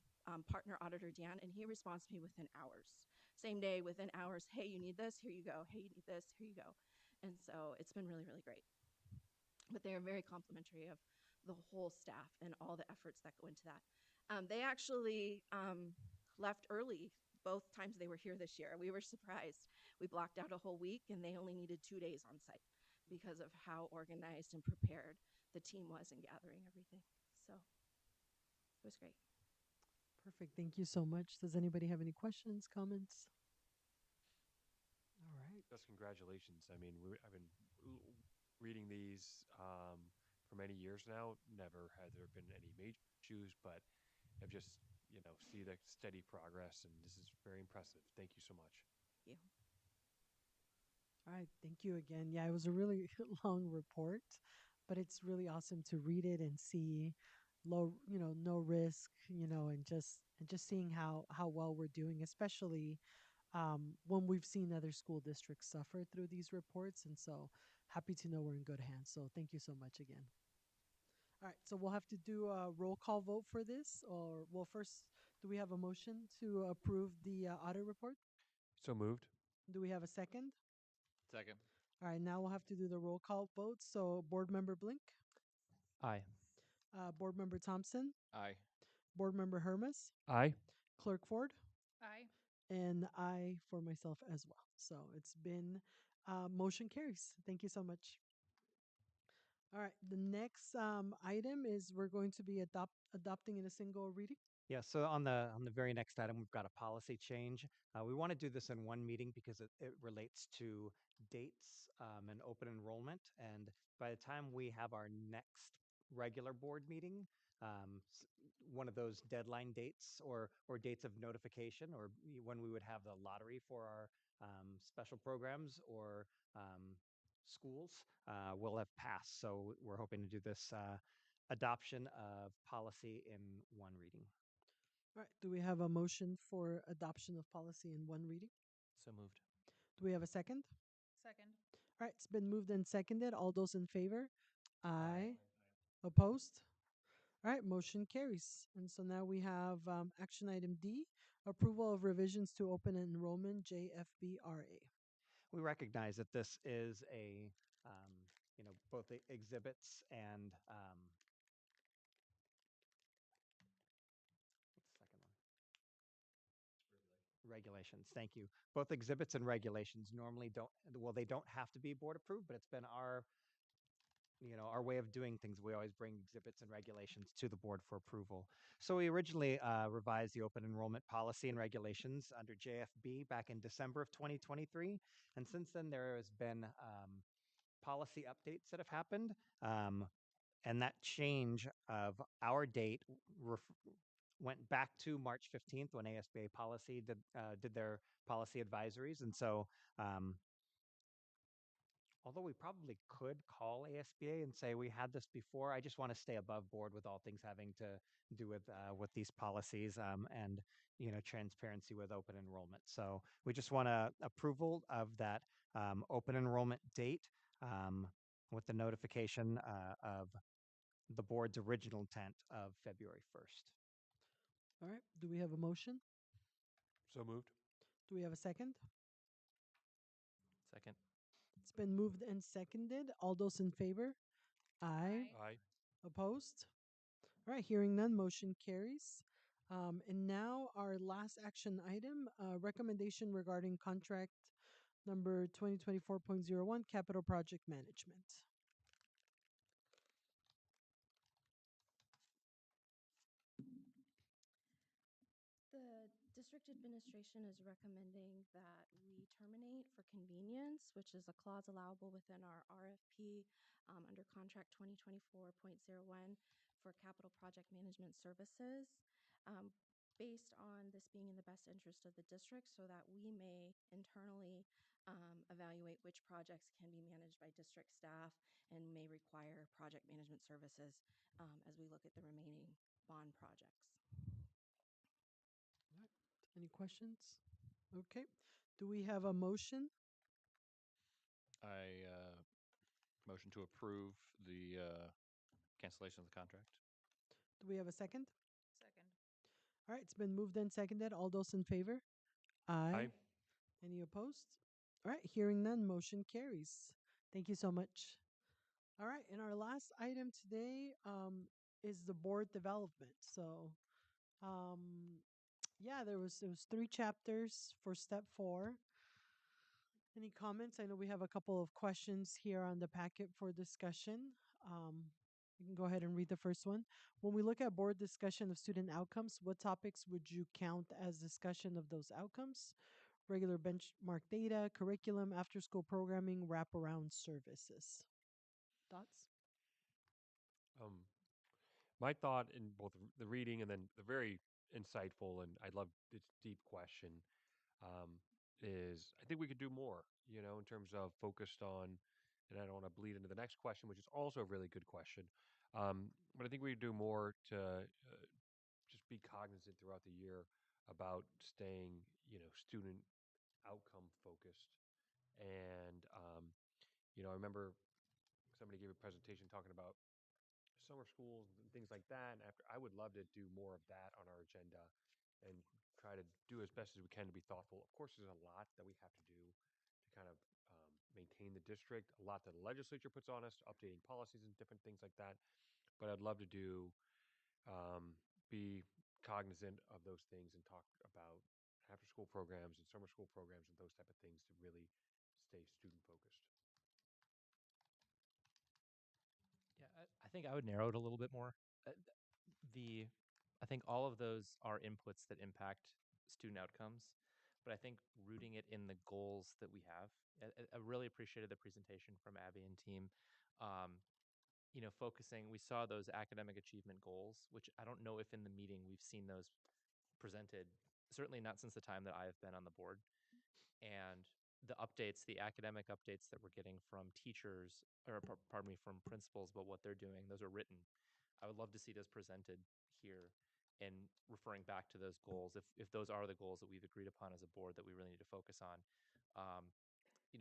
partner auditor, Dan, and he responds to me within hours. Same day, within hours, hey, you need this, here you go. Hey, you need this, here you go. And so it's been really, really great. But they are very complimentary of the whole staff and all the efforts that go into that. They actually left early both times they were here this year. We were surprised. We blocked out a whole week and they only needed 2 days on site because of how organized and prepared the team was in gathering everything. So it was great. Perfect. Thank you so much. Does anybody have any questions, comments? All right. Just congratulations. I mean, I've been reading these for many years now. Never has there been any major issues, but I've just, see the steady progress, and this is very impressive. Thank you so much. Thank you. All right. Thank you again. Yeah, it was a really long report, but it's really awesome to read it and see no risk, and just seeing how well we're doing, especially when we've seen other school districts suffer through these reports. And so happy to know we're in good hands. So thank you so much again. All right. So we'll have to do a roll call vote for this, or well, first, do we have a motion to approve the audit report? So moved. Do we have a second? Second. All right, now we'll have to do the roll call vote. So, Board Member Blink, Aye. Board Member Thompson, Aye. Board Member Hermas, Aye. Clerk Ford, Aye. and I for myself as well. So it's been motion carries. Thank you so much. All right, the next item is we're going to be adopting in a single reading. Yeah, so on the very next item, we've got a policy change. We want to do this in one meeting because it relates to dates and open enrollment. And by the time we have our next regular board meeting, one of those deadline dates or dates of notification, or when we would have the lottery for our special programs or schools, will have passed. So we're hoping to do this adoption of policy in one reading. All right, do we have a motion for adoption of policy in one reading? So moved. Do we have a second? Second. All right, it's been moved and seconded. All those in favor? Aye. Aye. Opposed? All right, motion carries. And so now we have action item D, approval of revisions to open enrollment JFBRA. We recognize that this is both the exhibits and what's the second one? Regulations. Thank you. Both exhibits and regulations normally they don't have to be board approved, but it's been our way of doing things. We always bring exhibits and regulations to the board for approval. So we originally revised the open enrollment policy and regulations under JFB back in December of 2023. And since then, there has been policy updates that have happened. And that change of our date went back to March 15th when ASBA policy did their policy advisories. And so although we probably could call ASBA and say we had this before, I just want to stay above board with all things having to do with these policies and transparency with open enrollment. So we just want approval of that open enrollment date um, with the notification of the board's original intent of February 1st. All right. Do we have a motion? So moved. Do we have a second? Second. It's been moved and seconded. All those in favor? Aye. Aye. Opposed? All right. Hearing none, motion carries. And now our last action item, recommendation regarding contract number 2024.01, capital project management. The district administration is recommending that we terminate for convenience, which is a clause allowable within our RFP under contract 2024.01 for capital project management services. Based on this being in the best interest of the district, so that we may internally evaluate which projects can be managed by district staff and may require project management services as we look at the remaining bond projects. All right. Any questions? Okay. Do we have a motion? I motion to approve the cancellation of the contract. Do we have a second? Second. All right. It's been moved and seconded. All those in favor? Aye. Aye. Any opposed? All right. Hearing none, motion carries. Thank you so much. All right. And our last item today is the board development. So, yeah, there was 3 chapters for step 4. Any comments? I know we have a couple of questions here on the packet for discussion. You can go ahead and read the first one. When we look at board discussion of student outcomes, what topics would you count as discussion of those outcomes? Regular benchmark data, curriculum, after school programming, wraparound services. Thoughts? Um, my thought in both the reading and then the very insightful and I love its deep question um, is I think we could do more, in terms of focused on, and I don't want to bleed into the next question, which is also a really good question. But I think we could do more to just be cognizant throughout the year about staying, student outcome focused. And, I remember somebody gave a presentation talking about summer schools and things like that. And after, I would love to do more of that on our agenda and try to do as best as we can to be thoughtful. Of course, there's a lot that we have to do to kind of maintain the district, a lot that the legislature puts on us, updating policies and different things like that. But I'd love to be cognizant of those things and talk about after school programs and summer school programs and those type of things to really stay student focused. Yeah, I think I would narrow it a little bit more. The I think all of those are inputs that impact student outcomes, but I think rooting it in the goals that we have. I really appreciated the presentation from Abby and team. Um, focusing, we saw those academic achievement goals, which I don't know if in the meeting we've seen those presented, certainly not since the time that I have been on the board. And the updates, the academic updates that we're getting from teachers, or pardon me, from principals about what they're doing, those are written. I would love to see those presented here and referring back to those goals, if those are the goals that we've agreed upon as a board that we really need to focus on. Um,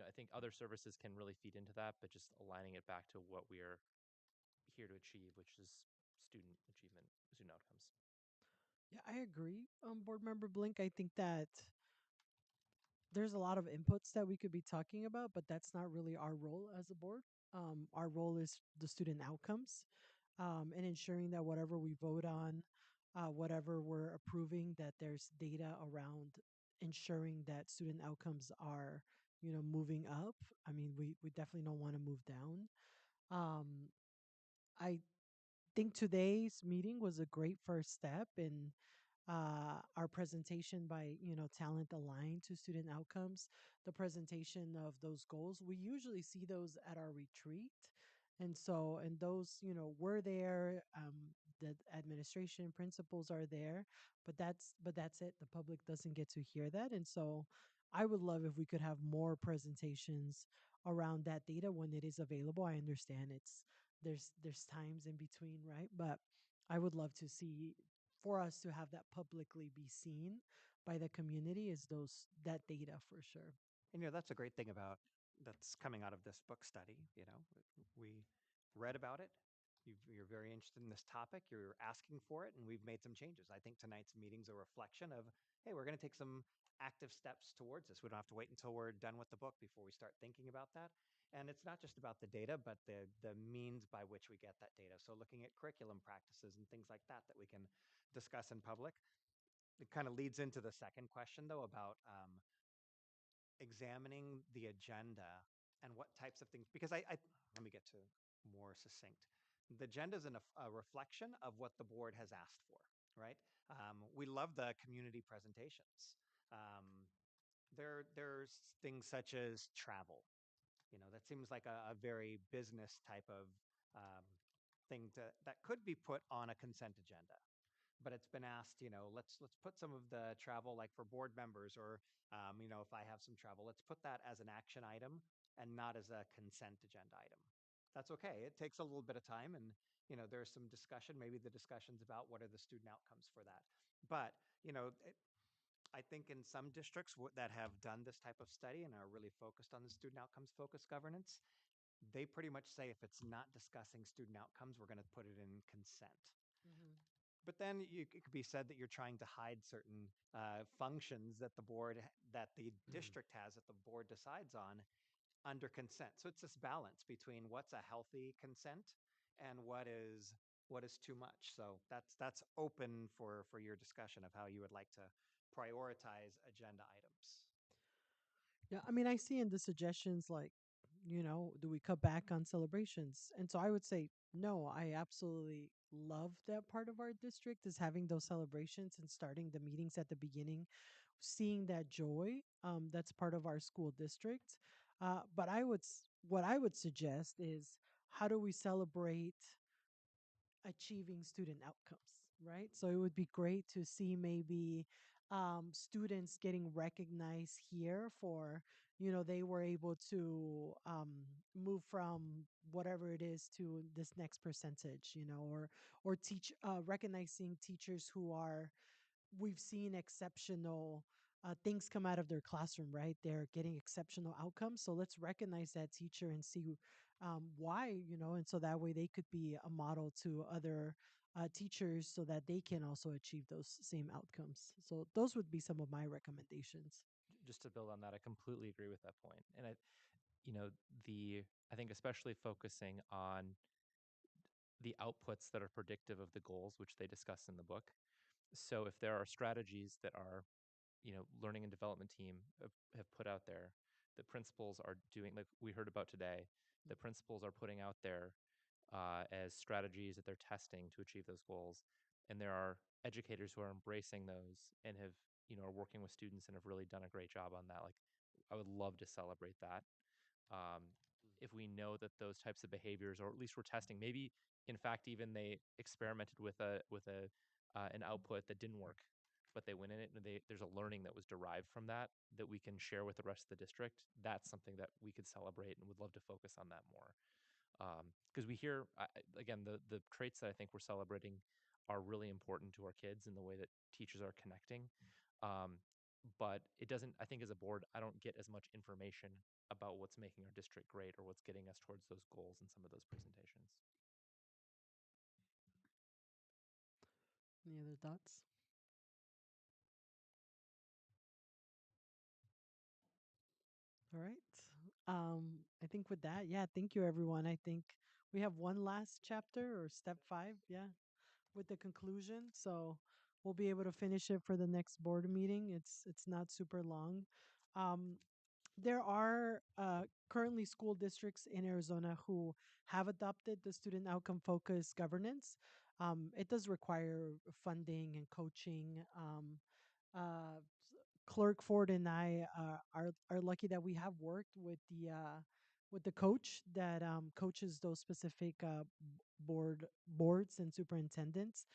I think other services can really feed into that, but just aligning it back to what we are here to achieve, which is student achievement, student outcomes. Yeah, I agree. Board member Blink, I think that there's a lot of inputs that we could be talking about, but that's not really our role as a board. Our role is the student outcomes, and ensuring that whatever we vote on, whatever we're approving, that there's data around ensuring that student outcomes are, moving up. I mean, we definitely don't want to move down. Um, I think today's meeting was a great first step in our presentation by talent aligned to student outcomes, the presentation of those goals. We usually see those at our retreat, and those were there. The administration principals are there, but that's it. The public doesn't get to hear that, and so I would love if we could have more presentations around that data when it is available. I understand there's times in between, right? But I would love to for us to have that publicly be seen by the community is those that data for sure. And that's a great thing about that's coming out of this book study. We read about it. You're very interested in this topic. You're asking for it, and we've made some changes. I think tonight's meeting's a reflection of, hey, we're going to take some active steps towards this. We don't have to wait until we're done with the book before we start thinking about that. And it's not just about the data, but the means by which we get that data. So looking at curriculum practices and things like that we can discuss in public. It kind of leads into the second question, though, about examining the agenda and what types of things, because I let me get to more succinct. The agenda is a reflection of what the board has asked for, right? We love the community presentations. Um, there's things such as travel. That seems like a very business type of um, thing that could be put on a consent agenda, but it's been asked, let's put some of the travel, like for board members, or if I have some travel, let's put that as an action item and not as a consent agenda item. That's okay. It takes a little bit of time, and there's some discussion. Maybe the discussions about what are the student outcomes for that. But I think in some districts that have done this type of study and are really focused on the student outcomes focused governance, they pretty much say if it's not discussing student outcomes, we're going to put it in consent. Mm-hmm. But then it could be said that you're trying to hide certain functions that that the district has, that the board decides on under consent. So it's this balance between what's a healthy consent and what is too much. So that's open for your discussion of how you would like to prioritize agenda items. Yeah, I mean, I see in the suggestions like, do we cut back on celebrations? And so I would say, no, I absolutely love that part of our district is having those celebrations and starting the meetings at the beginning, seeing that joy. That's part of our school district. But what I would suggest is how do we celebrate achieving student outcomes, right? So it would be great to see maybe students getting recognized here for, they were able to move from whatever it is to this next percentage, or teach recognizing teachers who are we've seen exceptional things come out of their classroom, right? They're getting exceptional outcomes. So let's recognize that teacher and see why, and so that way they could be a model to other teachers so that they can also achieve those same outcomes. So those would be some of my recommendations. Just to build on that, I completely agree with that point. And you know, I think especially focusing on the outputs that are predictive of the goals, which they discuss in the book. So if there are strategies that our learning and development team have put out there, the principals are doing, like we heard about today, the principals are putting out there as strategies that they're testing to achieve those goals, and there are educators who are embracing those and have are working with students and have really done a great job on that. Like, I would love to celebrate that. um, if we know that those types of behaviors, or at least we're testing, maybe in fact even they experimented with a an output that didn't work, but they went in it and there's a learning that was derived from that that we can share with the rest of the district. That's something that we could celebrate and would love to focus on that more, because we hear again the traits that I think we're celebrating are really important to our kids in the way that teachers are connecting. Um, but it doesn't. I think as a board, I don't get as much information about what's making our district great or what's getting us towards those goals in some of those presentations. Any other thoughts? All right. I think with that, yeah, thank you everyone. I think we have one last chapter or step 5, yeah, with the conclusion. So we'll be able to finish it for the next board meeting. It's not super long. Um, there are currently school districts in Arizona who have adopted the student outcome focused governance. It does require funding and coaching. Uh, Clerk Ford and I are lucky that we have worked with the coach that coaches those specific boards and superintendents.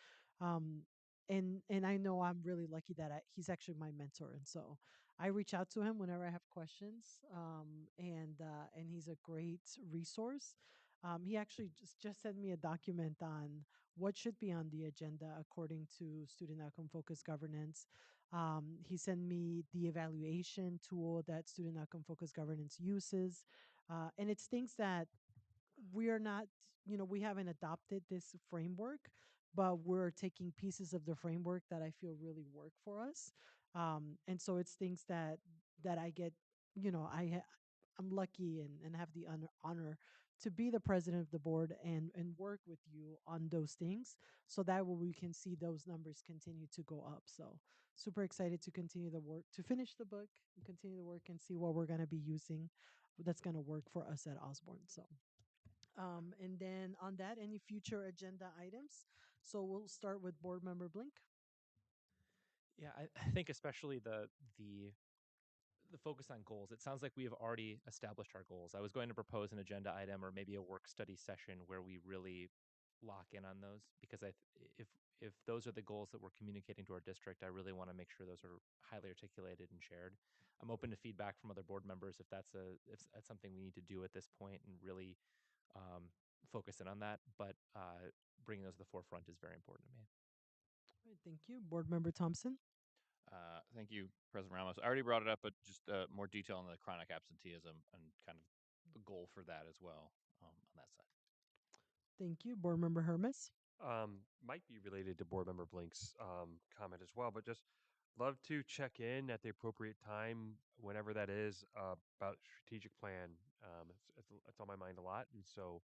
Um, and I know I'm really lucky that he's actually my mentor, and so I reach out to him whenever I have questions. And he's a great resource. He actually just sent me a document on what should be on the agenda according to student outcome focused governance. He sent me the evaluation tool that student outcome focused governance uses. And it's things that we are not, we haven't adopted this framework, but we're taking pieces of the framework that I feel really work for us. And so it's things that I get, I'm lucky and have the honor to be the president of the board and work with you on those things, so that way we can see those numbers continue to go up. So super excited to continue the work, to finish the book and continue the work and see what we're going to be using that's going to work for us at Osborne. So and then on that, any future agenda items? So we'll start with board member Blink. Yeah, I think especially the focus on goals. It sounds like we have already established our goals. I was going to propose an agenda item or maybe a work study session where we really lock in on those, because if those are the goals that we're communicating to our district, I really want to make sure those are highly articulated and shared. I'm open to feedback from other board members if that's something we need to do at this point and really um, focus in on that. But bringing those to the forefront is very important to me. All right, thank you. Board member Thompson. Thank you, President Ramos. I already brought it up, but just more detail on the chronic absenteeism and kind of the goal for that as well on that side. Thank you. Board member Hermes. Might be related to board member Blink's comment as well, but just love to check in at the appropriate time, whenever that is, about strategic plan. It's on my mind a lot, and so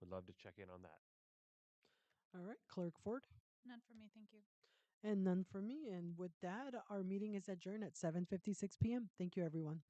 would love to check in on that. All right, Clerk Ford. None for me, thank you. And none for me. And with that, our meeting is adjourned at 7:56 p.m. Thank you, everyone.